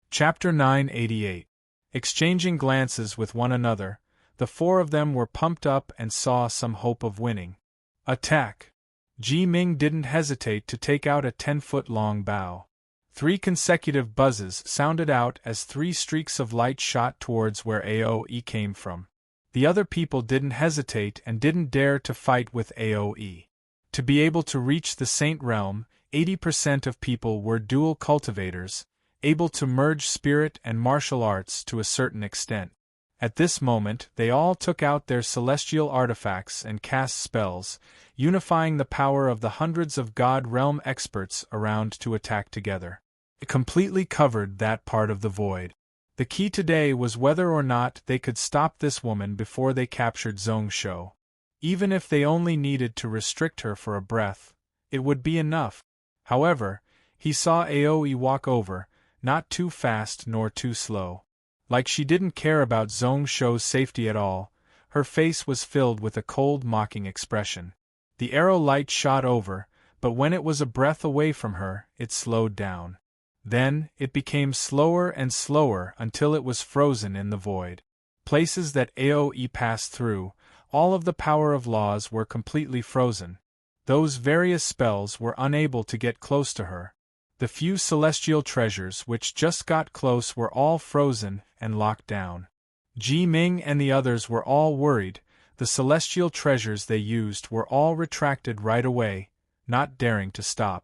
Chapter 988. Exchanging glances with one another, the four of them were pumped up and saw some hope of winning. Attack! Ji Ming didn't hesitate to take out a 10-foot-long bow. 3 consecutive buzzes sounded out as 3 streaks of light shot towards where AoE came from. The other people didn't hesitate and didn't dare to fight with AoE. To be able to reach the Saint Realm, 80% of people were dual cultivators, able to merge spirit and martial arts to a certain extent. At this moment, they all took out their celestial artifacts and cast spells, unifying the power of the hundreds of God Realm experts around to attack together. It completely covered that part of the void. The key today was whether or not they could stop this woman before they captured Zhongsho. Even if they only needed to restrict her for a breath, it would be enough. However, he saw Aoe walk over, not too fast nor too slow. Like she didn't care about Zhongsho's safety at all, her face was filled with a cold, mocking expression. The arrow light shot over, but when it was a breath away from her, it slowed down. Then, it became slower and slower until it was frozen in the void. Places that AoE passed through, all of the power of laws were completely frozen. Those various spells were unable to get close to her. The few celestial treasures which just got close were all frozen and locked down. Ji Ming and the others were all worried. The celestial treasures they used were all retracted right away, not daring to stop.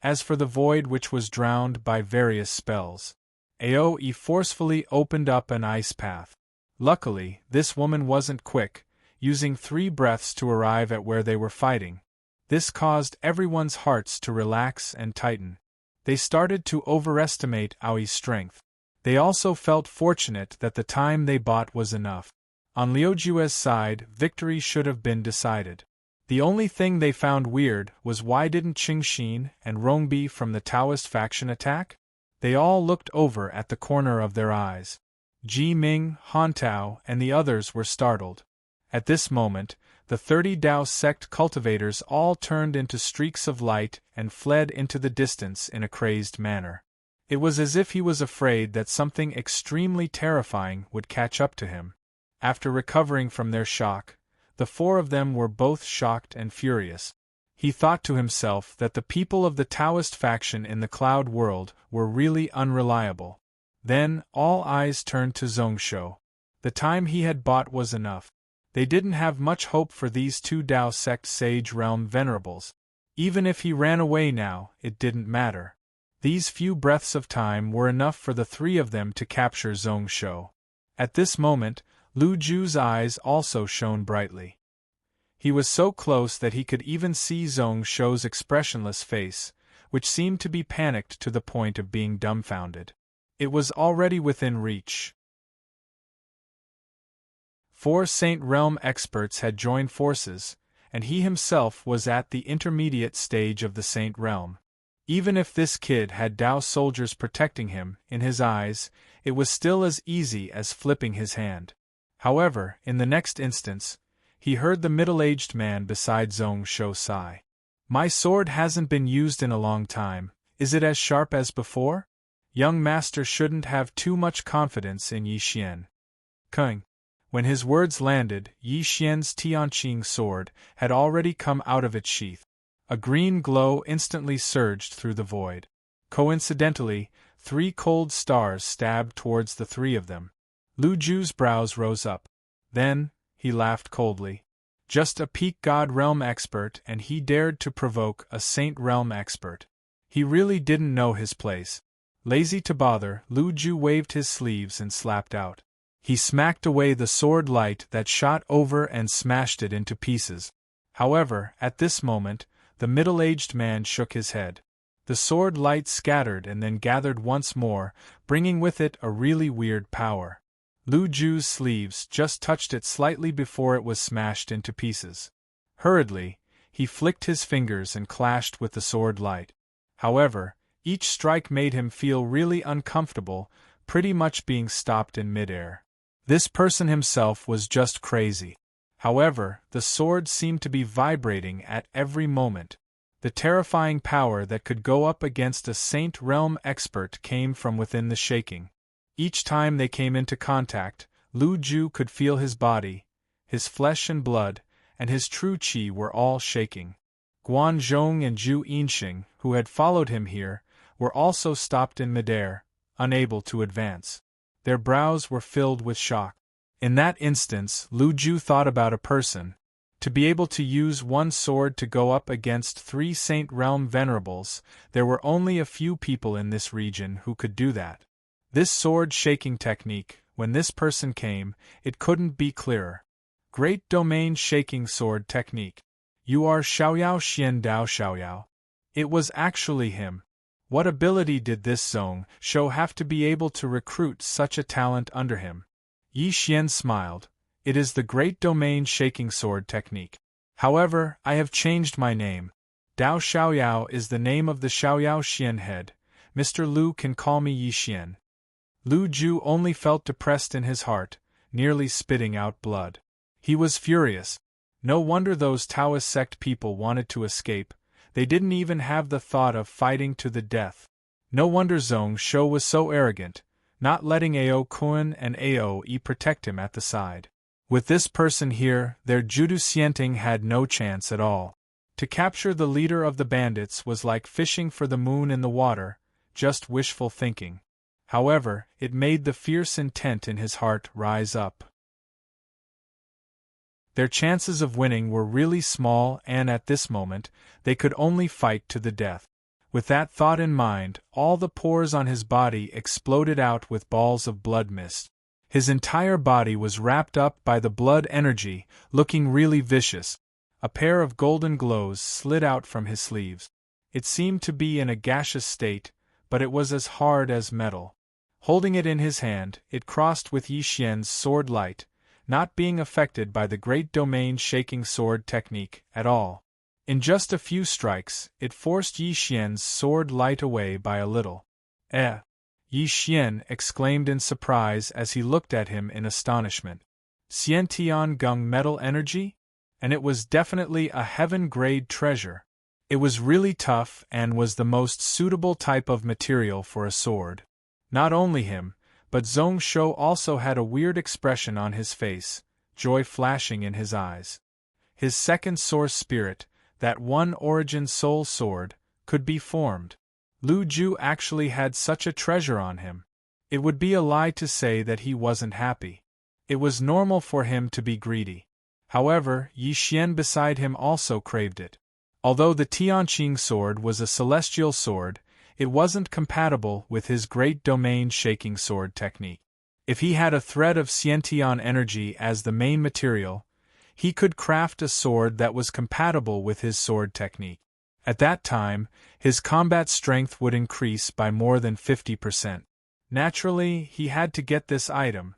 As for the void which was drowned by various spells, Aoe forcefully opened up an ice path. Luckily, this woman wasn't quick, using 3 breaths to arrive at where they were fighting. This caused everyone's hearts to relax and tighten. They started to overestimate Aoi's strength. They also felt fortunate that the time they bought was enough. On Liujue's side, victory should have been decided. The only thing they found weird was why didn't Qingxin and Rongbi from the Taoist faction attack? They all looked over at the corner of their eyes. Ji Ming, Hantao, and the others were startled. At this moment, the 30 Dao sect cultivators all turned into streaks of light and fled into the distance in a crazed manner. It was as if he was afraid that something extremely terrifying would catch up to him. After recovering from their shock, the 4 of them were both shocked and furious. He thought to himself that the people of the Taoist faction in the cloud world were really unreliable. Then, all eyes turned to Zhongsho. The time he had bought was enough. They didn't have much hope for these 2 Dao sect Sage Realm venerables. Even if he ran away now, it didn't matter. These few breaths of time were enough for the 3 of them to capture Zhongsho. At this moment, Lu Ju's eyes also shone brightly. He was so close that he could even see Zhongsho's expressionless face, which seemed to be panicked to the point of being dumbfounded. It was already within reach. 4 Saint Realm experts had joined forces, and he himself was at the intermediate stage of the Saint Realm. Even if this kid had Dao soldiers protecting him, in his eyes, it was still as easy as flipping his hand. However, in the next instance, he heard the middle-aged man beside Zhongsho sigh. "My sword hasn't been used in a long time. Is it as sharp as before?" Young master shouldn't have too much confidence in Yi Xian. Kung. When his words landed, Yi Xian's Tianqing sword had already come out of its sheath. A green glow instantly surged through the void. Coincidentally, 3 cold stars stabbed towards the 3 of them. Lu Ju's brows rose up. Then, he laughed coldly. Just a peak God realm expert, and he dared to provoke a Saint realm expert. He really didn't know his place. Lazy to bother, Lu Ju waved his sleeves and slapped out. He smacked away the sword light that shot over and smashed it into pieces. However, at this moment, the middle-aged man shook his head. The sword light scattered and then gathered once more, bringing with it a really weird power. Lu Ju's sleeves just touched it slightly before it was smashed into pieces. Hurriedly, he flicked his fingers and clashed with the sword light. However, each strike made him feel really uncomfortable, pretty much being stopped in midair. This person himself was just crazy. However, the sword seemed to be vibrating at every moment. The terrifying power that could go up against a Saint realm expert came from within the shaking. Each time they came into contact, Lu Ju could feel his body, his flesh and blood, and his true qi were all shaking. Guan Zhong and Zhu Yinxing, who had followed him here, were also stopped in midair, unable to advance. Their brows were filled with shock. In that instance, Lu Ju thought about a person. To be able to use one sword to go up against 3 Saint Realm Venerables, there were only a few people in this region who could do that. This sword-shaking technique, when this person came, it couldn't be clearer. Great Domain Shaking Sword Technique. You are Xiaoyao Xian Dao Xiaoyao. It was actually him. What ability did this Zong Shou have to be able to recruit such a talent under him? Yi Xian smiled. It is the Great Domain Shaking Sword Technique. However, I have changed my name. Dao Xiaoyao is the name of the Xiaoyao Xian head. Mr. Lu can call me Yi Xian. Lu Ju only felt depressed in his heart, nearly spitting out blood. He was furious. No wonder those Taoist sect people wanted to escape. They didn't even have the thought of fighting to the death. No wonder Zong Shou was so arrogant, not letting Ao Kun and Ao Yi protect him at the side. With this person here, their Judu Xianting had no chance at all. To capture the leader of the bandits was like fishing for the moon in the water, just wishful thinking. However, it made the fierce intent in his heart rise up. Their chances of winning were really small, and at this moment, they could only fight to the death. With that thought in mind, all the pores on his body exploded out with balls of blood mist. His entire body was wrapped up by the blood energy, looking really vicious. A pair of golden glows slid out from his sleeves. It seemed to be in a gaseous state, but it was as hard as metal. Holding it in his hand, it crossed with Yi Xian's sword light, not being affected by the Great Domain Shaking Sword Technique at all. In just a few strikes, it forced Yi Xian's sword light away by a little. Eh! Yi Xian exclaimed in surprise as he looked at him in astonishment. Xiantian Gung metal energy? And it was definitely a heaven-grade treasure. It was really tough and was the most suitable type of material for a sword. Not only him, but Zong Shou also had a weird expression on his face, joy flashing in his eyes. His second source spirit, that one origin soul sword, could be formed. Lu Ju actually had such a treasure on him. It would be a lie to say that he wasn't happy. It was normal for him to be greedy. However, Yi Xian beside him also craved it. Although the Tianqing sword was a celestial sword, it wasn't compatible with his Great Domain Shaking Sword Technique. If he had a thread of Xiantian energy as the main material, he could craft a sword that was compatible with his sword technique. At that time, his combat strength would increase by more than 50%. Naturally, he had to get this item.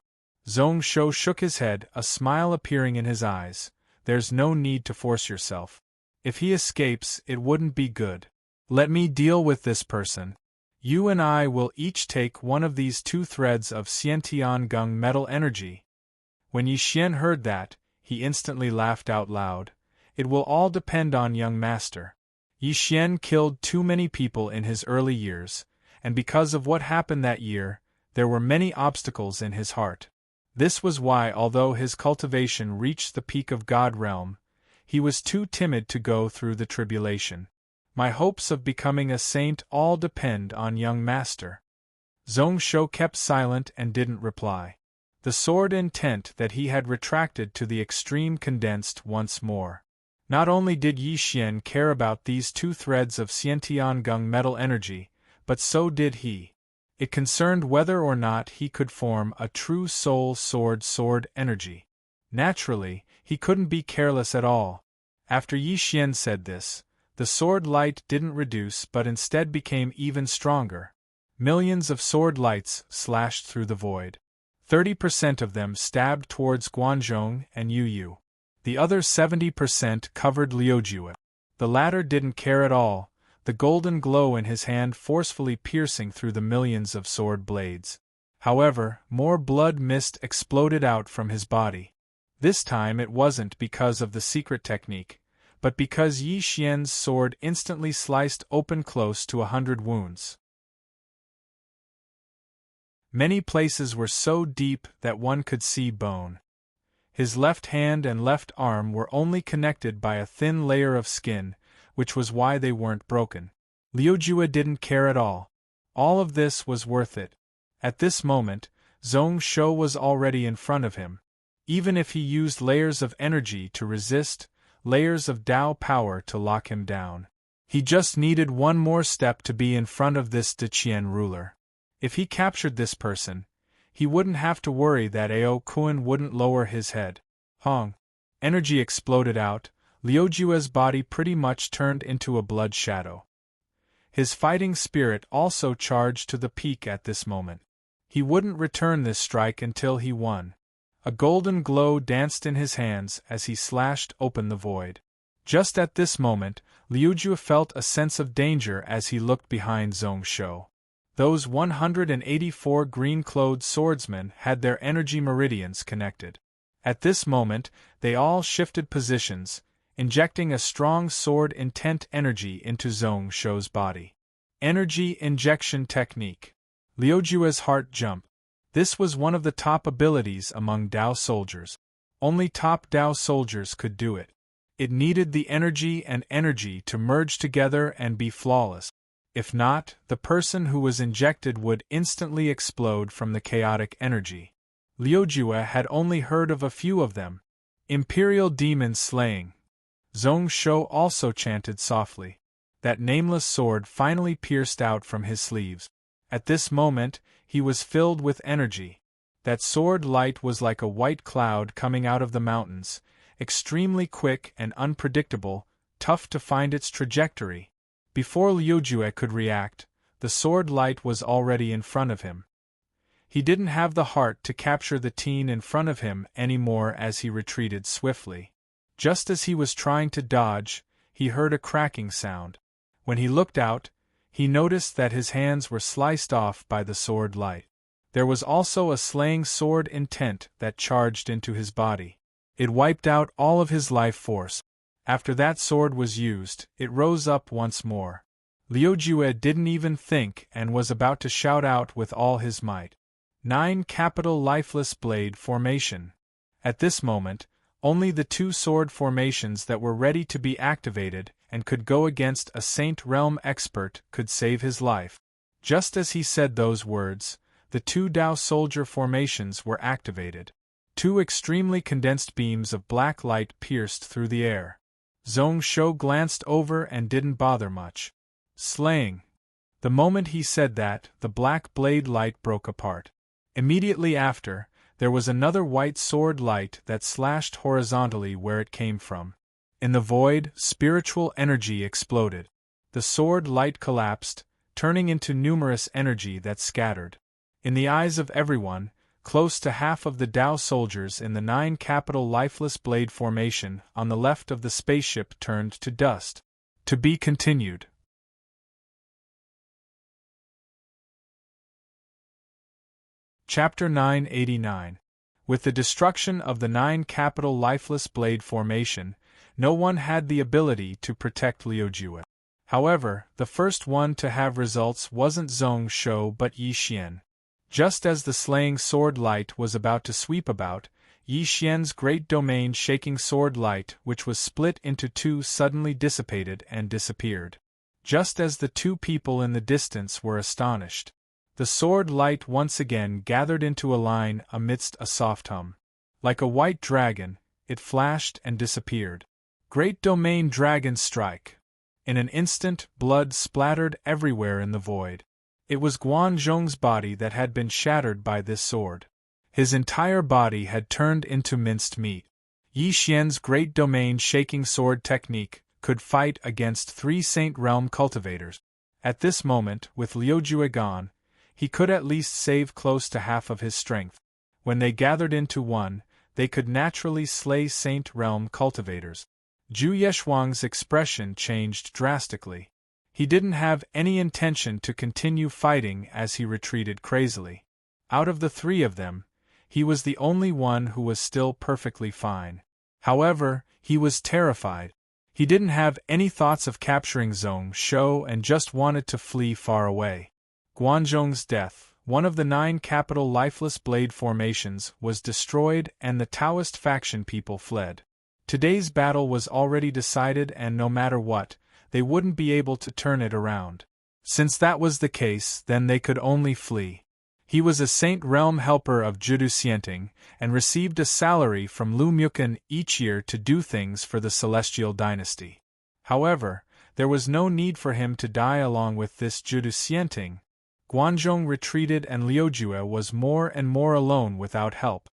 Zong Shou shook his head, a smile appearing in his eyes. There's no need to force yourself. If he escapes, it wouldn't be good. Let me deal with this person. You and I will each take one of these 2 threads of Xiantian Gung metal energy. When Yi Xian heard that, he instantly laughed out loud. It will all depend on young master. Yi Xian killed too many people in his early years, and because of what happened that year, there were many obstacles in his heart. This was why, although his cultivation reached the peak of God realm, he was too timid to go through the tribulation. My hopes of becoming a saint all depend on young master. Zong Shou kept silent and didn't reply. the sword intent that he had retracted to the extreme condensed once more. Not only did Yi Xian care about these two threads of Xiantiangung metal energy, but so did he. It concerned whether or not he could form a true soul sword energy. Naturally, he couldn't be careless at all. After Yi Xian said this, the sword light didn't reduce but instead became even stronger. Millions of sword lights slashed through the void. 30% of them stabbed towards Guanzhong and Yu Yu. The other 70% covered Liujue. The latter didn't care at all, the golden glow in his hand forcefully piercing through the millions of sword blades. However, more blood mist exploded out from his body. This time it wasn't because of the secret technique, but because Yi Xian's sword instantly sliced open close to 100 wounds. Many places were so deep that one could see bone. His left hand and left arm were only connected by a thin layer of skin, which was why they weren't broken. Liujue didn't care at all. All of this was worth it. At this moment, Zhong Shou was already in front of him. Even if he used layers of energy to resist, layers of Dao power to lock him down, he just needed one more step to be in front of this Deqian ruler. If he captured this person, he wouldn't have to worry that Ao Kuan wouldn't lower his head. Hong. Energy exploded out, Liujue's body pretty much turned into a blood shadow. His fighting spirit also charged to the peak at this moment. He wouldn't return this strike until he won. A golden glow danced in his hands as he slashed open the void. Just at this moment, Liujue felt a sense of danger as he looked behind Zhong Shou. Those 184 green-clothed swordsmen had their energy meridians connected. At this moment, they all shifted positions, injecting a strong sword intent energy into Zhong Shou's body. Energy injection technique. Liujue's heart jumped. This was one of the top abilities among Dao soldiers. Only top Dao soldiers could do it. It needed the energy and energy to merge together and be flawless. If not, the person who was injected would instantly explode from the chaotic energy. Liujue had only heard of a few of them. Imperial demon slaying. Zhong Shou also chanted softly. That nameless sword finally pierced out from his sleeves. At this moment, he was filled with energy. That sword light was like a white cloud coming out of the mountains, extremely quick and unpredictable, tough to find its trajectory. Before Liujue could react, the sword light was already in front of him. He didn't have the heart to capture the teen in front of him anymore as he retreated swiftly. Just as he was trying to dodge, he heard a cracking sound. When he looked out, he noticed that his hands were sliced off by the sword light. There was also a slaying sword intent that charged into his body. It wiped out all of his life force. After that sword was used, it rose up once more. Liujue didn't even think and was about to shout out with all his might. 9 Capital Lifeless Blade Formation. At this moment, only the 2 sword formations that were ready to be activated and could go against a Saint Realm expert could save his life. Just as he said those words, the 2 Dao soldier formations were activated. 2 extremely condensed beams of black light pierced through the air. Zhong Shou glanced over and didn't bother much. Slaying. The moment he said that, the black blade light broke apart. Immediately after, there was another white sword light that slashed horizontally where it came from. In the void, spiritual energy exploded. The sword light collapsed, turning into numerous energy that scattered. In the eyes of everyone, close to half of the Dao soldiers in the 9 Capital Lifeless Blade Formation on the left of the spaceship turned to dust. To be continued. Chapter 989. With the destruction of the 9 Capital Lifeless Blade Formation, no one had the ability to protect Liujue. However, the first one to have results wasn't Zhong Shou but Yi Xian. Just as the slaying sword light was about to sweep about, Yi Xian's great domain-shaking sword light, which was split into 2, suddenly dissipated and disappeared. Just as the 2 people in the distance were astonished. The sword light once again gathered into a line amidst a soft hum. Like a white dragon, it flashed and disappeared. Great domain dragon strike! In an instant, blood splattered everywhere in the void. It was Guan Zhong's body that had been shattered by this sword. His entire body had turned into minced meat. Yi Xian's great domain shaking sword technique could fight against 3 Saint Realm cultivators. At this moment, with Liujue gone, he could at least save close to half of his strength. When they gathered into one, they could naturally slay Saint Realm cultivators. Zhu Yeshuang's expression changed drastically. He didn't have any intention to continue fighting as he retreated crazily. Out of the 3 of them, he was the only one who was still perfectly fine. However, he was terrified. He didn't have any thoughts of capturing Zhong Shou and just wanted to flee far away. Guanzhong's death, one of the 9 capital lifeless blade formations, was destroyed and the Taoist faction people fled. Today's battle was already decided and no matter what, they wouldn't be able to turn it around. Since that was the case, then they could only flee. He was a Saint Realm helper of Judu Xianting, and received a salary from Lu Mukan each year to do things for the Celestial Dynasty. However, there was no need for him to die along with this Judu Xianting. Guanzhong retreated and Liujue was more and more alone without help.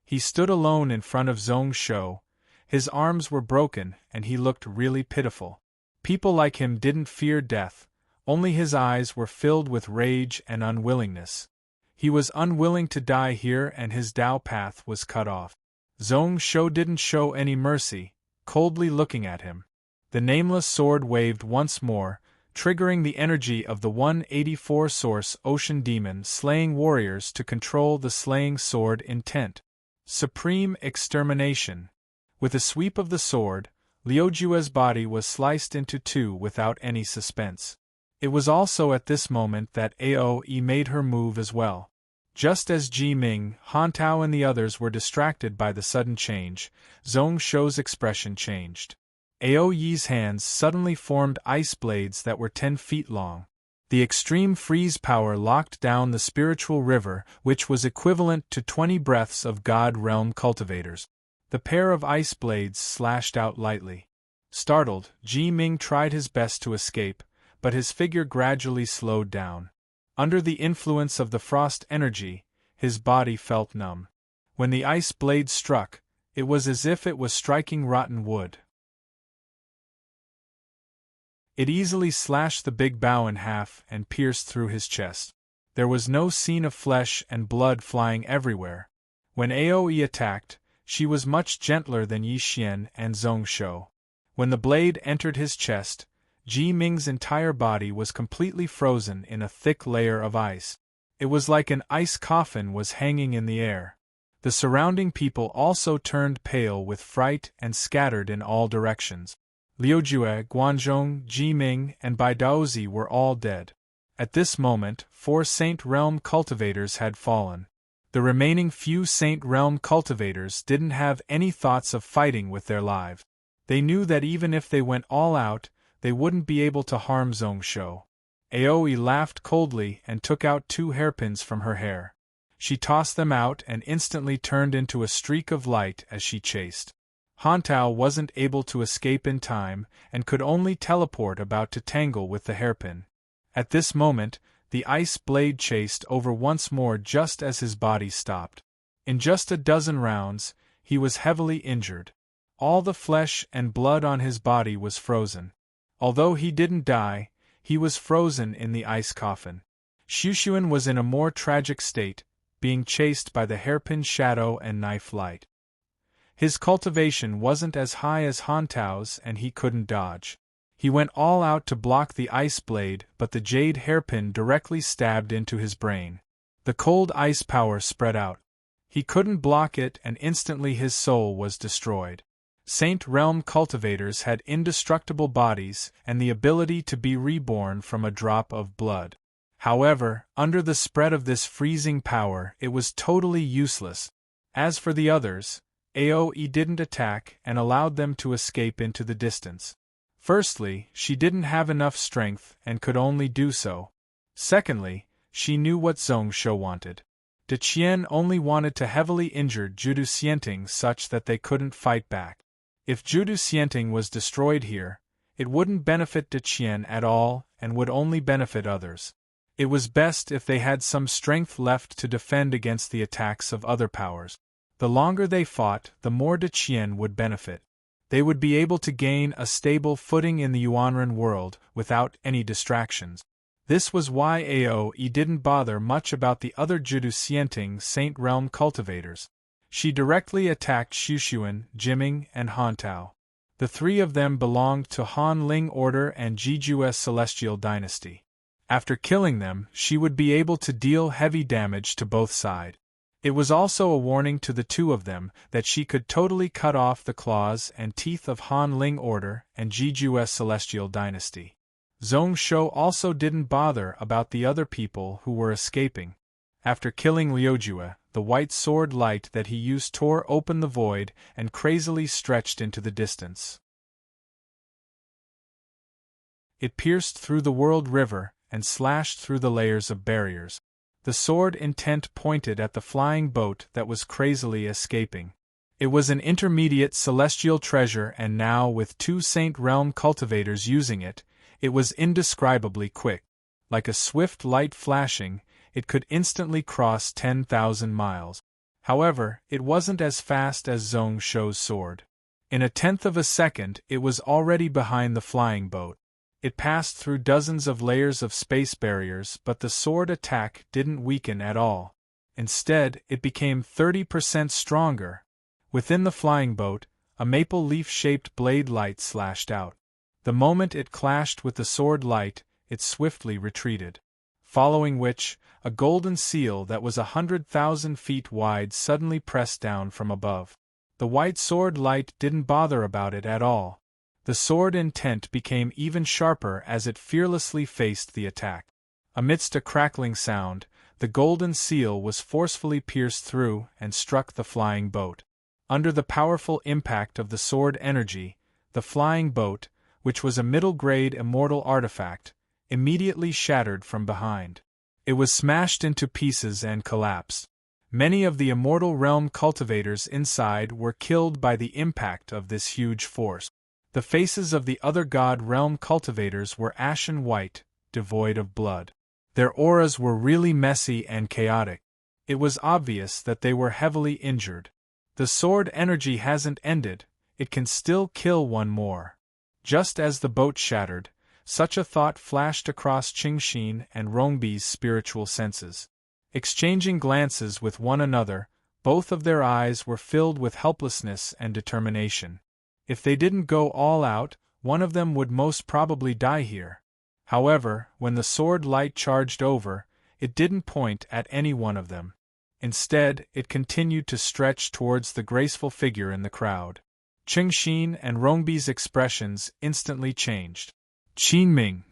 He stood alone in front of Zhong Shou. His arms were broken and he looked really pitiful. People like him didn't fear death, only his eyes were filled with rage and unwillingness. He was unwilling to die here and his Dao path was cut off. Zhong Shou didn't show any mercy, coldly looking at him. The nameless sword waved once more, triggering the energy of the 184 source ocean demon slaying warriors to control the slaying sword intent. Supreme extermination. With a sweep of the sword, Liujue's body was sliced into 2 without any suspense. It was also at this moment that Aoe made her move as well. Just as Ji Ming, Han Tao and the others were distracted by the sudden change, Zhong Shou's expression changed. Aoe's hands suddenly formed ice blades that were 10 feet long. The extreme freeze power locked down the spiritual river, which was equivalent to 20 breaths of God Realm cultivators. The pair of ice blades slashed out lightly. Startled, Ji Ming tried his best to escape, but his figure gradually slowed down. Under the influence of the frost energy, his body felt numb. When the ice blade struck, it was as if it was striking rotten wood. It easily slashed the big bough in half and pierced through his chest. There was no scene of flesh and blood flying everywhere. When Aoe attacked, she was much gentler than Yi Xian and Zhong Shou. When the blade entered his chest, Ji Ming's entire body was completely frozen in a thick layer of ice. It was like an ice coffin was hanging in the air. The surrounding people also turned pale with fright and scattered in all directions. Liujue, Guanzhong, Ji Ming, and Bai Daozi were all dead. At this moment, 4 Saint Realm cultivators had fallen. The remaining few Saint Realm cultivators didn't have any thoughts of fighting with their lives. They knew that even if they went all out, they wouldn't be able to harm Zhong Shou. Aoe laughed coldly and took out 2 hairpins from her hair. She tossed them out and instantly turned into a streak of light as she chased. Han Tao wasn't able to escape in time and could only teleport about to tangle with the hairpin. At this moment, the ice blade chased over once more just as his body stopped. In just a dozen rounds, he was heavily injured. All the flesh and blood on his body was frozen. Although he didn't die, he was frozen in the ice coffin. Xushuan was in a more tragic state, being chased by the hairpin shadow and knife light. His cultivation wasn't as high as Han Tao's and he couldn't dodge. He went all out to block the ice blade, but the jade hairpin directly stabbed into his brain. The cold ice power spread out. He couldn't block it and instantly his soul was destroyed. Saint Realm cultivators had indestructible bodies and the ability to be reborn from a drop of blood. However, under the spread of this freezing power, it was totally useless. As for the others, Aoe didn't attack and allowed them to escape into the distance. Firstly, she didn't have enough strength and could only do so. Secondly, she knew what Zhong Shou wanted. De Qian only wanted to heavily injure Judu Xianting such that they couldn't fight back. If Judu Xianting was destroyed here, it wouldn't benefit De Qian at all and would only benefit others. It was best if they had some strength left to defend against the attacks of other powers. The longer they fought, the more De Qian would benefit. They would be able to gain a stable footing in the Yuanren world without any distractions. This was why Aoe didn't bother much about the other Judu Xianting Saint Realm cultivators. She directly attacked Xushuan, Jiming, and Hantao. The three of them belonged to Han Ling Order and Jiju's Celestial Dynasty. After killing them, she would be able to deal heavy damage to both sides. It was also a warning to the two of them that she could totally cut off the claws and teeth of Han Ling Order and Jiju's Celestial Dynasty. Zhong Shou also didn't bother about the other people who were escaping. After killing Liujue, the white sword light that he used tore open the void and crazily stretched into the distance. It pierced through the world river and slashed through the layers of barriers. The sword intent pointed at the flying boat that was crazily escaping. It was an intermediate celestial treasure, and now with two Saint Realm cultivators using it, it was indescribably quick. Like a swift light flashing, it could instantly cross 10,000 miles. However, it wasn't as fast as Zhong Shou's sword. In a tenth of a second, it was already behind the flying boat. It passed through dozens of layers of space barriers, but the sword attack didn't weaken at all. Instead, it became 30% stronger. Within the flying boat, a maple leaf-shaped blade light slashed out. The moment it clashed with the sword light, it swiftly retreated. Following which, a golden seal that was 100,000 feet wide suddenly pressed down from above. The white sword light didn't bother about it at all. The sword intent became even sharper as it fearlessly faced the attack. Amidst a crackling sound, the golden seal was forcefully pierced through and struck the flying boat. Under the powerful impact of the sword energy, the flying boat, which was a middle-grade immortal artifact, immediately shattered from behind. It was smashed into pieces and collapsed. Many of the immortal realm cultivators inside were killed by the impact of this huge force. The faces of the other god realm cultivators were ashen white, devoid of blood. Their auras were really messy and chaotic. It was obvious that they were heavily injured. The sword energy hasn't ended, it can still kill one more. Just as the boat shattered, such a thought flashed across Qingxin and Rongbi's spiritual senses. Exchanging glances with one another, both of their eyes were filled with helplessness and determination. If they didn't go all out, one of them would most probably die here. However, when the sword light charged over, it didn't point at any one of them. Instead, it continued to stretch towards the graceful figure in the crowd. Qingxin and Rongbi's expressions instantly changed. Qinming.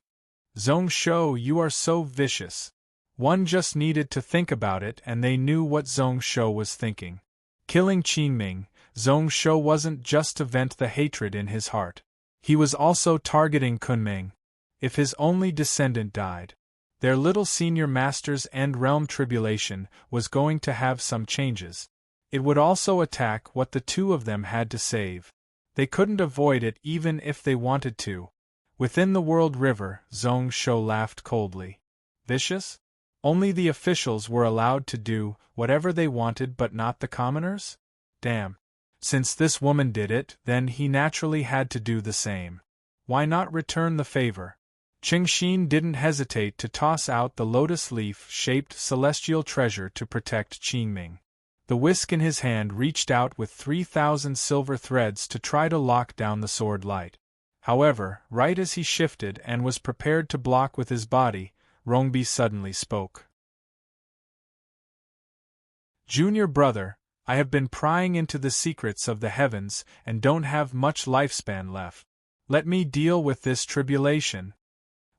Zhong Shou, you are so vicious. One just needed to think about it and they knew what Zhong Shou was thinking. Killing Qinming, Zhong Shou wasn't just to vent the hatred in his heart. He was also targeting Kunming. If his only descendant died, their little senior master's end realm tribulation was going to have some changes. It would also attack what the two of them had to save. They couldn't avoid it even if they wanted to. Within the world river, Zhong Shou laughed coldly. Vicious? Only the officials were allowed to do whatever they wanted but not the commoners? Damn. Since this woman did it, then he naturally had to do the same. Why not return the favor? Qingxin didn't hesitate to toss out the lotus leaf-shaped celestial treasure to protect Qinming. The whisk in his hand reached out with 3,000 silver threads to try to lock down the sword light. However, right as he shifted and was prepared to block with his body, Rongbi suddenly spoke. Junior brother, I have been prying into the secrets of the heavens and don't have much lifespan left. Let me deal with this tribulation.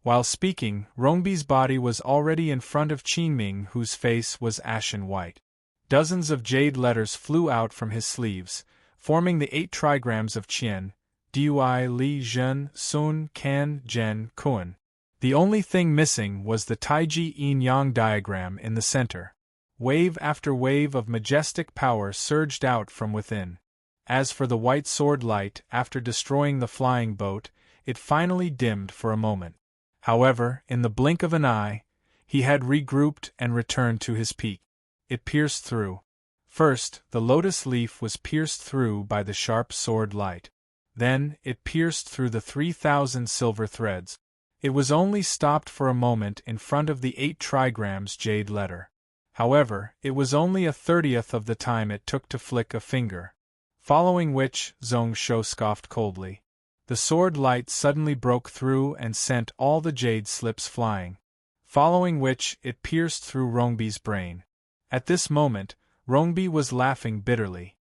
While speaking, Rongbi's body was already in front of Qinming, whose face was ashen white. Dozens of jade letters flew out from his sleeves, forming the 8 trigrams of Qian, Dui, Li, Zhen, Sun, Kan, Zhen, Kun. The only thing missing was the Taiji yin-yang diagram in the center. Wave after wave of majestic power surged out from within. As for the white sword light, after destroying the flying boat, it finally dimmed for a moment. However, in the blink of an eye, he had regrouped and returned to his peak. It pierced through. First, the lotus leaf was pierced through by the sharp sword light. Then, it pierced through the 3,000 silver threads. It was only stopped for a moment in front of the 8 trigrams jade letter. However, it was only a 30th of the time it took to flick a finger. Following which, Zhong Shou scoffed coldly. The sword light suddenly broke through and sent all the jade slips flying. Following which, it pierced through Rongbi's brain. At this moment, Rongbi was laughing bitterly.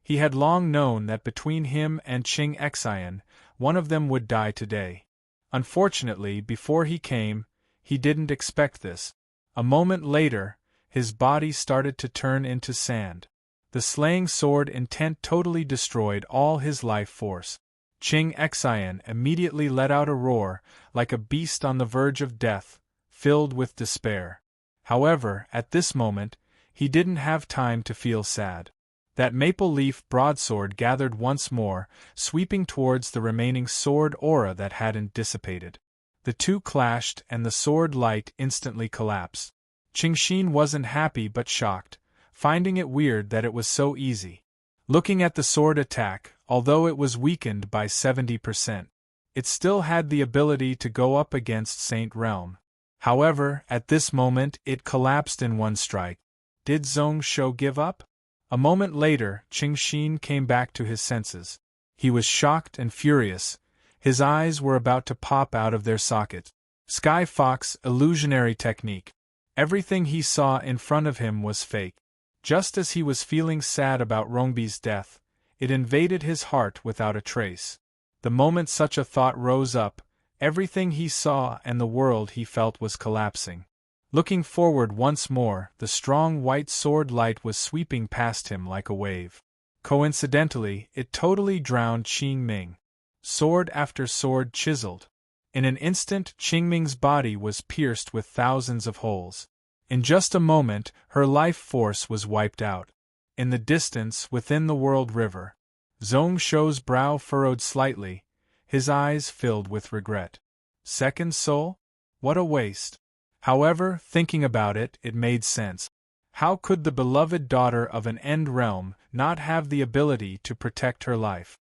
He had long known that between him and Qing Xian, one of them would die today. Unfortunately, before he came, he didn't expect this. A moment later, his body started to turn into sand. The slaying sword intent totally destroyed all his life force. Qing Xian immediately let out a roar, like a beast on the verge of death, filled with despair. However, at this moment, he didn't have time to feel sad. That maple leaf broadsword gathered once more, sweeping towards the remaining sword aura that hadn't dissipated. The two clashed and the sword light instantly collapsed. Qingxin wasn't happy but shocked, finding it weird that it was so easy. Looking at the sword attack, although it was weakened by 70%, it still had the ability to go up against Saint Realm. However, at this moment it collapsed in one strike. Did Zhong Shou give up? A moment later, Qingxin came back to his senses. He was shocked and furious. His eyes were about to pop out of their sockets. Sky Fox illusionary technique. Everything he saw in front of him was fake. Just as he was feeling sad about Rongbi's death, it invaded his heart without a trace. The moment such a thought rose up, everything he saw and the world he felt was collapsing. Looking forward once more, the strong white sword light was sweeping past him like a wave. Coincidentally, it totally drowned Qingming. Sword after sword chiseled. In an instant, Qingming's body was pierced with thousands of holes. In just a moment, her life force was wiped out. In the distance, within the world river, Zhong Shou's brow furrowed slightly, his eyes filled with regret. Second soul? What a waste. However, thinking about it, it made sense. How could the beloved daughter of an end realm not have the ability to protect her life?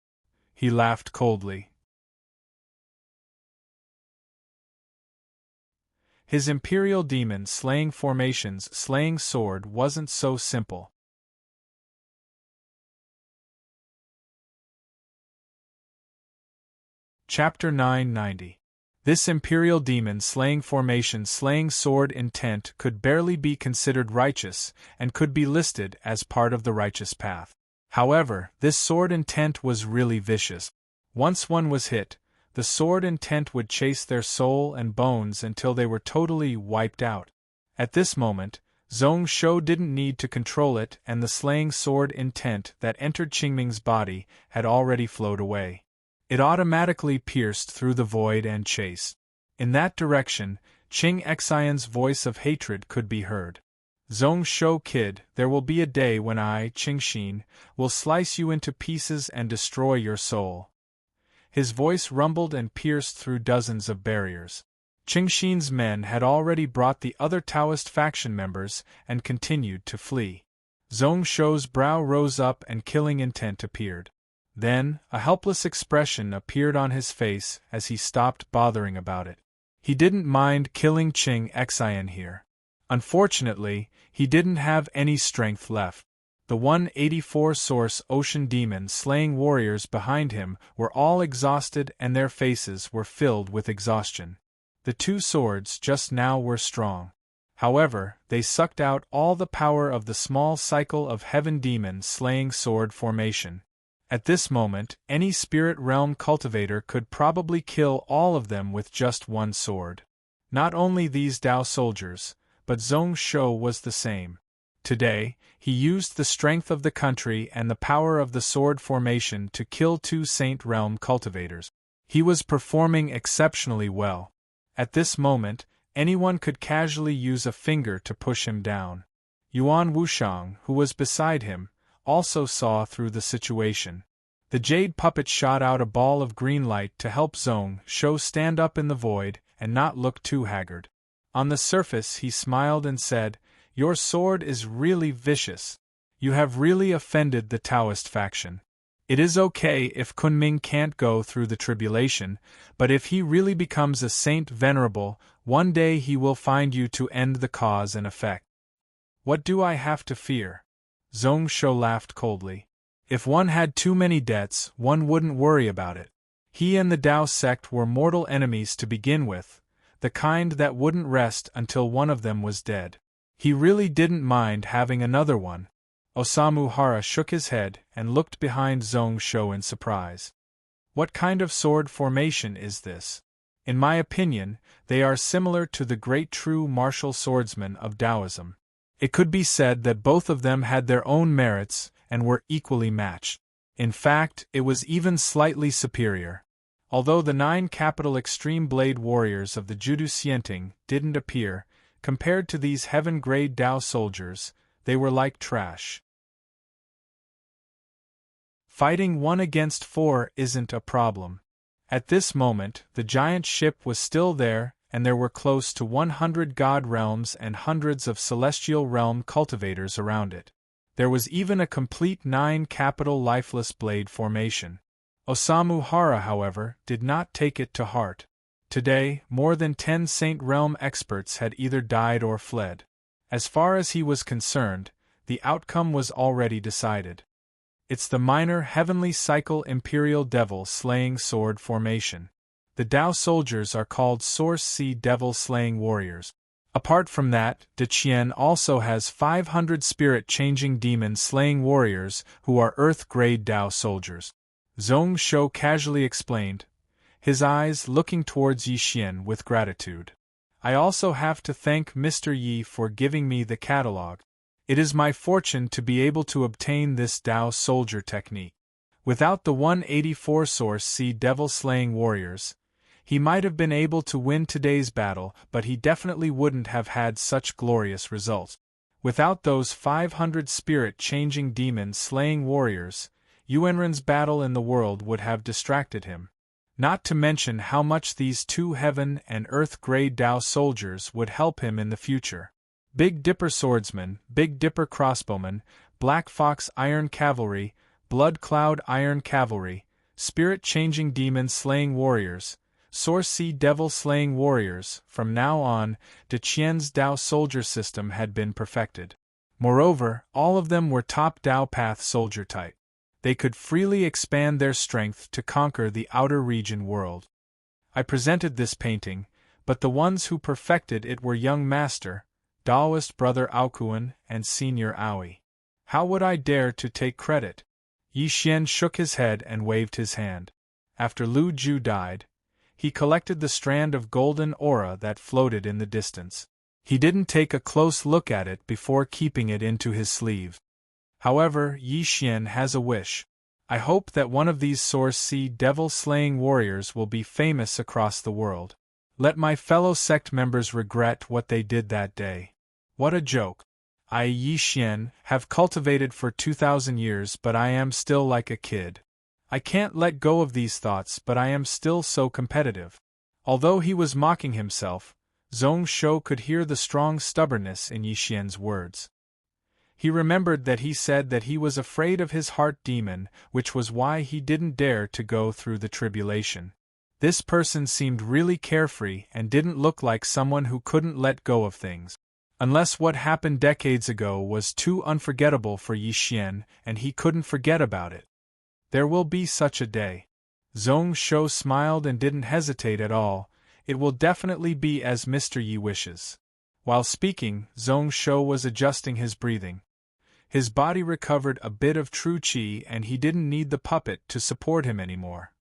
He laughed coldly. His Imperial Demon slaying formations slaying sword wasn't so simple. Chapter 990. This Imperial Demon slaying formation slaying sword intent could barely be considered righteous, and could be listed as part of the righteous path. However, this sword intent was really vicious. Once one was hit, the sword intent would chase their soul and bones until they were totally wiped out. At this moment, Zhong Shou didn't need to control it, and the slaying sword intent that entered Qingming's body had already flowed away. It automatically pierced through the void and chased. In that direction, Qing Xian's voice of hatred could be heard. Zhong Shou kid, there will be a day when I, Qingxin, will slice you into pieces and destroy your soul. His voice rumbled and pierced through dozens of barriers. Qingxin's men had already brought the other Taoist faction members and continued to flee. Zhong Shou's brow rose up and killing intent appeared. Then, a helpless expression appeared on his face as he stopped bothering about it. He didn't mind killing Qing Xian here. Unfortunately, he didn't have any strength left. The 184 Source Ocean Demon slaying warriors behind him were all exhausted and their faces were filled with exhaustion. The two swords just now were strong. However, they sucked out all the power of the small cycle of Heaven Demon slaying sword formation. At this moment, any spirit realm cultivator could probably kill all of them with just one sword. Not only these Dao soldiers, but Zhong Shou was the same. Today, he used the strength of the country and the power of the sword formation to kill two Saint Realm cultivators. He was performing exceptionally well. At this moment, anyone could casually use a finger to push him down. Yuan Wushang, who was beside him, also saw through the situation. The jade puppet shot out a ball of green light to help Zhong Shou stand up in the void and not look too haggard. On the surface he smiled and said, "Your sword is really vicious. You have really offended the Taoist faction. It is okay if Kunming can't go through the tribulation, but if he really becomes a saint venerable, one day he will find you to end the cause and effect." "What do I have to fear?" Zhong Shou laughed coldly. "If one had too many debts, one wouldn't worry about it. He and the Tao sect were mortal enemies to begin with, the kind that wouldn't rest until one of them was dead. He really didn't mind having another one." Osamu Hara shook his head and looked behind Zhong Shou in surprise. "What kind of sword formation is this? In my opinion, they are similar to the great true martial swordsmen of Taoism. It could be said that both of them had their own merits and were equally matched. In fact, it was even slightly superior. Although the 9 capital extreme blade warriors of the Judu Xianting didn't appear, compared to these heaven-grade Tao soldiers, they were like trash. Fighting 1 against 4 isn't a problem. At this moment, the giant ship was still there, and there were close to 100 god realms and hundreds of celestial realm cultivators around it. There was even a complete 9 capital lifeless blade formation. Osamu Hara, however, did not take it to heart. Today, more than 10 Saint Realm experts had either died or fled. As far as he was concerned, the outcome was already decided. It's the minor heavenly cycle Imperial Devil Slaying Sword formation. The Tao soldiers are called Source Sea Devil Slaying Warriors. Apart from that, De Qian also has 500 spirit-changing demon slaying warriors who are Earth-grade Tao soldiers. Zhong Shou casually explained, his eyes looking towards Yi Xian with gratitude. "I also have to thank Mr. Yi for giving me the catalog. It is my fortune to be able to obtain this Tao soldier technique. Without the 184 Source Sea Devil Slaying Warriors, he might have been able to win today's battle, but he definitely wouldn't have had such glorious results. Without those 500 spirit-changing demon-slaying warriors, Yuanren's battle in the world would have distracted him. Not to mention how much these 2 heaven and earth-grade Tao soldiers would help him in the future. Big Dipper Swordsman, Big Dipper Crossbowman, Black Fox Iron Cavalry, Blood Cloud Iron Cavalry, Spirit-Changing Demon-Slaying Warriors, Source Sea Devil Slaying Warriors. From now on, De Qian's Tao soldier system had been perfected. Moreover, all of them were top Tao Path soldier type. They could freely expand their strength to conquer the outer region world. I presented this painting, but the ones who perfected it were young master, Taoist brother Aokuan, and senior Aoi. How would I dare to take credit? Yi Xian shook his head and waved his hand. After Lu Ju died, he collected the strand of golden aura that floated in the distance. He didn't take a close look at it before keeping it into his sleeve. However, Yi Xian has a wish. I hope that one of these Source Sea Devil-Slaying Warriors will be famous across the world. Let my fellow sect members regret what they did that day. What a joke. I, Yi Xian, have cultivated for 2,000 years, but I am still like a kid. I can't let go of these thoughts, but I am still so competitive. Although he was mocking himself, Zhong Shou could hear the strong stubbornness in Yi Xian's words. He remembered that he said that he was afraid of his heart demon, which was why he didn't dare to go through the tribulation. This person seemed really carefree and didn't look like someone who couldn't let go of things. Unless what happened decades ago was too unforgettable for Yi Xian and he couldn't forget about it. There will be such a day. Zhong Shou smiled and didn't hesitate at all. It will definitely be as Mr. Yi wishes. While speaking, Zhong Shou was adjusting his breathing. His body recovered a bit of true qi and he didn't need the puppet to support him anymore.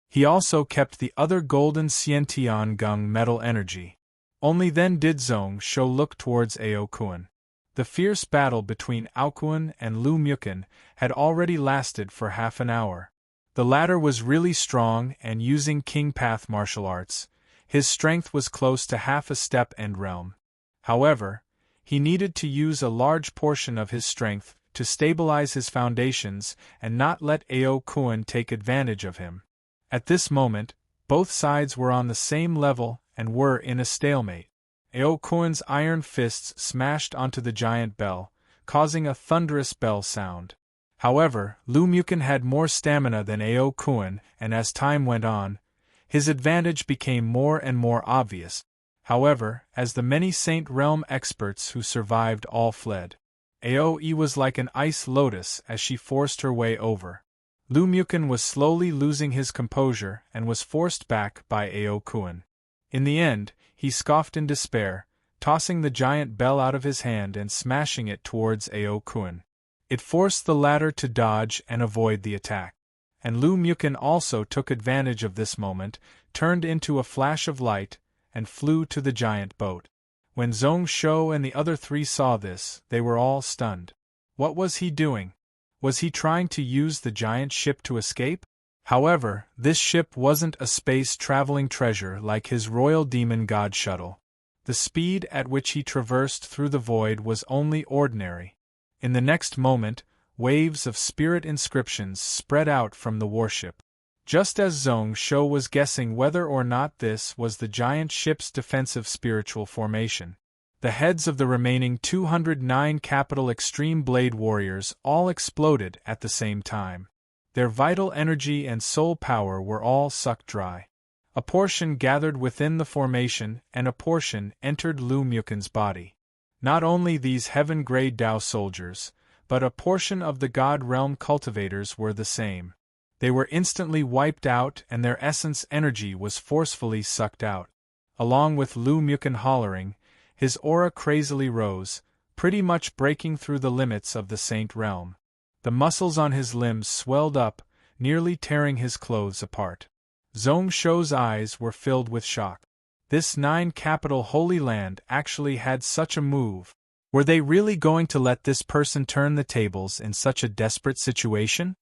He also kept the other golden Xiantian Gung metal energy. Only then did Zhong Shou look towards Aokuan. The fierce battle between Aokuan and Lu Mukan had already lasted for half an hour. The latter was really strong, and using King Path martial arts, his strength was close to half a step end realm. However, he needed to use a large portion of his strength to stabilize his foundations and not let Ao Kuan take advantage of him. At this moment, both sides were on the same level and were in a stalemate. Ao Kuan's iron fists smashed onto the giant bell, causing a thunderous bell sound. However, Lu Mukin had more stamina than Ao Kuan, and as time went on, his advantage became more and more obvious. However, as the many Saint Realm experts who survived all fled, Aoi was like an ice lotus as she forced her way over. Lu Mukin was slowly losing his composure and was forced back by Ao Kuan. In the end, he scoffed in despair, tossing the giant bell out of his hand and smashing it towards Ao Kuan. It forced the latter to dodge and avoid the attack. And Lu Mukin also took advantage of this moment, turned into a flash of light, and flew to the giant boat. When Zhong Shou and the other three saw this, they were all stunned. What was he doing? Was he trying to use the giant ship to escape? However, this ship wasn't a space-traveling treasure like his royal demon god shuttle. The speed at which he traversed through the void was only ordinary. In the next moment, waves of spirit inscriptions spread out from the warship. Just as Zhong Shou was guessing whether or not this was the giant ship's defensive spiritual formation, the heads of the remaining 209 capital extreme blade warriors all exploded at the same time. Their vital energy and soul power were all sucked dry. A portion gathered within the formation and a portion entered Lu Mukin's body. Not only these heaven-grade Dao soldiers, but a portion of the God Realm cultivators were the same. They were instantly wiped out and their essence energy was forcefully sucked out. Along with Lu Mukin hollering, his aura crazily rose, pretty much breaking through the limits of the Saint Realm. The muscles on his limbs swelled up, nearly tearing his clothes apart. Zhong Shou's eyes were filled with shock. This 9-capital Holy Land actually had such a move. Were they really going to let this person turn the tables in such a desperate situation?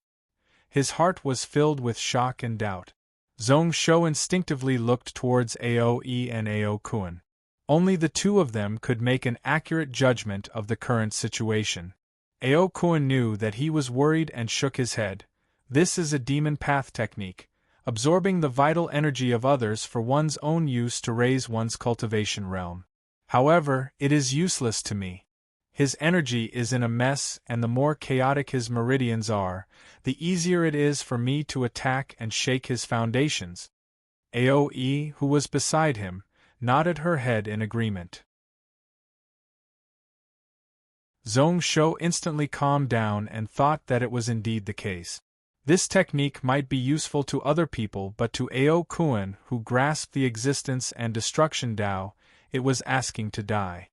His heart was filled with shock and doubt. Zhong Shou instinctively looked towards Aoi and Ao Kuan. Only the two of them could make an accurate judgment of the current situation. Ao Kuan knew that he was worried and shook his head. This is a demon path technique, absorbing the vital energy of others for one's own use to raise one's cultivation realm. However, it is useless to me. His energy is in a mess, and the more chaotic his meridians are, the easier it is for me to attack and shake his foundations. Aoi, who was beside him, nodded her head in agreement. Zhong Shou instantly calmed down and thought that it was indeed the case. This technique might be useful to other people, but to Ao Kuan, who grasped the existence and destruction Tao, it was asking to die.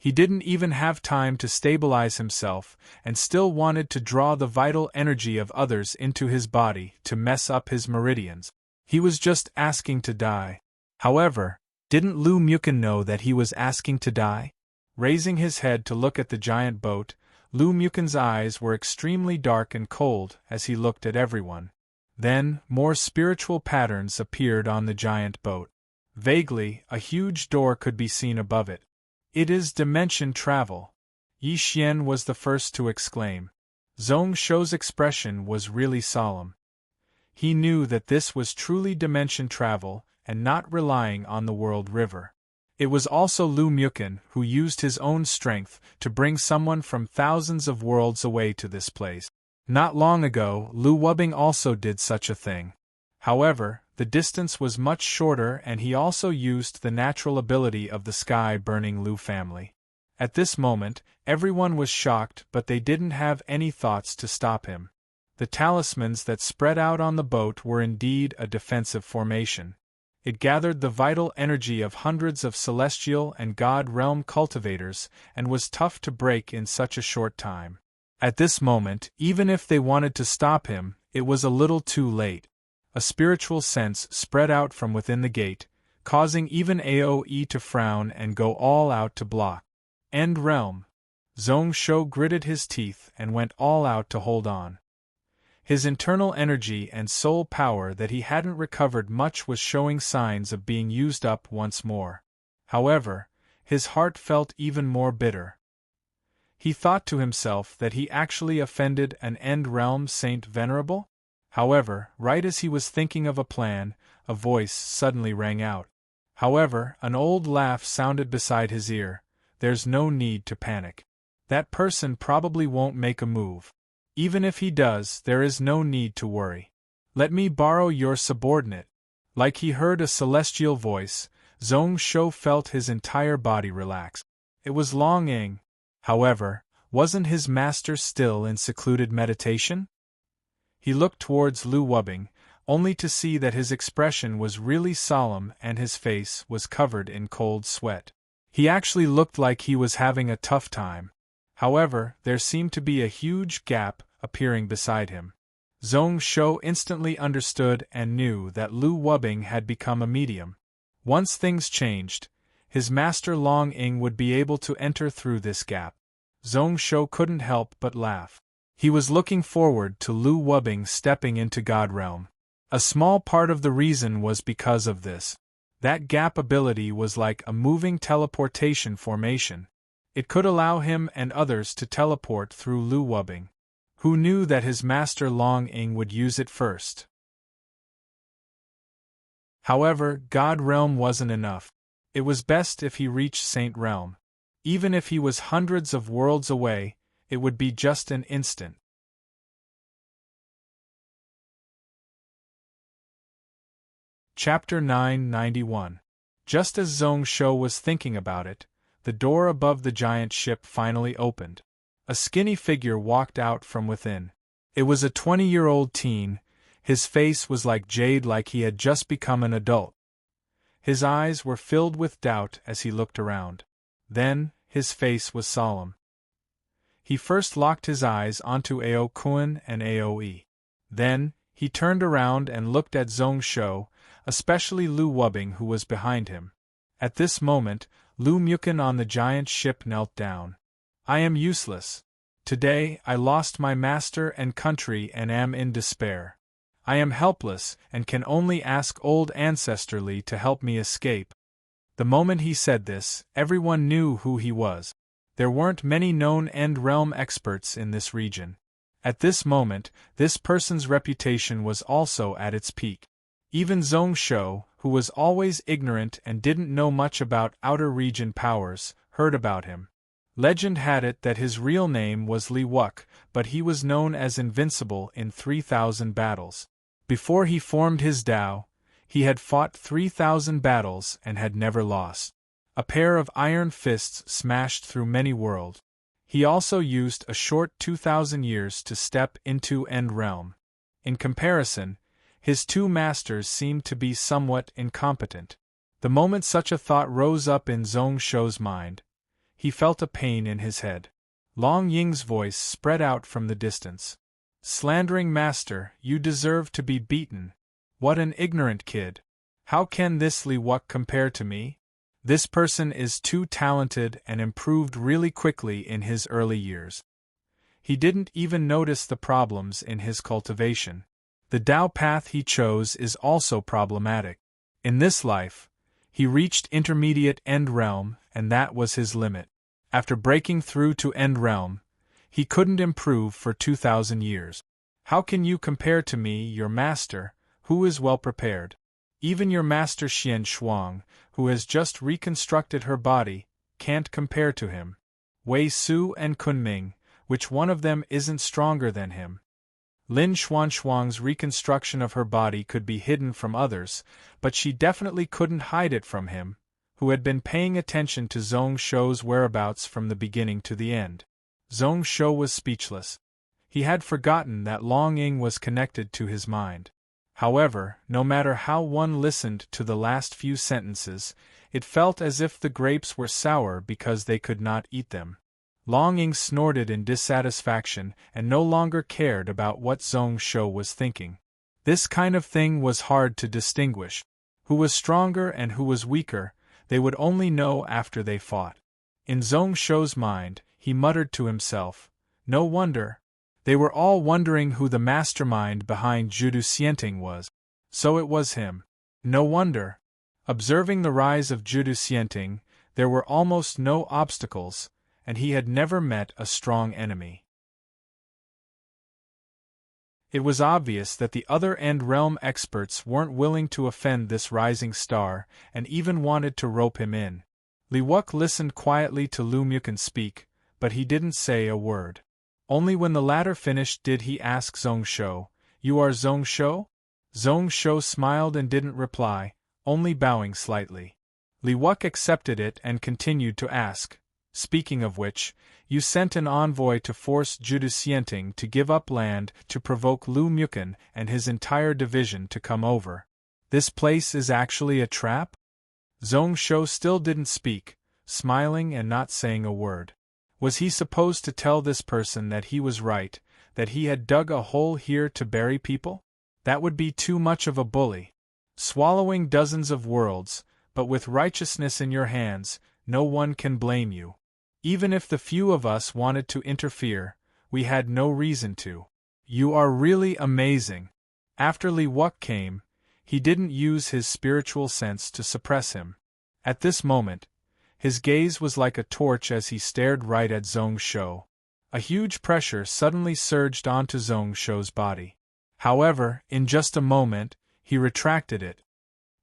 He didn't even have time to stabilize himself, and still wanted to draw the vital energy of others into his body to mess up his meridians. He was just asking to die. However, didn't Lu Mukin know that he was asking to die? Raising his head to look at the giant boat, Lu Mukin's eyes were extremely dark and cold as he looked at everyone. Then, more spiritual patterns appeared on the giant boat. Vaguely, a huge door could be seen above it. It is dimension travel. Yi Xian was the first to exclaim. Zhong Shou's expression was really solemn. He knew that this was truly dimension travel and not relying on the world river. It was also Lu Mukin who used his own strength to bring someone from thousands of worlds away to this place. Not long ago, Lu Wubing also did such a thing. However, the distance was much shorter and he also used the natural ability of the sky-burning Lu family. At this moment, everyone was shocked, but they didn't have any thoughts to stop him. The talismans that spread out on the boat were indeed a defensive formation. It gathered the vital energy of hundreds of celestial and god realm cultivators and was tough to break in such a short time. At this moment, even if they wanted to stop him, it was a little too late. A spiritual sense spread out from within the gate, causing even Aoi to frown and go all out to block. End realm. Zhong Shou gritted his teeth and went all out to hold on. His internal energy and soul power that he hadn't recovered much was showing signs of being used up once more. However, his heart felt even more bitter. He thought to himself that he actually offended an End Realm Saint Venerable? However, right as he was thinking of a plan, a voice suddenly rang out. However, an old laugh sounded beside his ear. There's no need to panic. That person probably won't make a move. Even if he does, there is no need to worry. Let me borrow your subordinate. Like he heard a celestial voice, Zhong Shou felt his entire body relax. It was Long Ying. However, wasn't his master still in secluded meditation? He looked towards Lu Wubing, only to see that his expression was really solemn and his face was covered in cold sweat. He actually looked like he was having a tough time. However, there seemed to be a huge gap appearing beside him. Zhong Shou instantly understood and knew that Lu Wubing had become a medium. Once things changed, his master Long Ying would be able to enter through this gap. Zhong Shou couldn't help but laugh. He was looking forward to Lu Wubing stepping into God Realm. A small part of the reason was because of this. That gap ability was like a moving teleportation formation. It could allow him and others to teleport through Lu Wubing. Who knew that his master Long Ying would use it first? However, God Realm wasn't enough. It was best if he reached Saint Realm. Even if he was hundreds of worlds away, it would be just an instant. Chapter 991. Just as Zhong Shou was thinking about it, the door above the giant ship finally opened. A skinny figure walked out from within. It was a 20-year-old teen. His face was like jade, like he had just become an adult. His eyes were filled with doubt as he looked around. Then, his face was solemn. He first locked his eyes onto Ao Kun and Aoe. Then, he turned around and looked at Zhong Shou, especially Lu Wubing who was behind him. At this moment, Lu Mukin on the giant ship knelt down. I am useless. Today, I lost my master and country and am in despair. I am helpless and can only ask old Ancestor Li to help me escape. The moment he said this, everyone knew who he was. There weren't many known End Realm experts in this region. At this moment, this person's reputation was also at its peak. Even Zhong Shou, who was always ignorant and didn't know much about outer region powers, heard about him. Legend had it that his real name was Li Wuk, but he was known as invincible in 3,000 battles. Before he formed his Tao, he had fought 3,000 battles and had never lost. A pair of iron fists smashed through many worlds. He also used a short 2,000 years to step into End Realm. In comparison, his two masters seemed to be somewhat incompetent. The moment such a thought rose up in Zhong Shou's mind, he felt a pain in his head. Long Ying's voice spread out from the distance. Slandering master, you deserve to be beaten. What an ignorant kid. How can this Li Wuk compare to me? This person is too talented and improved really quickly in his early years. He didn't even notice the problems in his cultivation. The Tao path he chose is also problematic. In this life, he reached intermediate End Realm, and that was his limit. After breaking through to End Realm, he couldn't improve for 2,000 years. How can you compare to me, your master, who is well prepared? Even your master Xian Shuang, who has just reconstructed her body, can't compare to him. Wei Su and Kunming, which one of them isn't stronger than him? Lin Xuanxuang's reconstruction of her body could be hidden from others, but she definitely couldn't hide it from him, who had been paying attention to Zhong Shou's whereabouts from the beginning to the end. Zhong Shou was speechless. He had forgotten that Long Ying was connected to his mind. However, no matter how one listened to the last few sentences, it felt as if the grapes were sour because they could not eat them. Long Ying snorted in dissatisfaction and no longer cared about what Zhong Shou was thinking. This kind of thing was hard to distinguish. Who was stronger and who was weaker, they would only know after they fought. In Zhong Shou's mind, he muttered to himself, no wonder. They were all wondering who the mastermind behind Judu Sienting was. So it was him. No wonder. Observing the rise of Judu Sienting, there were almost no obstacles, and he had never met a strong enemy. It was obvious that the other End Realm experts weren't willing to offend this rising star, and even wanted to rope him in. Li Wuck listened quietly to Lu Muken speak, but he didn't say a word. Only when the latter finished did he ask Zhong Shou, "You are Zhong Shou?" Zhong Shou smiled and didn't reply, only bowing slightly. Li Wuck accepted it and continued to ask, "Speaking of which, you sent an envoy to force Judu Sienting to give up land to provoke Lu Muken and his entire division to come over. This place is actually a trap?" Zhong Shou still didn't speak, smiling and not saying a word. Was he supposed to tell this person that he was right, that he had dug a hole here to bury people? That would be too much of a bully. Swallowing dozens of worlds, but with righteousness in your hands, no one can blame you. Even if the few of us wanted to interfere, we had no reason to. You are really amazing. After Li Wuck came, he didn't use his spiritual sense to suppress him. At this moment, his gaze was like a torch as he stared right at Zhong Shou. A huge pressure suddenly surged onto Zhong Shou's body. However, in just a moment, he retracted it.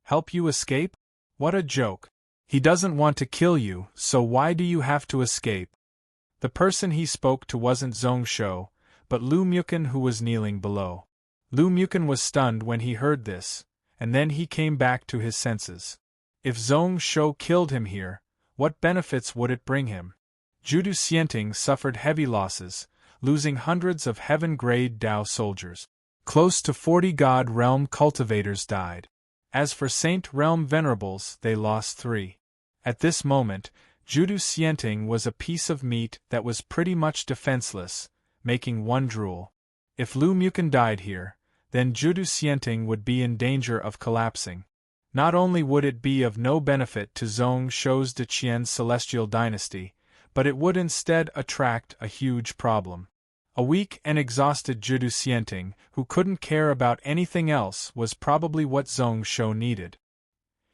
"Help you escape? What a joke. He doesn't want to kill you, so why do you have to escape?" The person he spoke to wasn't Zhong Shou, but Lu Muken, who was kneeling below. Lu Muken was stunned when he heard this, and then he came back to his senses. If Zhong Shou killed him here, what benefits would it bring him? Judu Sienting suffered heavy losses, losing hundreds of heaven-grade Dao soldiers. Close to 40 God Realm cultivators died. As for Saint Realm venerables, they lost 3. At this moment, Judu Sienting was a piece of meat that was pretty much defenseless, making one drool. If Lu Muken died here, then Judu Sienting would be in danger of collapsing. Not only would it be of no benefit to Zhong Shou's Deqian's celestial dynasty, but it would instead attract a huge problem. A weak and exhausted Judu Sienting, who couldn't care about anything else, was probably what Zhong Shou needed.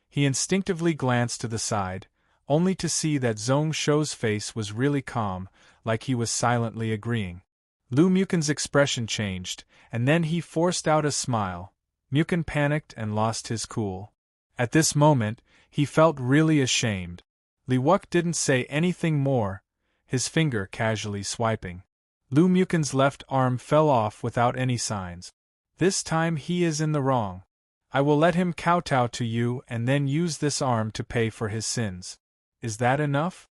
He instinctively glanced to the side, only to see that Zhong Shou's face was really calm, like he was silently agreeing. Lu Muken's expression changed, and then he forced out a smile. Muken panicked and lost his cool. At this moment, he felt really ashamed. Li Wuck didn't say anything more, his finger casually swiping. Lu Muken's left arm fell off without any signs. "This time he is in the wrong. I will let him kowtow to you and then use this arm to pay for his sins. Is that enough?"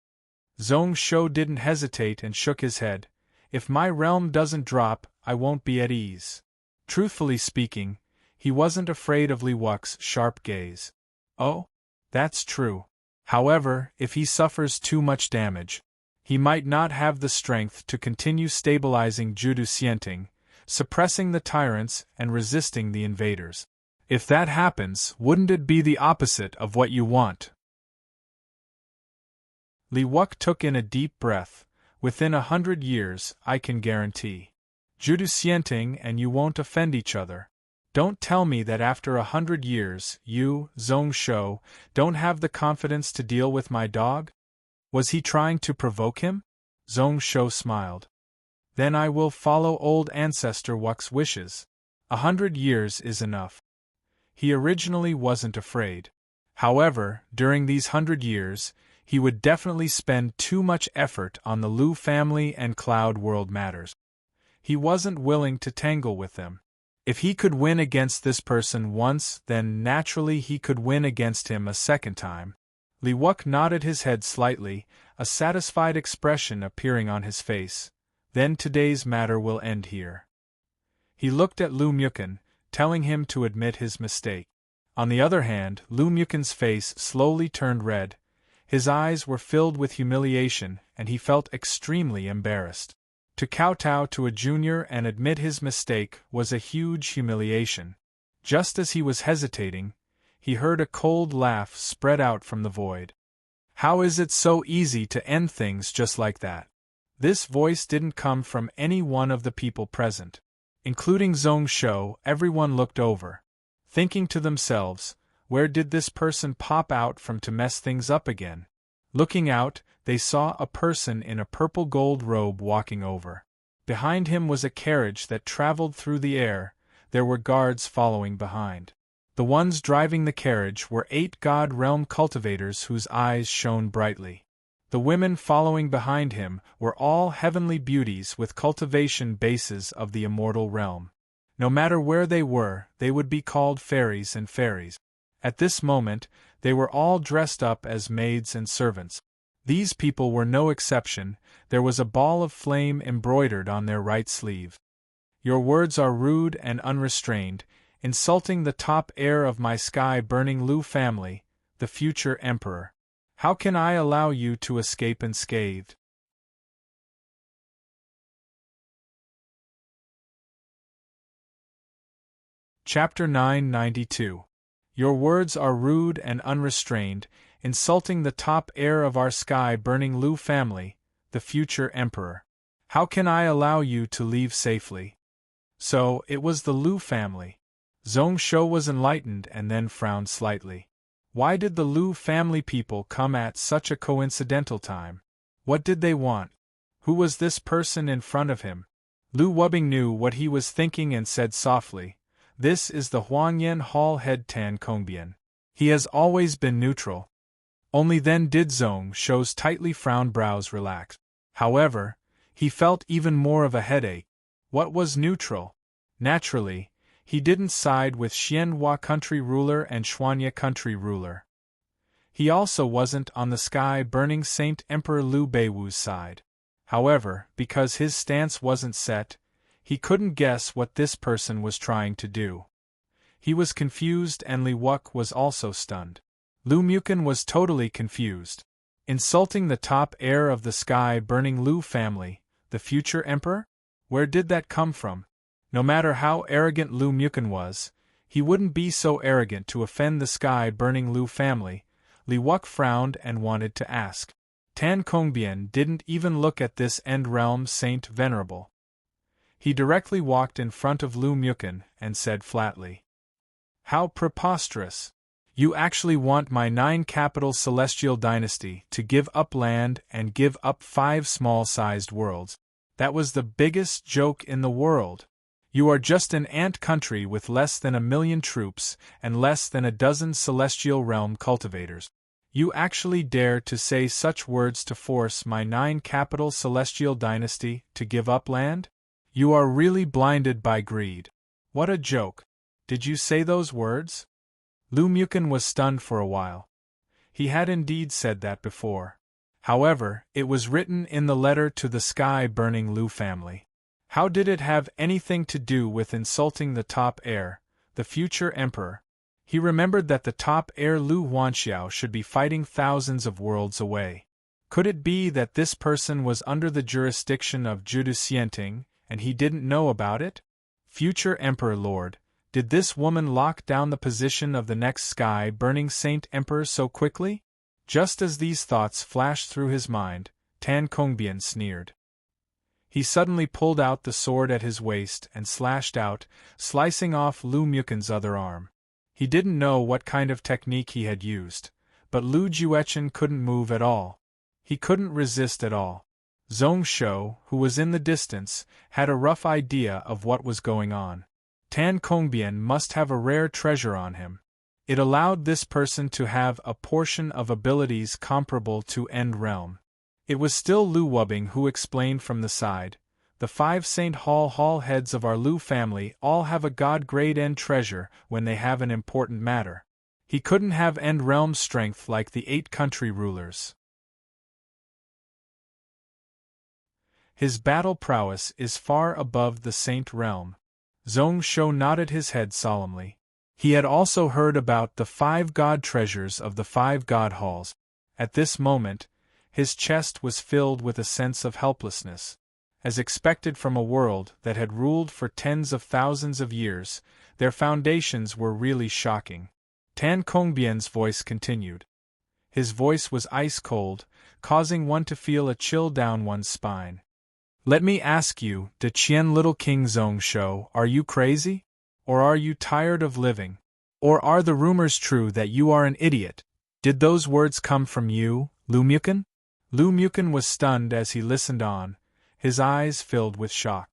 Zhong Shou didn't hesitate and shook his head. "If my realm doesn't drop, I won't be at ease." Truthfully speaking, he wasn't afraid of Li Wuck's sharp gaze. Oh, that's true. However, if he suffers too much damage, he might not have the strength to continue stabilizing Judu Sienting, suppressing the tyrants and resisting the invaders. If that happens, wouldn't it be the opposite of what you want? Li Wuck took in a deep breath. "Within 100 years, I can guarantee. Judu Sienting and you won't offend each other. Don't tell me that after 100 years, you, Zhong Shou, don't have the confidence to deal with my dog?" Was he trying to provoke him? Zhong Shou smiled. "Then I will follow old ancestor Wuck's wishes. 100 years is enough." He originally wasn't afraid. However, during these 100 years, he would definitely spend too much effort on the Lu family and Cloud World matters. He wasn't willing to tangle with them. If he could win against this person once, then naturally he could win against him a second time. Li Wuck nodded his head slightly, a satisfied expression appearing on his face. "Then today's matter will end here." He looked at Lu Muken, telling him to admit his mistake. On the other hand, Lu Muken's face slowly turned red. His eyes were filled with humiliation, and he felt extremely embarrassed. To kowtow to a junior and admit his mistake was a huge humiliation. Just as he was hesitating, he heard a cold laugh spread out from the void. "How is it so easy to end things just like that?" This voice didn't come from any one of the people present. Including Zhong Shou, everyone looked over, thinking to themselves, where did this person pop out from to mess things up again? Looking out, they saw a person in a purple gold robe walking over. Behind him was a carriage that traveled through the air. There were guards following behind. The ones driving the carriage were 8 God Realm cultivators whose eyes shone brightly. The women following behind him were all heavenly beauties with cultivation bases of the immortal realm. No matter where they were, they would be called fairies and fairies. At this moment, they were all dressed up as maids and servants. These people were no exception. There was a ball of flame embroidered on their right sleeve. Your words are rude and unrestrained, insulting the top heir of my sky-burning Lu family, the future emperor. How can I allow you to escape unscathed? Chapter 992. Your words are rude and unrestrained, insulting the top heir of our sky-burning Lu family, the future emperor. How can I allow you to leave safely? So, it was the Lu family. Zhong Shou was enlightened and then frowned slightly. Why did the Lu family people come at such a coincidental time? What did they want? Who was this person in front of him? Lu Wubing knew what he was thinking and said softly, "This is the Huangyan Hall head Tan Kongbian. He has always been neutral." Only then did Zhong Shou's tightly frowned brows relax. However, he felt even more of a headache. What was neutral? Naturally, he didn't side with Xianhua country ruler and Shuanya country ruler. He also wasn't on the sky-burning Saint Emperor Liu Beiwu's side. However, because his stance wasn't set, he couldn't guess what this person was trying to do. He was confused and Li Wuke was also stunned. Lu Muken was totally confused. Insulting the top heir of the sky-burning Lu family, the future emperor? Where did that come from? No matter how arrogant Lu Muken was, he wouldn't be so arrogant to offend the sky-burning Lu family. Li Wuke frowned and wanted to ask. Tan Kongbian didn't even look at this end-realm saint venerable. He directly walked in front of Lu Muken and said flatly, "How preposterous! You actually want my 9-capital celestial dynasty to give up land and give up 5 small-sized worlds. That was the biggest joke in the world. You are just an ant country with less than 1,000,000 troops and less than a dozen celestial realm cultivators. You actually dare to say such words to force my 9-capital celestial dynasty to give up land? You are really blinded by greed. What a joke. Did you say those words?" Lu Muken was stunned for a while. He had indeed said that before. However, it was written in the letter to the sky-burning Lu family. How did it have anything to do with insulting the top heir, the future emperor? He remembered that the top heir Lu Huanxiao should be fighting thousands of worlds away. Could it be that this person was under the jurisdiction of Judu Xianting, and he didn't know about it? Future Emperor Lord, did this woman lock down the position of the next sky-burning Saint Emperor so quickly? Just as these thoughts flashed through his mind, Tan Kongbian sneered. He suddenly pulled out the sword at his waist and slashed out, slicing off Lu Muken's other arm. He didn't know what kind of technique he had used, but Lu Juechen couldn't move at all. He couldn't resist at all. Zhong Shou, who was in the distance, had a rough idea of what was going on. Tan Kongbian must have a rare treasure on him. It allowed this person to have a portion of abilities comparable to End Realm. It was still Lu Wubing who explained from the side, "The 5 St. Hall heads of our Lu family all have a god-grade end treasure when they have an important matter. He couldn't have End Realm strength like the 8 country rulers. His battle prowess is far above the Saint Realm." Zhong Shou nodded his head solemnly. He had also heard about the 5 god treasures of the 5 god halls. At this moment, his chest was filled with a sense of helplessness. As expected from a world that had ruled for tens of thousands of years, their foundations were really shocking. Tan Kongbian's voice continued. His voice was ice-cold, causing one to feel a chill down one's spine. Let me ask you, De Qian little King Zhongsho, are you crazy? Or are you tired of living? Or are the rumors true that you are an idiot? Did those words come from you, Lu Muken? Lu Muken was stunned as he listened on, his eyes filled with shock.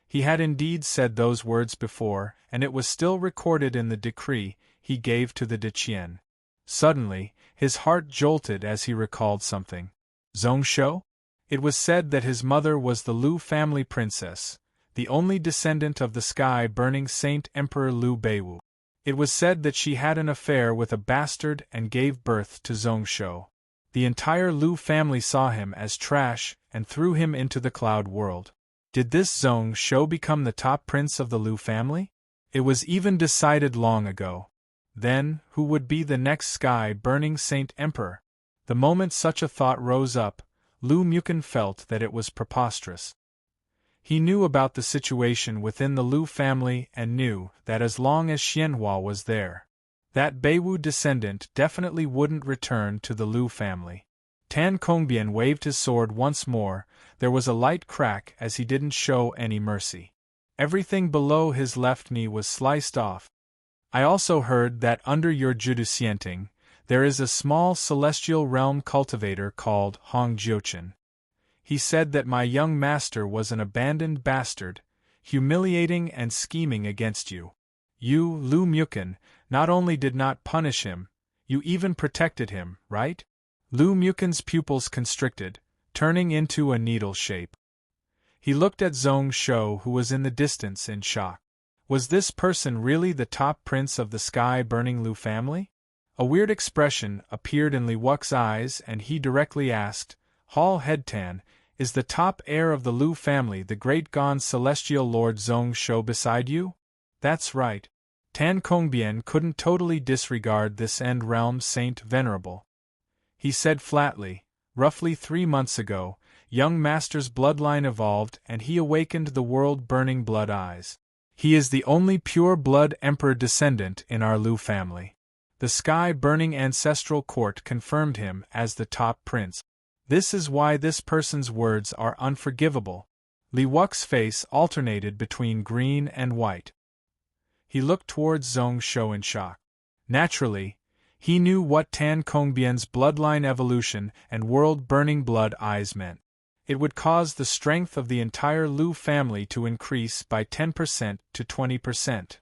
He had indeed said those words before, and it was still recorded in the decree he gave to the De Qian. Suddenly, his heart jolted as he recalled something. Zhongsho? It was said that his mother was the Lu family princess, the only descendant of the sky-burning Saint Emperor Lu Beiwu. It was said that she had an affair with a bastard and gave birth to Zhongsho. The entire Lu family saw him as trash and threw him into the cloud world. Did this Zhongsho become the top prince of the Lu family? It was even decided long ago. Then, who would be the next sky-burning Saint Emperor? The moment such a thought rose up, Lu Muken felt that it was preposterous. He knew about the situation within the Lu family and knew that as long as Xianhua was there, that Beiwu descendant definitely wouldn't return to the Lu family. Tan Kongbian waved his sword once more. There was a light crack as he didn't show any mercy. Everything below his left knee was sliced off. I also heard that under your Juduxianting, there is a small celestial realm cultivator called Hong Jiuchen. He said that my young master was an abandoned bastard, humiliating and scheming against you. You, Lu Muken, not only did not punish him, you even protected him, right? Lu Muken's pupils constricted, turning into a needle shape. He looked at Zhongsho, who was in the distance, in shock. Was this person really the top prince of the sky-burning Lu family? A weird expression appeared in Li Wuxi's eyes and he directly asked, Hall Headtan, is the top heir of the Lu family the great gone celestial lord Zhongsho beside you? That's right. Tan Kongbian couldn't totally disregard this end-realm saint venerable. He said flatly, roughly 3 months ago, young master's bloodline evolved and he awakened the world-burning blood eyes. He is the only pure-blood emperor descendant in our Lu family. The sky-burning ancestral court confirmed him as the top prince. This is why this person's words are unforgivable. Li Wuxi's face alternated between green and white. He looked towards Zhongsho in shock. Naturally, he knew what Tan Kongbian's bloodline evolution and world-burning blood eyes meant. It would cause the strength of the entire Lu family to increase by 10% to 20%.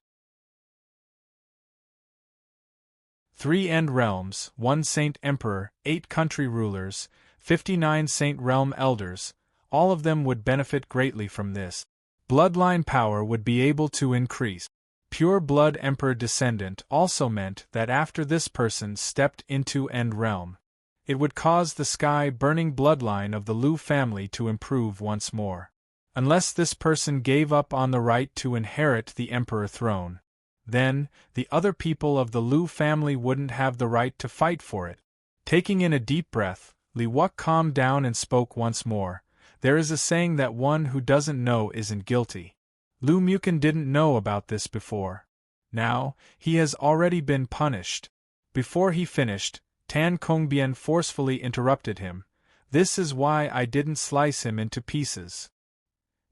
3 end realms, 1 saint emperor, 8 country rulers, 59 saint realm elders, all of them would benefit greatly from this. Bloodline power would be able to increase. Pure blood emperor descendant also meant that after this person stepped into end realm, it would cause the sky-burning bloodline of the Lu family to improve once more. Unless this person gave up on the right to inherit the emperor throne, then, the other people of the Lu family wouldn't have the right to fight for it. Taking in a deep breath, Li Wuxi calmed down and spoke once more. There is a saying that one who doesn't know isn't guilty. Lu Muken didn't know about this before. Now, he has already been punished. Before he finished, Tan Kongbian forcefully interrupted him. This is why I didn't slice him into pieces.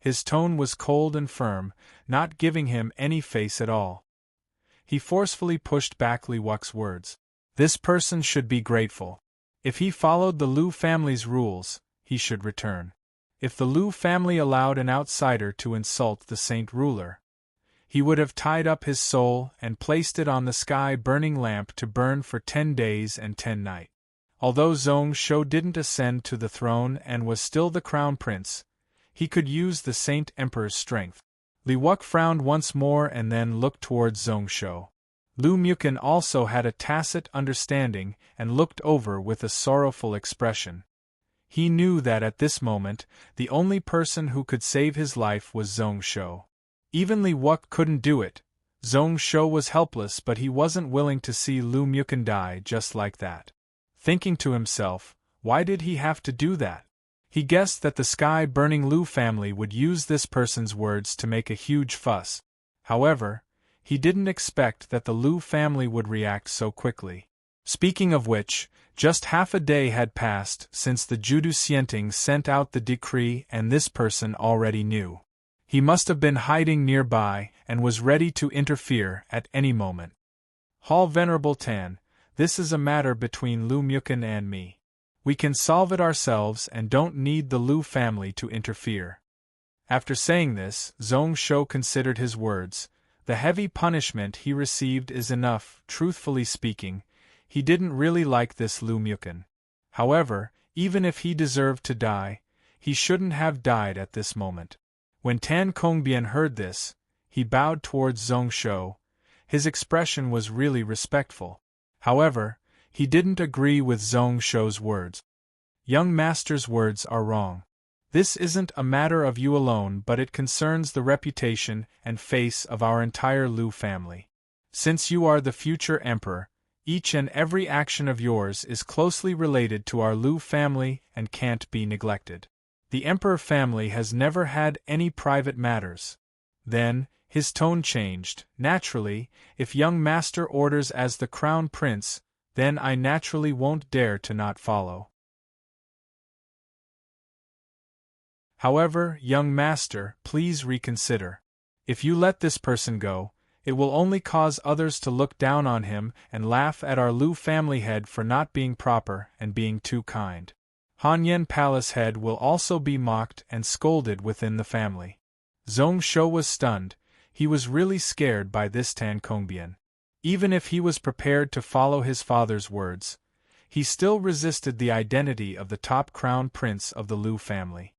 His tone was cold and firm, not giving him any face at all. He forcefully pushed back Li Wuxi's words. This person should be grateful. If he followed the Lu family's rules, he should return. If the Lu family allowed an outsider to insult the saint ruler, he would have tied up his soul and placed it on the sky-burning lamp to burn for 10 days and 10 nights. Although Zhongsho didn't ascend to the throne and was still the crown prince, he could use the saint emperor's strength. Li Wuxi frowned once more and then looked towards Zhongsho. Lu Muken also had a tacit understanding and looked over with a sorrowful expression. He knew that at this moment, the only person who could save his life was Zhongsho. Even Li Wuxi couldn't do it. Zhongsho was helpless, but he wasn't willing to see Lu Muken die just like that. Thinking to himself, why did he have to do that? He guessed that the sky-burning Lu family would use this person's words to make a huge fuss. However, he didn't expect that the Lu family would react so quickly. Speaking of which, just half a day had passed since the Judu Sienting sent out the decree, and this person already knew. He must have been hiding nearby and was ready to interfere at any moment. Hall Venerable Tan, this is a matter between Lu Mukun and me. We can solve it ourselves and don't need the Lu family to interfere. After saying this, Zhong Shou considered his words. The heavy punishment he received is enough. Truthfully speaking, he didn't really like this Lu Mukun. However, even if he deserved to die, he shouldn't have died at this moment. When Tan Kongbian heard this, he bowed towards Zhong Shou. His expression was really respectful. However, he didn't agree with Zhong Shou's words. Young master's words are wrong. This isn't a matter of you alone, but it concerns the reputation and face of our entire Lu family. Since you are the future emperor, each and every action of yours is closely related to our Lu family and can't be neglected. The emperor family has never had any private matters. Then, his tone changed. Naturally, if young master orders as the crown prince, then I naturally won't dare to not follow. However, young master, please reconsider. If you let this person go, it will only cause others to look down on him and laugh at our Lu family head for not being proper and being too kind. Hanyan Palace head will also be mocked and scolded within the family. Zhong Shou was stunned. He was really scared by this Tan Kongbian. Even if he was prepared to follow his father's words, he still resisted the identity of the top crown prince of the Lu family.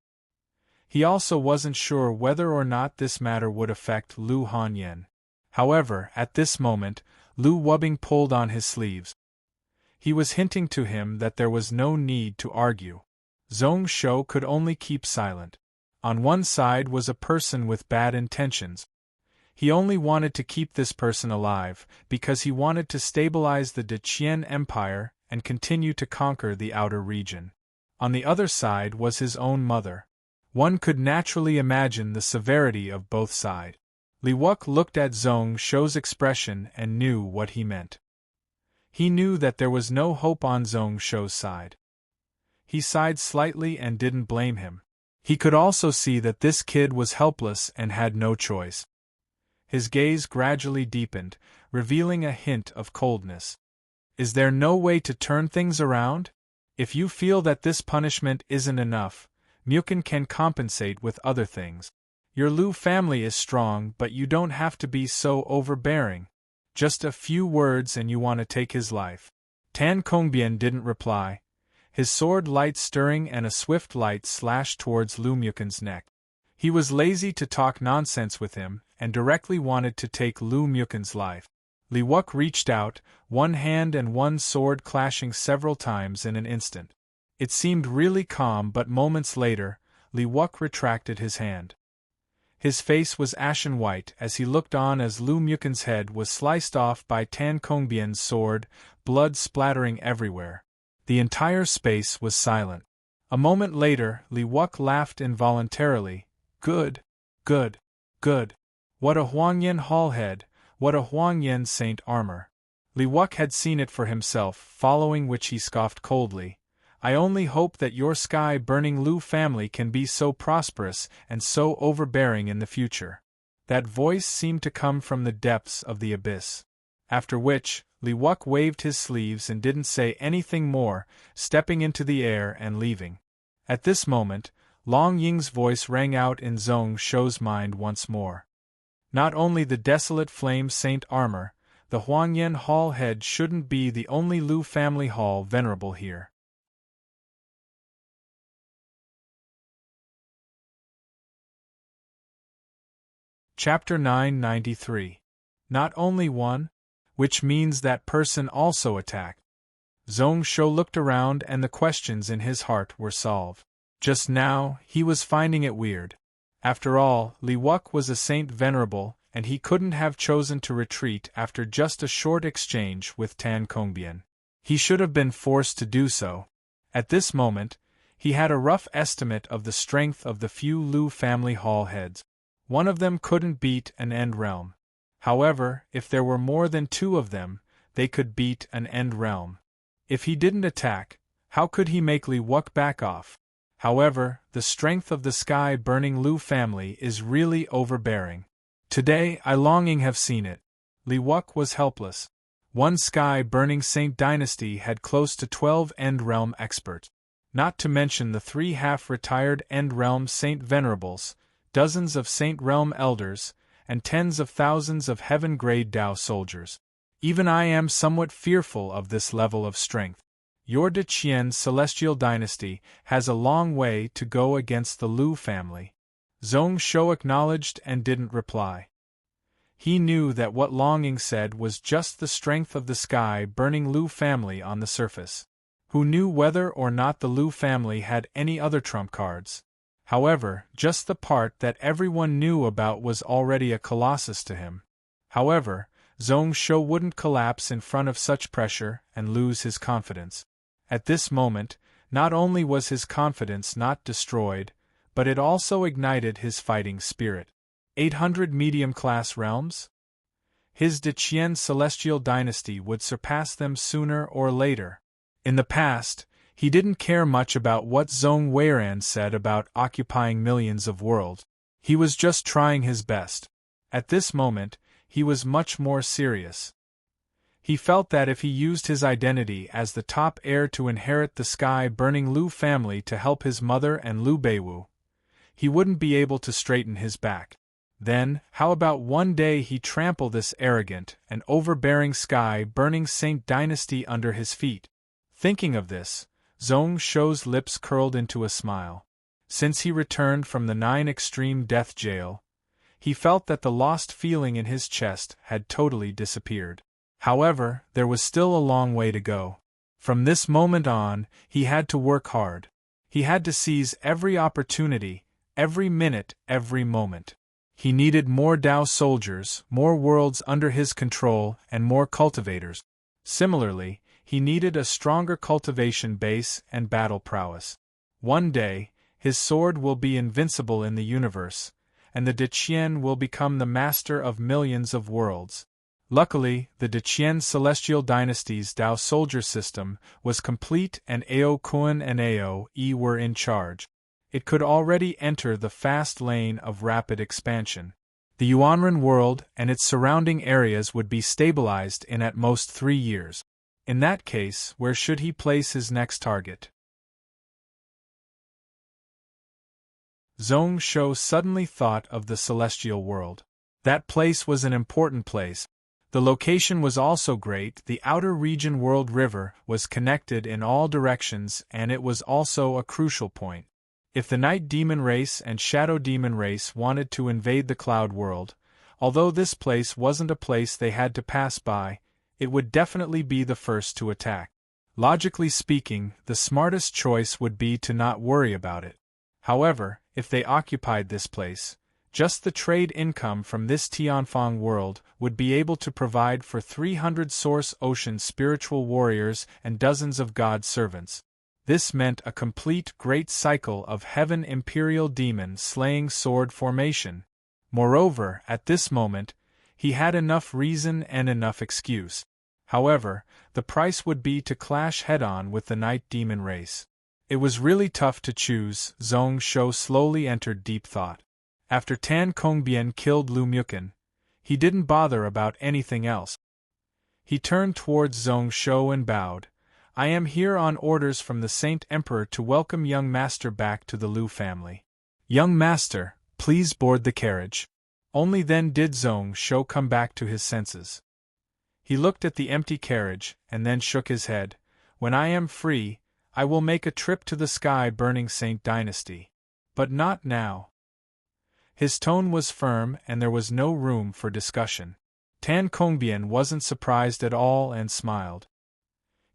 He also wasn't sure whether or not this matter would affect Lu Hanyan. However, at this moment, Lu Wubing pulled on his sleeves. He was hinting to him that there was no need to argue. Zhong Shou could only keep silent. On one side was a person with bad intentions. He only wanted to keep this person alive because he wanted to stabilize the Deqian Empire and continue to conquer the outer region. On the other side was his own mother. One could naturally imagine the severity of both sides. Li Wuk looked at Zhong Shou's expression and knew what he meant. He knew that there was no hope on Zhong Shou's side. He sighed slightly and didn't blame him. He could also see that this kid was helpless and had no choice. His gaze gradually deepened, revealing a hint of coldness. Is there no way to turn things around? If you feel that this punishment isn't enough, Mukun can compensate with other things. Your Lu family is strong, but you don't have to be so overbearing. Just a few words and you want to take his life. Tan Kongbian didn't reply. His sword light stirring and a swift light slashed towards Lu Mukun's neck. He was lazy to talk nonsense with him, and directly wanted to take Lu Mukun's life. Li Wuk reached out, one hand and one sword clashing several times in an instant. It seemed really calm, but moments later, Li Wuk retracted his hand. His face was ashen white as he looked on as Lu Mukun's head was sliced off by Tan Kongbian's sword, blood splattering everywhere. The entire space was silent. A moment later, Li Wuk laughed involuntarily. Good, good, good. What a Huangyan Hall head, what a Huangyan Saint armor. Li Wuk had seen it for himself, following which he scoffed coldly. I only hope that your sky-burning Lu family can be so prosperous and so overbearing in the future. That voice seemed to come from the depths of the abyss. After which, Li Wuk waved his sleeves and didn't say anything more, stepping into the air and leaving. At this moment, Long Ying's voice rang out in Zhong Shou's mind once more. Not only the desolate flame saint armor, the Huangyan Hall head shouldn't be the only Lu family hall venerable here. Chapter 993. Not only one? Which means that person also attacked. Zhong Shou looked around and the questions in his heart were solved. Just now, he was finding it weird. After all, Li Wuk was a saint venerable, and he couldn't have chosen to retreat after just a short exchange with Tan Kongbian. He should have been forced to do so. At this moment, he had a rough estimate of the strength of the few Lu family hall heads. One of them couldn't beat an end realm. However, if there were more than two of them, they could beat an end realm. If he didn't attack, how could he make Li Wuck back off? However, the strength of the sky-burning Lu family is really overbearing. Today I longing have seen it. Li Wuck was helpless. One sky-burning Saint dynasty had close to 12 End Realm experts. Not to mention the 3 half-retired End Realm Saint Venerables, dozens of Saint Realm elders, and tens of thousands of heaven-grade Dao soldiers. Even I am somewhat fearful of this level of strength. Your De Qian's celestial dynasty has a long way to go against the Lu family. Zhong Shou acknowledged and didn't reply. He knew that what Longing said was just the strength of the sky-burning Lu family on the surface. Who knew whether or not the Lu family had any other trump cards? However, just the part that everyone knew about was already a colossus to him. However, Zhong Shou wouldn't collapse in front of such pressure and lose his confidence. At this moment, not only was his confidence not destroyed, but it also ignited his fighting spirit. 800 medium-class realms? His De Qian celestial dynasty would surpass them sooner or later. In the past, he didn't care much about what Zhong Weiran said about occupying millions of worlds. He was just trying his best. At this moment, he was much more serious. He felt that if he used his identity as the top heir to inherit the sky-burning Lu family to help his mother and Lu Beiwu, he wouldn't be able to straighten his back. Then, how about one day he trample this arrogant and overbearing sky-burning Saint dynasty under his feet? Thinking of this, Zhong Shou's lips curled into a smile. Since he returned from the 9 extreme death jail, he felt that the lost feeling in his chest had totally disappeared. However, there was still a long way to go. From this moment on, he had to work hard. He had to seize every opportunity, every minute, every moment. He needed more Dao soldiers, more worlds under his control, and more cultivators. Similarly, he needed a stronger cultivation base and battle prowess. One day, his sword will be invincible in the universe, and the De Qian will become the master of millions of worlds. Luckily, the De Qian celestial dynasty's Dao soldier system was complete and Ao Kun and Ao Yi were in charge. It could already enter the fast lane of rapid expansion. The Yuanren world and its surrounding areas would be stabilized in at most 3 years. In that case, where should he place his next target? Zhong Shou suddenly thought of the celestial world. That place was an important place. The location was also great. The outer region World River was connected in all directions, and it was also a crucial point. If the Night Demon race and Shadow Demon race wanted to invade the Cloud World, although this place wasn't a place they had to pass by, it would definitely be the first to attack. Logically speaking, the smartest choice would be to not worry about it. However, if they occupied this place, just the trade income from this Tianfang world would be able to provide for 300 Source Ocean spiritual warriors and dozens of God servants. This meant a complete great cycle of heaven imperial demon slaying sword formation. Moreover, at this moment, he had enough reason and enough excuse. However, the price would be to clash head-on with the Night Demon race. It was really tough to choose. Zhong Shou slowly entered deep thought. After Tan Kongbian killed Lu Mukin, he didn't bother about anything else. He turned towards Zhong Shou and bowed. I am here on orders from the Saint Emperor to welcome young master back to the Lu family. Young master, please board the carriage. Only then did Zhong Shou come back to his senses. He looked at the empty carriage, and then shook his head. When I am free, I will make a trip to the sky-burning Saint dynasty. But not now. His tone was firm and there was no room for discussion. Tan Kongbian wasn't surprised at all and smiled.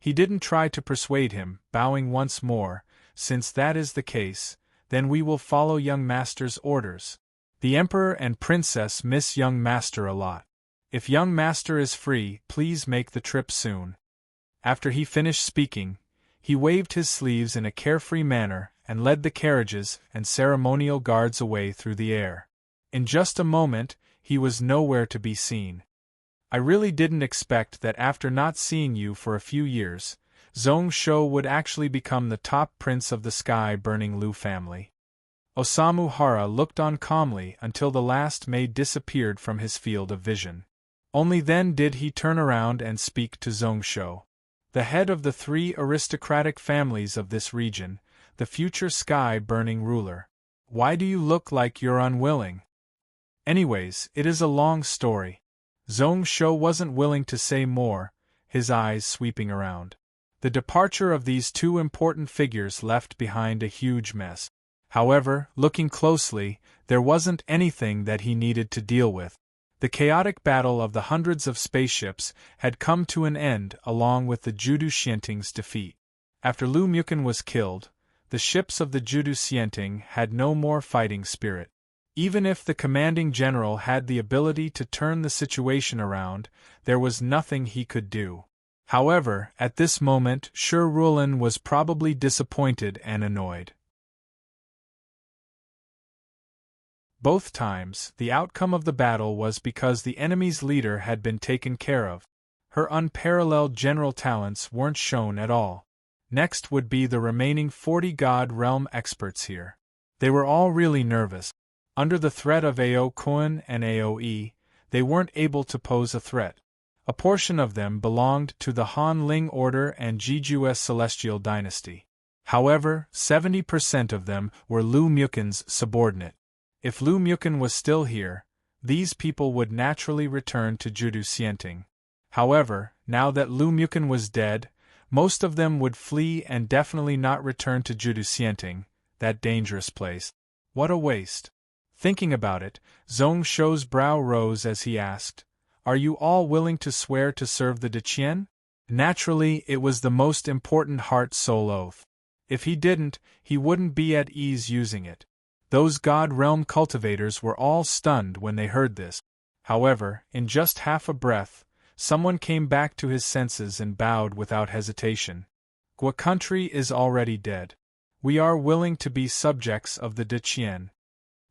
He didn't try to persuade him, bowing once more. Since that is the case, then we will follow young master's orders. The Emperor and Princess miss young master a lot. If young master is free, please make the trip soon. After he finished speaking, he waved his sleeves in a carefree manner and led the carriages and ceremonial guards away through the air. In just a moment, he was nowhere to be seen. I really didn't expect that after not seeing you for a few years, Zhong Shou would actually become the top prince of the sky-burning Lu family. Osamu Hara looked on calmly until the last maid disappeared from his field of vision. Only then did he turn around and speak to Zhong Shou, the head of the 3 aristocratic families of this region, the future sky-burning ruler. Why do you look like you're unwilling? Anyways, it is a long story. Zhong Shou wasn't willing to say more, his eyes sweeping around. The departure of these 2 important figures left behind a huge mess. However, looking closely, there wasn't anything that he needed to deal with. The chaotic battle of the hundreds of spaceships had come to an end along with the Judu Xianting's defeat. After Lu Mukin was killed, the ships of the Judu Xianting had no more fighting spirit. Even if the commanding general had the ability to turn the situation around, there was nothing he could do. However, at this moment, Shi Rulin was probably disappointed and annoyed. Both times, the outcome of the battle was because the enemy's leader had been taken care of. Her unparalleled general talents weren't shown at all. Next would be the remaining 40 God Realm experts here. They were all really nervous. Under the threat of Ao Kuan and Aoe, they weren't able to pose a threat. A portion of them belonged to the Han Ling Order and Jeju's Celestial Dynasty. However, 70% of them were Lu Mukin's subordinate. If Lu Mukin was still here, these people would naturally return to Judu Xianting. However, now that Lu Mukin was dead, most of them would flee and definitely not return to Judu Xianting, that dangerous place. What a waste. Thinking about it, Zhong Shou's brow rose as he asked, "Are you all willing to swear to serve the Deqian?" Naturally, it was the most important heart-soul oath. If he didn't, he wouldn't be at ease using it. Those God Realm cultivators were all stunned when they heard this. However, in just half a breath, someone came back to his senses and bowed without hesitation. "Gua country is already dead. We are willing to be subjects of the Deqian."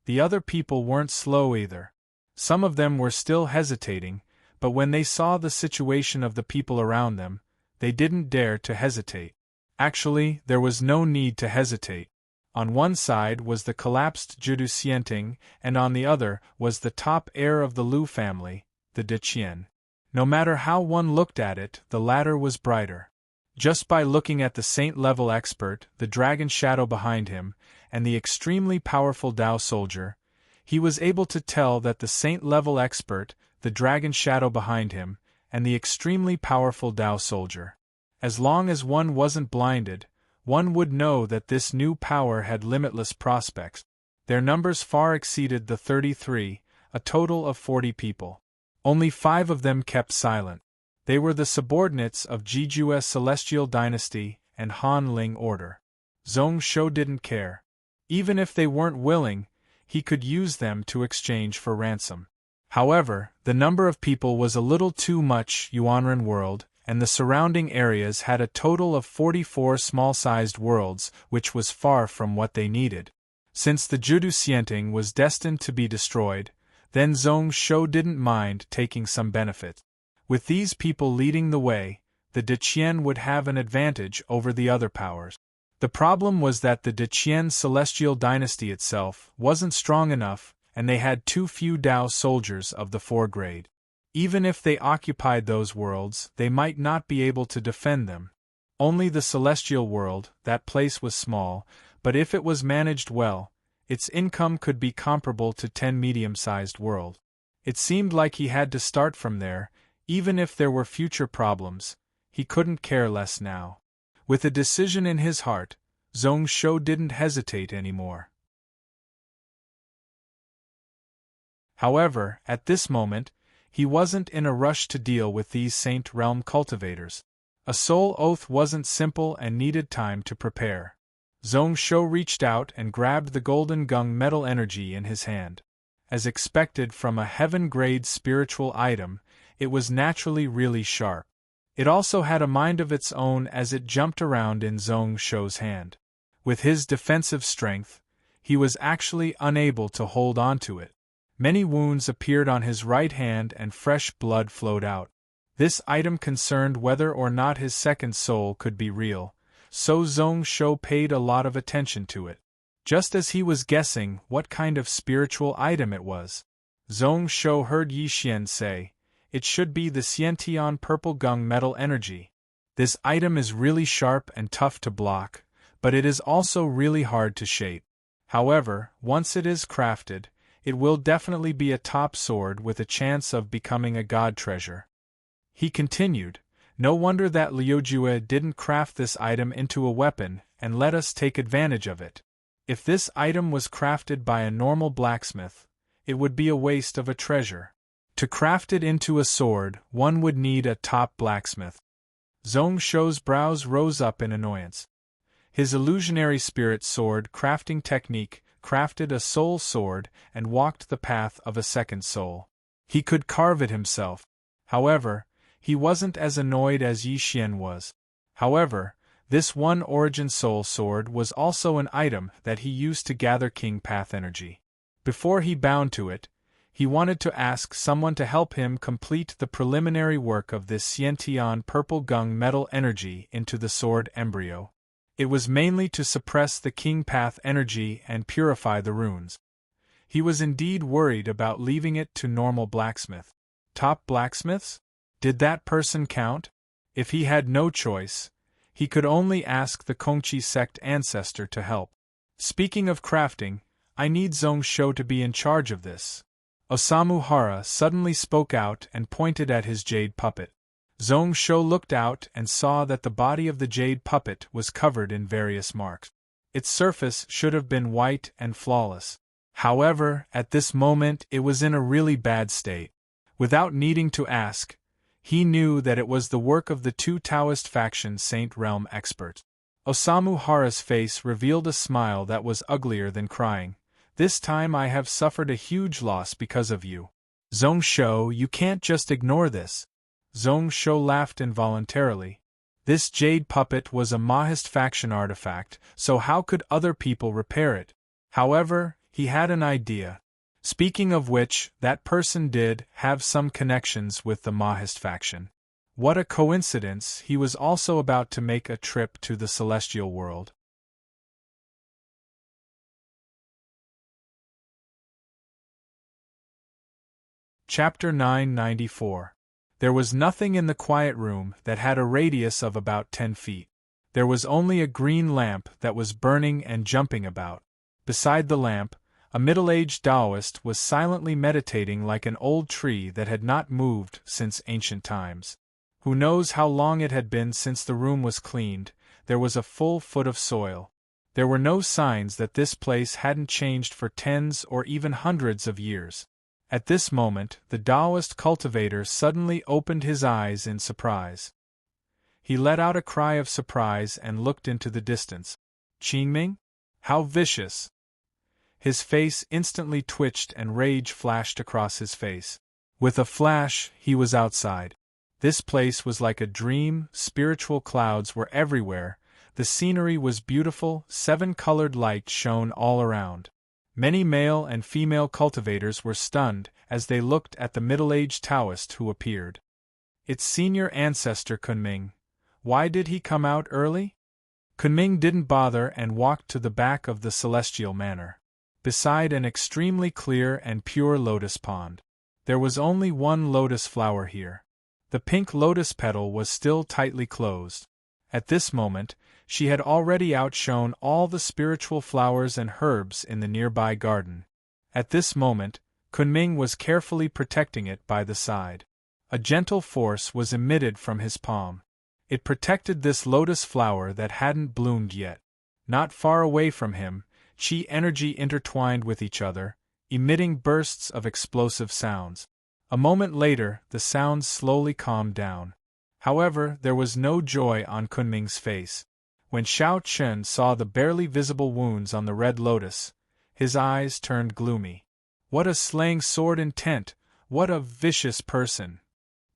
The other people weren't slow either. Some of them were still hesitating, but when they saw the situation of the people around them, they didn't dare to hesitate. Actually, there was no need to hesitate. On one side was the collapsed Judu Xianting, and on the other was the top heir of the Lu family, the Deqian. No matter how one looked at it, the latter was brighter. Just by looking at the saint-level expert, the dragon shadow behind him, and the extremely powerful Dao soldier, he was able to tell that the saint-level expert, the dragon shadow behind him, and the extremely powerful Dao soldier. As long as one wasn't blinded, one would know that this new power had limitless prospects. Their numbers far exceeded the 33, a total of 40 people. Only 5 of them kept silent. They were the subordinates of Jeju's Celestial Dynasty and Han Ling Order. Zhong Shou didn't care. Even if they weren't willing, he could use them to exchange for ransom. However, the number of people was a little too much. Yuanren world, and the surrounding areas had a total of 44 small-sized worlds, which was far from what they needed. Since the Judu Xianting was destined to be destroyed, then Zhong Shou didn't mind taking some benefit. With these people leading the way, the Deqian would have an advantage over the other powers. The problem was that the Deqian Celestial Dynasty itself wasn't strong enough, and they had too few Dao soldiers of the 4 grade. Even if they occupied those worlds, they might not be able to defend them. Only the Celestial world, that place was small, but if it was managed well, its income could be comparable to 10 medium-sized worlds. It seemed like he had to start from there, even if there were future problems, he couldn't care less now. With a decision in his heart, Zhong Shou didn't hesitate anymore. However, at this moment, he wasn't in a rush to deal with these Saint Realm cultivators. A soul oath wasn't simple and needed time to prepare. Zhong Shou reached out and grabbed the golden gung metal energy in his hand. As expected from a heaven-grade spiritual item, it was naturally really sharp. It also had a mind of its own as it jumped around in Zhong Shou's hand. With his defensive strength, he was actually unable to hold on to it. Many wounds appeared on his right hand and fresh blood flowed out. This item concerned whether or not his second soul could be real, so Zhong Shou paid a lot of attention to it. Just as he was guessing what kind of spiritual item it was, Zhong Shou heard Yi Xian say, "It should be the Xiantian purple gung metal energy. This item is really sharp and tough to block, but it is also really hard to shape. However, once it is crafted, it will definitely be a top sword with a chance of becoming a god treasure." He continued, "No wonder that Liujue didn't craft this item into a weapon and let us take advantage of it. If this item was crafted by a normal blacksmith, it would be a waste of a treasure. To craft it into a sword, one would need a top blacksmith." Zhong Shou's brows rose up in annoyance. His illusionary spirit sword crafting technique crafted a soul sword and walked the path of a second soul. He could carve it himself. However, he wasn't as annoyed as Yi Xian was. However, this one origin soul sword was also an item that he used to gather king path energy. Before he bound to it, he wanted to ask someone to help him complete the preliminary work of this Xiantian purple gung metal energy into the sword embryo. It was mainly to suppress the king path energy and purify the runes. He was indeed worried about leaving it to normal blacksmith. Top blacksmiths? Did that person count? If he had no choice, he could only ask the Kongqi sect ancestor to help. Speaking of crafting, I need Zhong Shou to be in charge of this. Osamu Hara suddenly spoke out and pointed at his jade puppet. Zhong Shou looked out and saw that the body of the jade puppet was covered in various marks. Its surface should have been white and flawless. However, at this moment it was in a really bad state. Without needing to ask, he knew that it was the work of the two Taoist faction Saint Realm experts. Osamu Hara's face revealed a smile that was uglier than crying. "This time I have suffered a huge loss because of you. Zhong Shou, you can't just ignore this." Zhong Shou laughed involuntarily. This jade puppet was a Mahist faction artifact, so how could other people repair it? However, he had an idea. Speaking of which, that person did have some connections with the Mahist faction. What a coincidence, he was also about to make a trip to the celestial world. Chapter 994. There was nothing in the quiet room that had a radius of about 10 feet. There was only a green lamp that was burning and jumping about. Beside the lamp, a middle-aged Taoist was silently meditating like an old tree that had not moved since ancient times. Who knows how long it had been since the room was cleaned, there was a full foot of soil. There were no signs that this place hadn't changed for tens or even hundreds of years. At this moment, the Taoist cultivator suddenly opened his eyes in surprise. He let out a cry of surprise and looked into the distance. "Qingming? How vicious!" His face instantly twitched and rage flashed across his face. With a flash, he was outside. This place was like a dream, spiritual clouds were everywhere, the scenery was beautiful, 7-colored light shone all around. Many male and female cultivators were stunned as they looked at the middle-aged Taoist who appeared. Its senior ancestor Kunming. Why did he come out early? Kunming didn't bother and walked to the back of the celestial manor. Beside an extremely clear and pure lotus pond. There was only one lotus flower here. The pink lotus petal was still tightly closed. At this moment, she had already outshone all the spiritual flowers and herbs in the nearby garden. At this moment, Kunming was carefully protecting it by the side. A gentle force was emitted from his palm. It protected this lotus flower that hadn't bloomed yet. Not far away from him, chi energy intertwined with each other, emitting bursts of explosive sounds. A moment later, the sounds slowly calmed down. However, there was no joy on Kunming's face. When Xiao Chen saw the barely visible wounds on the red lotus, his eyes turned gloomy. What a slaying sword intent! What a vicious person!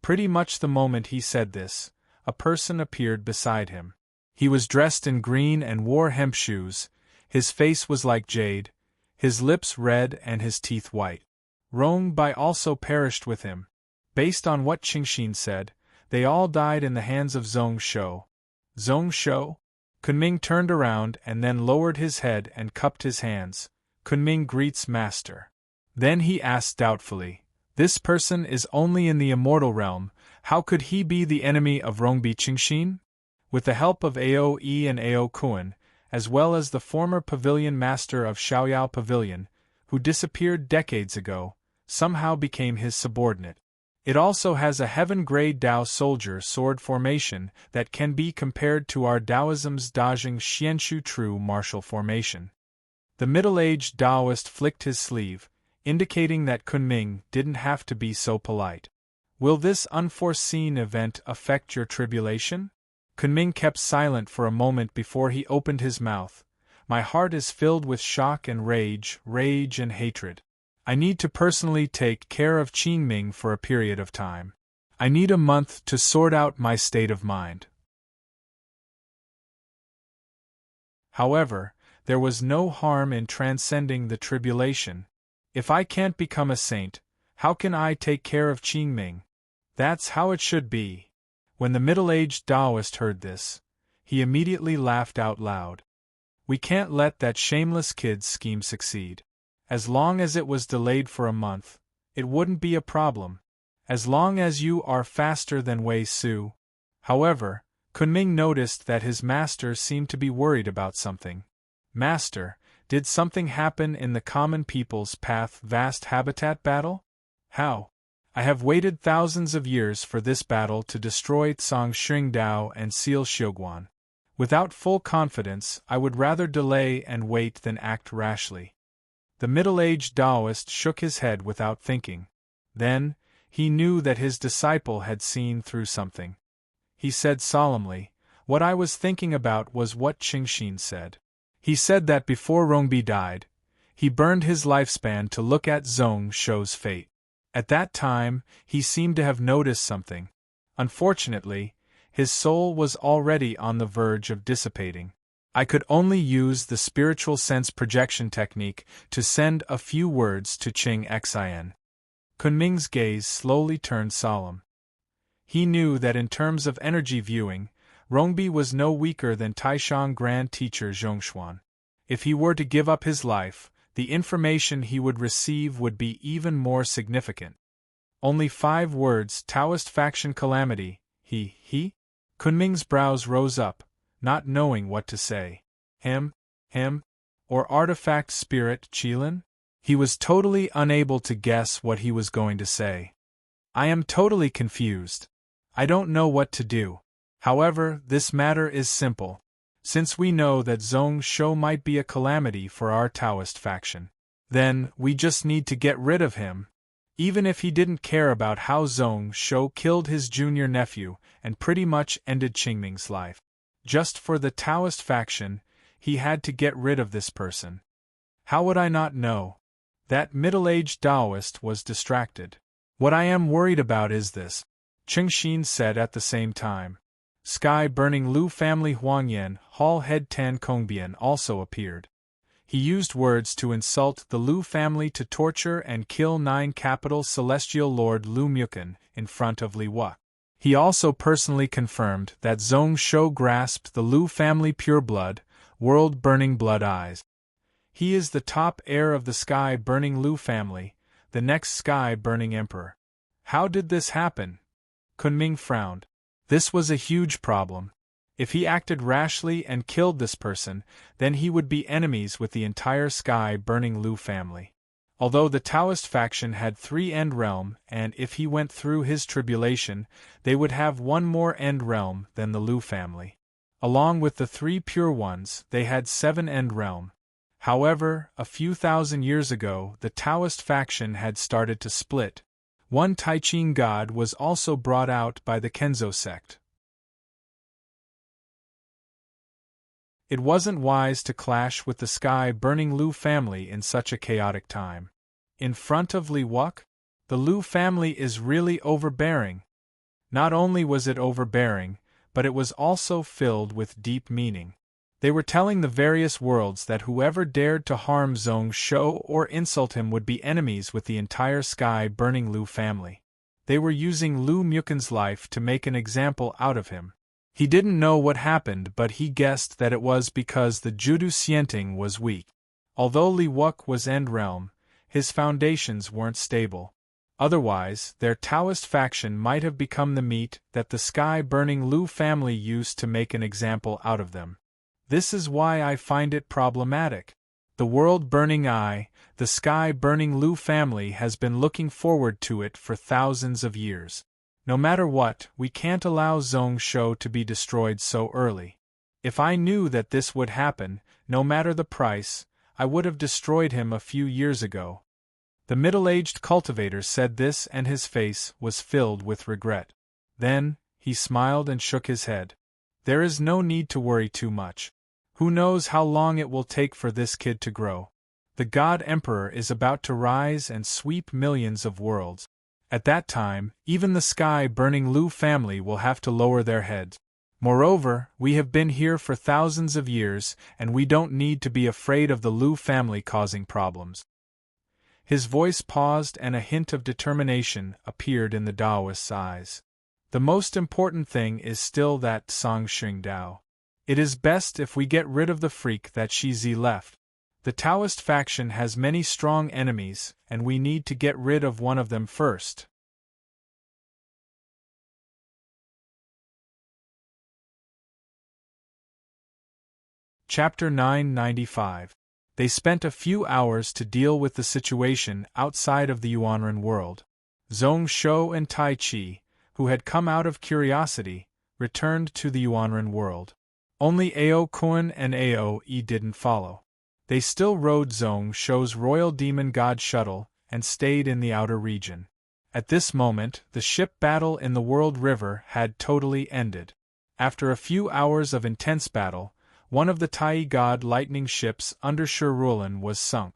Pretty much the moment he said this, a person appeared beside him. He was dressed in green and wore hemp shoes, his face was like jade, his lips red and his teeth white. Rong Bai also perished with him. Based on what Qingxin said, they all died in the hands of Zhong Shou. Zhong Shou? Kunming turned around and then lowered his head and cupped his hands. Kunming greets master. Then he asked doubtfully, this person is only in the immortal realm, how could he be the enemy of Rongbi Qingxin? With the help of Ao Yi and Ao Kuan, as well as the former pavilion master of Xiaoyao Pavilion, who disappeared decades ago, somehow became his subordinate. It also has a heaven-grade Dao soldier sword formation that can be compared to our Taoism's Dajing Xianshu true martial formation. The middle-aged Taoist flicked his sleeve, indicating that Kunming didn't have to be so polite. Will this unforeseen event affect your tribulation? Kunming kept silent for a moment before he opened his mouth. My heart is filled with shock and rage and hatred. I need to personally take care of Qingming for a period of time. I need a month to sort out my state of mind. However, there was no harm in transcending the tribulation. If I can't become a saint, how can I take care of Qingming? That's how it should be. When the middle-aged Taoist heard this, he immediately laughed out loud. We can't let that shameless kid's scheme succeed. As long as it was delayed for a month, it wouldn't be a problem. As long as you are faster than Wei Su. However, Kunming noticed that his master seemed to be worried about something. Master, did something happen in the common people's path vast habitat battle? How? I have waited thousands of years for this battle to destroy Tsang Xingdao and seal Xiuguan. Without full confidence, I would rather delay and wait than act rashly. The middle-aged Taoist shook his head without thinking. Then, he knew that his disciple had seen through something. He said solemnly, what I was thinking about was what Qingxin said. He said that before Rongbi died, he burned his lifespan to look at Zhong Shou's fate. At that time, he seemed to have noticed something. Unfortunately, his soul was already on the verge of dissipating. I could only use the spiritual sense projection technique to send a few words to Qing Xin. Kunming's gaze slowly turned solemn. He knew that in terms of energy viewing, Rongbi was no weaker than Taishan Grand Teacher Zhongshuan. If he were to give up his life, the information he would receive would be even more significant. Only 5 words: Taoist faction calamity, he? Kunming's brows rose up, not knowing what to say. Him, or artifact spirit Qilin? He was totally unable to guess what he was going to say. I am totally confused. I don't know what to do. However, this matter is simple. Since we know that Zhong Shou might be a calamity for our Taoist faction, then we just need to get rid of him. Even if he didn't care about how Zhong Shou killed his junior nephew and pretty much ended Qingming's life. Just for the Taoist faction, he had to get rid of this person. How would I not know? That middle-aged Taoist was distracted. What I am worried about is this, Qingxin said at the same time. Sky-burning Lu family Huangyan, Hall head Tan Kongbian also appeared. He used words to insult the Lu family to torture and kill 9 capital celestial lord Lu Mukan in front of Li Hua. He also personally confirmed that Zhong Shou grasped the Lu family pureblood, world-burning blood eyes. He is the top heir of the sky-burning Lu family, the next sky-burning emperor. How did this happen? Kunming frowned. This was a huge problem. If he acted rashly and killed this person, then he would be enemies with the entire sky-burning Lu family. Although the Taoist faction had 3 end realm, and if he went through his tribulation, they would have 1 more end realm than the Lu family. Along with the 3 pure ones, they had 7 end realm. However, a few thousand years ago, the Taoist faction had started to split. One Taiqing god was also brought out by the Kenzo sect. It wasn't wise to clash with the sky-burning Lu family in such a chaotic time. In front of Li Wuck, the Lu family is really overbearing. Not only was it overbearing, but it was also filled with deep meaning. They were telling the various worlds that whoever dared to harm Zhong Shou or insult him would be enemies with the entire sky-burning Lu family. They were using Lu Mukin's life to make an example out of him. He didn't know what happened, but he guessed that it was because the Judu Xianting was weak. Although Li Wuk was End Realm, his foundations weren't stable. Otherwise, their Taoist faction might have become the meat that the sky-burning Lu family used to make an example out of them. This is why I find it problematic. The world-burning the sky-burning Lu family has been looking forward to it for thousands of years. No matter what, we can't allow Zhong Shou to be destroyed so early. If I knew that this would happen, no matter the price, I would have destroyed him a few years ago. The middle-aged cultivator said this and his face was filled with regret. Then, he smiled and shook his head. There is no need to worry too much. Who knows how long it will take for this kid to grow? The God Emperor is about to rise and sweep millions of worlds. At that time, even the sky-burning Lu family will have to lower their heads. Moreover, we have been here for thousands of years, and we don't need to be afraid of the Lu family causing problems. His voice paused and a hint of determination appeared in the Taoist's eyes. The most important thing is still that Song Xing Dao. It is best if we get rid of the freak that Shizi left. The Taoist faction has many strong enemies, and we need to get rid of one of them first. Chapter 995. They spent a few hours to deal with the situation outside of the Yuanren world. Zhong Shou and Tai Chi, who had come out of curiosity, returned to the Yuanren world. Only Ao Kun and Ao Yi didn't follow. They still rode Zhong Shou's Royal Demon God shuttle and stayed in the outer region. At this moment, the ship battle in the World River had totally ended. After a few hours of intense battle, one of the Tai God lightning ships under Shirulan was sunk.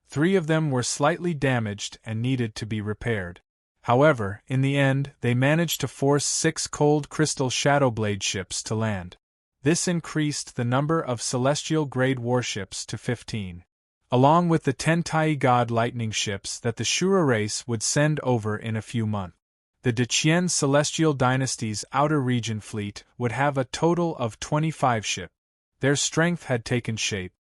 3 of them were slightly damaged and needed to be repaired. However, in the end, they managed to force 6 cold crystal Shadowblade ships to land. This increased the number of celestial-grade warships to 15. Along with the 10 Tai God lightning ships that the Shura race would send over in a few months. The Deqian Celestial Dynasty's outer region fleet would have a total of 25 ships. Their strength had taken shape.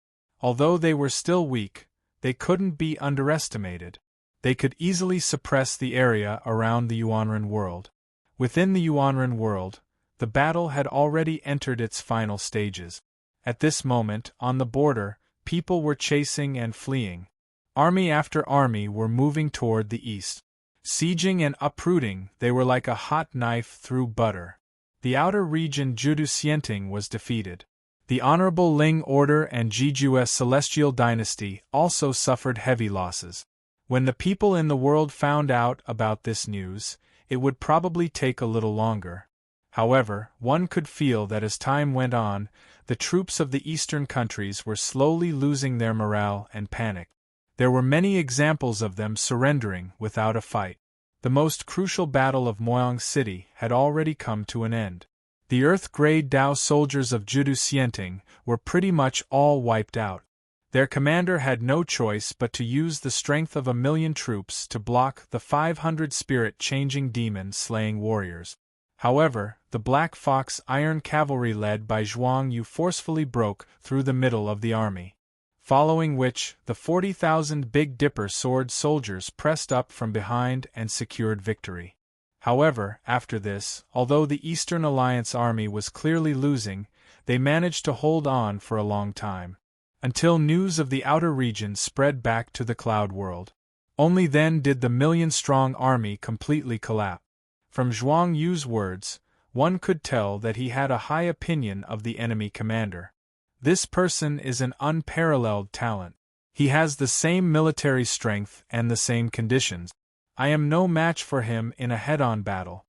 Although they were still weak, they couldn't be underestimated. They could easily suppress the area around the Yuanren world. Within the Yuanren world, the battle had already entered its final stages. At this moment, on the border, people were chasing and fleeing. Army after army were moving toward the east. Sieging and uprooting, they were like a hot knife through butter. The outer region Judu Xianting was defeated. The Honorable Ling Order and Jiju's Celestial Dynasty also suffered heavy losses. When the people in the world found out about this news, it would probably take a little longer. However, one could feel that as time went on, the troops of the eastern countries were slowly losing their morale and panic. There were many examples of them surrendering without a fight. The most crucial battle of Moyang City had already come to an end. The Earth-grade Dao soldiers of Judu Xianting were pretty much all wiped out. Their commander had no choice but to use the strength of 1,000,000 troops to block the 500 spirit-changing demon-slaying warriors. However, the Black Fox Iron Cavalry led by Zhuang Yu forcefully broke through the middle of the army. Following which, the 40,000 Big Dipper sword soldiers pressed up from behind and secured victory. However, after this, although the Eastern Alliance army was clearly losing, they managed to hold on for a long time. Until news of the outer region spread back to the Cloud World. Only then did the 1,000,000-strong army completely collapse. From Zhuang Yu's words, one could tell that he had a high opinion of the enemy commander. This person is an unparalleled talent. He has the same military strength and the same conditions. I am no match for him in a head-on battle.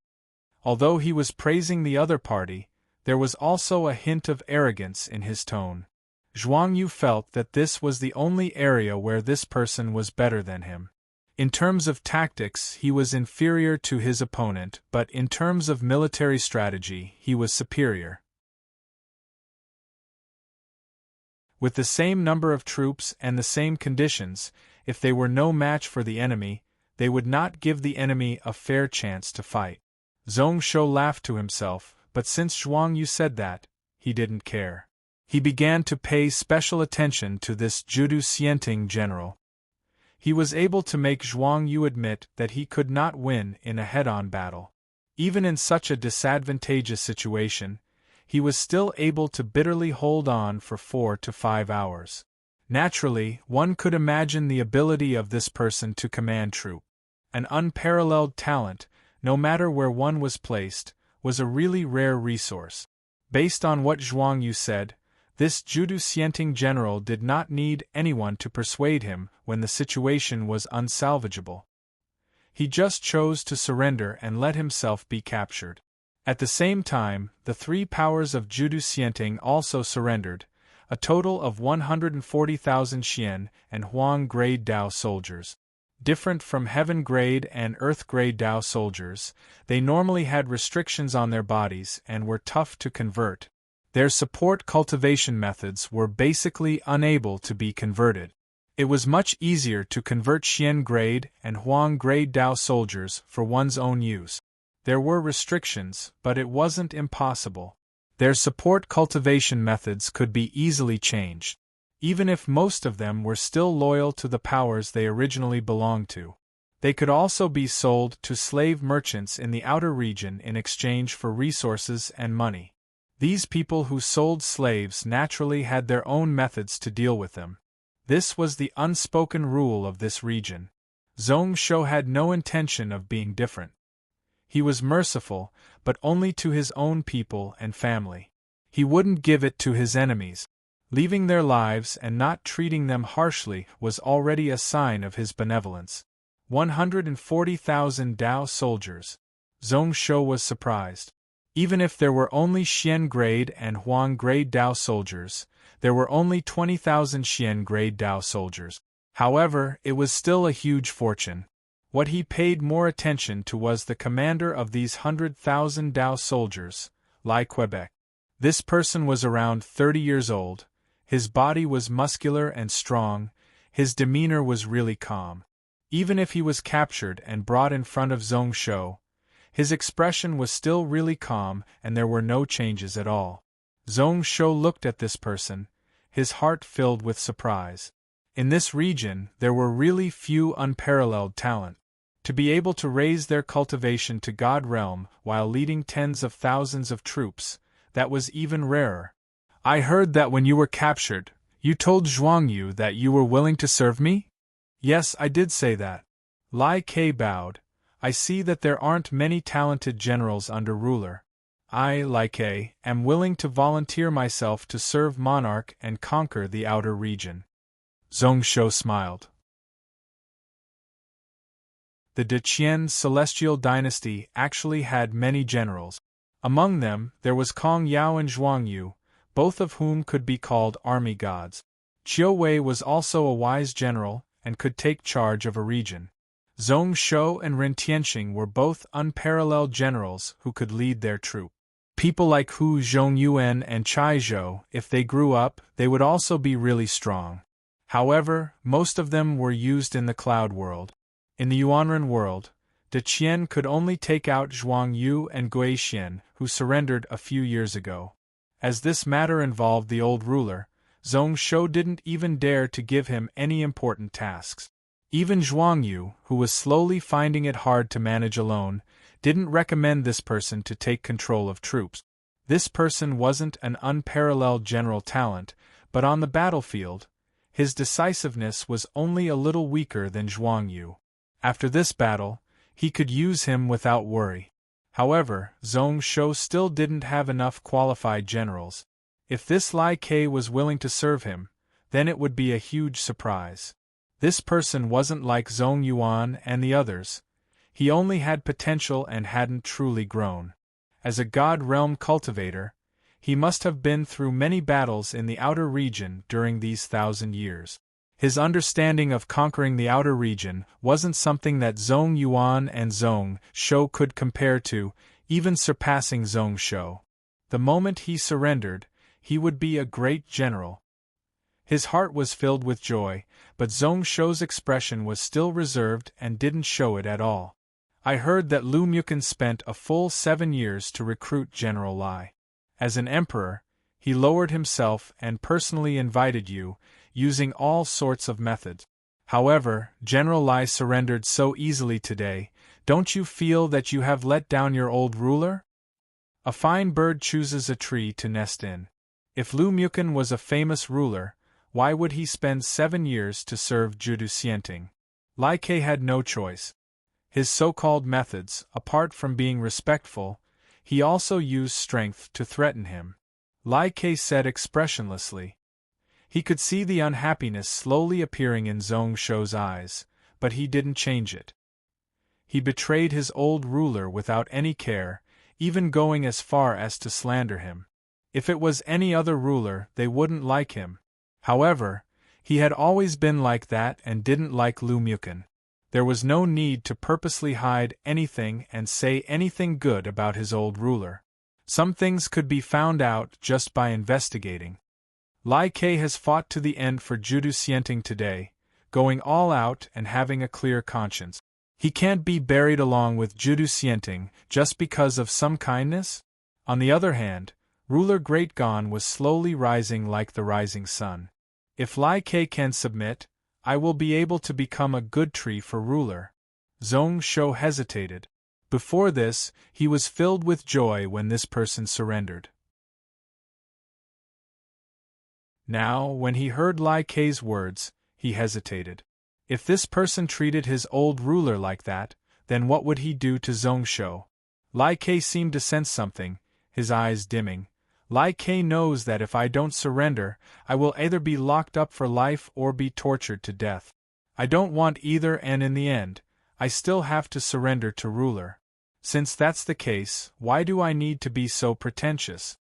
Although he was praising the other party, there was also a hint of arrogance in his tone. Zhuang Yu felt that this was the only area where this person was better than him. In terms of tactics, he was inferior to his opponent, but in terms of military strategy, he was superior. With the same number of troops and the same conditions, if they were no match for the enemy, they would not give the enemy a fair chance to fight. Zhong Shou laughed to himself, but since Zhuang Yu said that, he didn't care. He began to pay special attention to this Judu Xianting general. He was able to make Zhuang Yu admit that he could not win in a head-on battle. Even in such a disadvantageous situation, he was still able to bitterly hold on for 4 to 5 hours. Naturally, one could imagine the ability of this person to command troops. An unparalleled talent, no matter where one was placed, was a really rare resource. Based on what Zhuang Yu said, this Judu Xianting general did not need anyone to persuade him when the situation was unsalvageable. He just chose to surrender and let himself be captured. At the same time, the 3 powers of Judu Xianting also surrendered, a total of 140,000 Xian and Huang grade Dao soldiers. Different from Heaven grade and Earth grade Dao soldiers, they normally had restrictions on their bodies and were tough to convert. Their support cultivation methods were basically unable to be converted. It was much easier to convert Xian grade and Huang grade Dao soldiers for one's own use. There were restrictions, but it wasn't impossible. Their support cultivation methods could be easily changed, even if most of them were still loyal to the powers they originally belonged to. They could also be sold to slave merchants in the outer region in exchange for resources and money. These people who sold slaves naturally had their own methods to deal with them. This was the unspoken rule of this region. Zhong Shou had no intention of being different. He was merciful, but only to his own people and family. He wouldn't give it to his enemies. Leaving their lives and not treating them harshly was already a sign of his benevolence. 140,000 Dao soldiers. Zhong Shou was surprised. Even if there were only Xian grade and Huang grade Dao soldiers, there were only 20,000 Xian grade Dao soldiers. However, it was still a huge fortune. What he paid more attention to was the commander of these 100,000 Dao soldiers, Lai Quebec. This person was around 30 years old, his body was muscular and strong, his demeanor was really calm. Even if he was captured and brought in front of Zhong Shou, his expression was still really calm and there were no changes at all. Zhong Shou looked at this person, his heart filled with surprise. In this region, there were really few unparalleled talent. To be able to raise their cultivation to God realm while leading tens of thousands of troops, that was even rarer. I heard that when you were captured, you told Zhuang Yu that you were willing to serve me? Yes, I did say that. Lai Ke bowed. I see that there aren't many talented generals under ruler. I, Lai Ke, am willing to volunteer myself to serve monarch and conquer the outer region. Zhong Shou smiled. The Deqian celestial dynasty actually had many generals. Among them, there was Kong Yao and Zhuang Yu, both of whom could be called army gods. Qiu Wei was also a wise general and could take charge of a region. Zhong Shou and Ren Tianxing were both unparalleled generals who could lead their troop. People like Hu Zhongyuan and Chai Zhou, if they grew up, they would also be really strong. However, most of them were used in the cloud world. In the Yuanren world, De Qian could only take out Zhuang Yu and Gui Xian, who surrendered a few years ago. As this matter involved the old ruler, Zhong Shou didn't even dare to give him any important tasks. Even Zhuang Yu, who was slowly finding it hard to manage alone, didn't recommend this person to take control of troops. This person wasn't an unparalleled general talent, but on the battlefield, his decisiveness was only a little weaker than Zhuang Yu. After this battle, he could use him without worry. However, Zhong Shou still didn't have enough qualified generals. If this Lai Ke was willing to serve him, then it would be a huge surprise. This person wasn't like Zhong Yuan and the others. He only had potential and hadn't truly grown. As a God realm cultivator, he must have been through many battles in the outer region during these 1,000 years. His understanding of conquering the outer region wasn't something that Zhong Yuan and Zhong Shou could compare to, even surpassing Zhong Shou. The moment he surrendered, he would be a great general. His heart was filled with joy, but Zhongsho's expression was still reserved and didn't show it at all. I heard that Lu Mukin spent a full 7 years to recruit General Lai. As an emperor, he lowered himself and personally invited you, using all sorts of methods. However, General Lai surrendered so easily today. Don't you feel that you have let down your old ruler? A fine bird chooses a tree to nest in. If Lu Mukin was a famous ruler, why would he spend 7 years to serve Judu Xianting? Lai Ke had no choice. His so-called methods, apart from being respectful, he also used strength to threaten him. Lai Ke said expressionlessly. He could see the unhappiness slowly appearing in Zhongsho's eyes, but he didn't change it. He betrayed his old ruler without any care, even going as far as to slander him. If it was any other ruler, they wouldn't like him. However, he had always been like that and didn't like Lu Mukin. There was no need to purposely hide anything and say anything good about his old ruler. Some things could be found out just by investigating. Lai Ke has fought to the end for Judu Xianting today, going all out and having a clear conscience. He can't be buried along with Judu Xianting just because of some kindness? On the other hand, ruler Great Gon was slowly rising like the rising sun. If Lai Ke can submit, I will be able to become a good tree for ruler. Zhongsho hesitated. Before this, he was filled with joy when this person surrendered. Now, when he heard Lai Ke's words, he hesitated. If this person treated his old ruler like that, then what would he do to Zhongsho? Lai Ke seemed to sense something, his eyes dimming. Lai Ke knows that if I don't surrender, I will either be locked up for life or be tortured to death. I don't want either, and in the end, I still have to surrender to ruler. Since that's the case, why do I need to be so pretentious?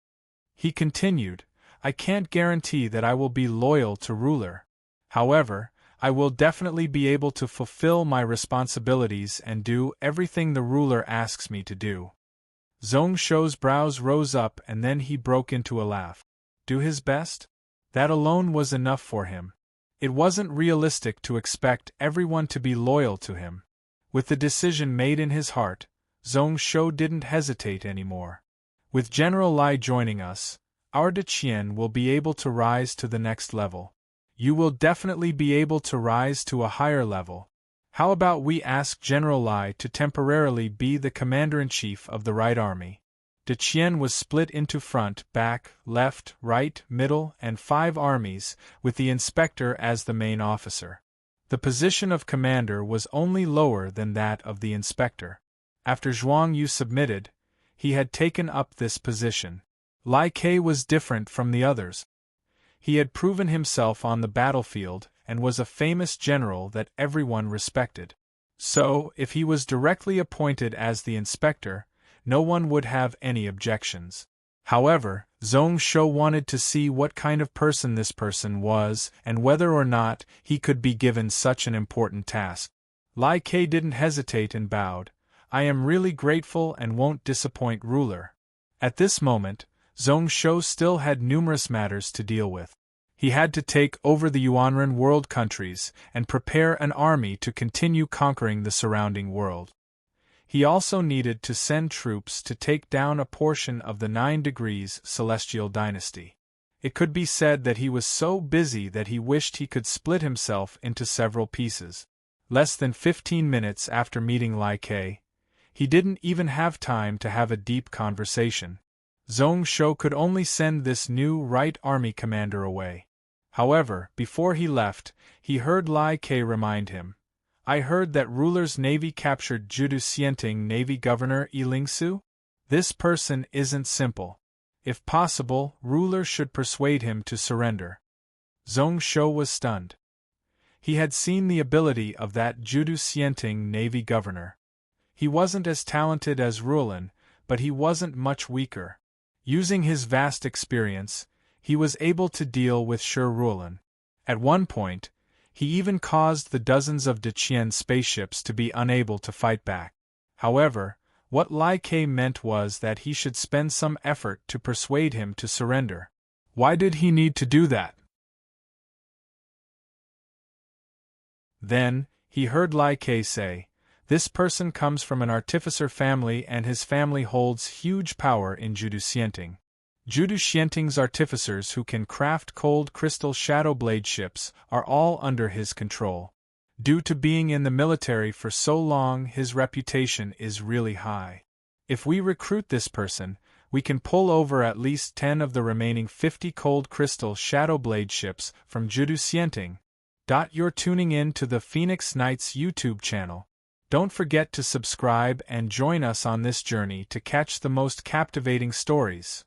He continued, I can't guarantee that I will be loyal to ruler. However, I will definitely be able to fulfill my responsibilities and do everything the ruler asks me to do. Zhongsho's brows rose up and then he broke into a laugh. Do his best? That alone was enough for him. It wasn't realistic to expect everyone to be loyal to him. With the decision made in his heart, Zhongsho didn't hesitate anymore. With General Lai joining us, our Deqian will be able to rise to the next level. You will definitely be able to rise to a higher level. How about we ask General Lai to temporarily be the commander-in-chief of the right army? Deqian was split into front, back, left, right, middle, and 5 armies, with the inspector as the main officer. The position of commander was only lower than that of the inspector. After Zhuang Yu submitted, he had taken up this position. Lai Ke was different from the others. He had proven himself on the battlefield and was a famous general that everyone respected. So, if he was directly appointed as the inspector, no one would have any objections. However, Zhongsho wanted to see what kind of person this person was and whether or not he could be given such an important task. Lai Ke didn't hesitate and bowed. I am really grateful and won't disappoint ruler. At this moment, Zhongsho still had numerous matters to deal with. He had to take over the Yuanren world countries and prepare an army to continue conquering the surrounding world. He also needed to send troops to take down a portion of the 9 degrees celestial dynasty. It could be said that he was so busy that he wished he could split himself into several pieces. Less than 15 minutes after meeting Lai Ke, he didn't even have time to have a deep conversation. Zhongsho could only send this new right army commander away. However, before he left, he heard Lai Ke remind him, I heard that ruler's navy captured Judu Xianting Navy Governor Yilingsu? This person isn't simple. If possible, ruler should persuade him to surrender. Zhongsho was stunned. He had seen the ability of that Judu Xianting Navy Governor. He wasn't as talented as Rulan, but he wasn't much weaker. Using his vast experience, he was able to deal with Sher Rulan. At one point, he even caused the dozens of Deqian spaceships to be unable to fight back. However, what Lai Ke meant was that he should spend some effort to persuade him to surrender. Why did he need to do that? Then, he heard Lai Ke say, "This person comes from an artificer family and his family holds huge power in Judu-Xianting. Judu-Xianting's artificers who can craft cold crystal shadow blade ships are all under his control. Due to being in the military for so long, his reputation is really high. If we recruit this person, we can pull over at least 10 of the remaining 50 cold crystal shadow blade ships from Judu-Xianting." You're tuning in to the Phoenix Knights YouTube channel. Don't forget to subscribe and join us on this journey to catch the most captivating stories.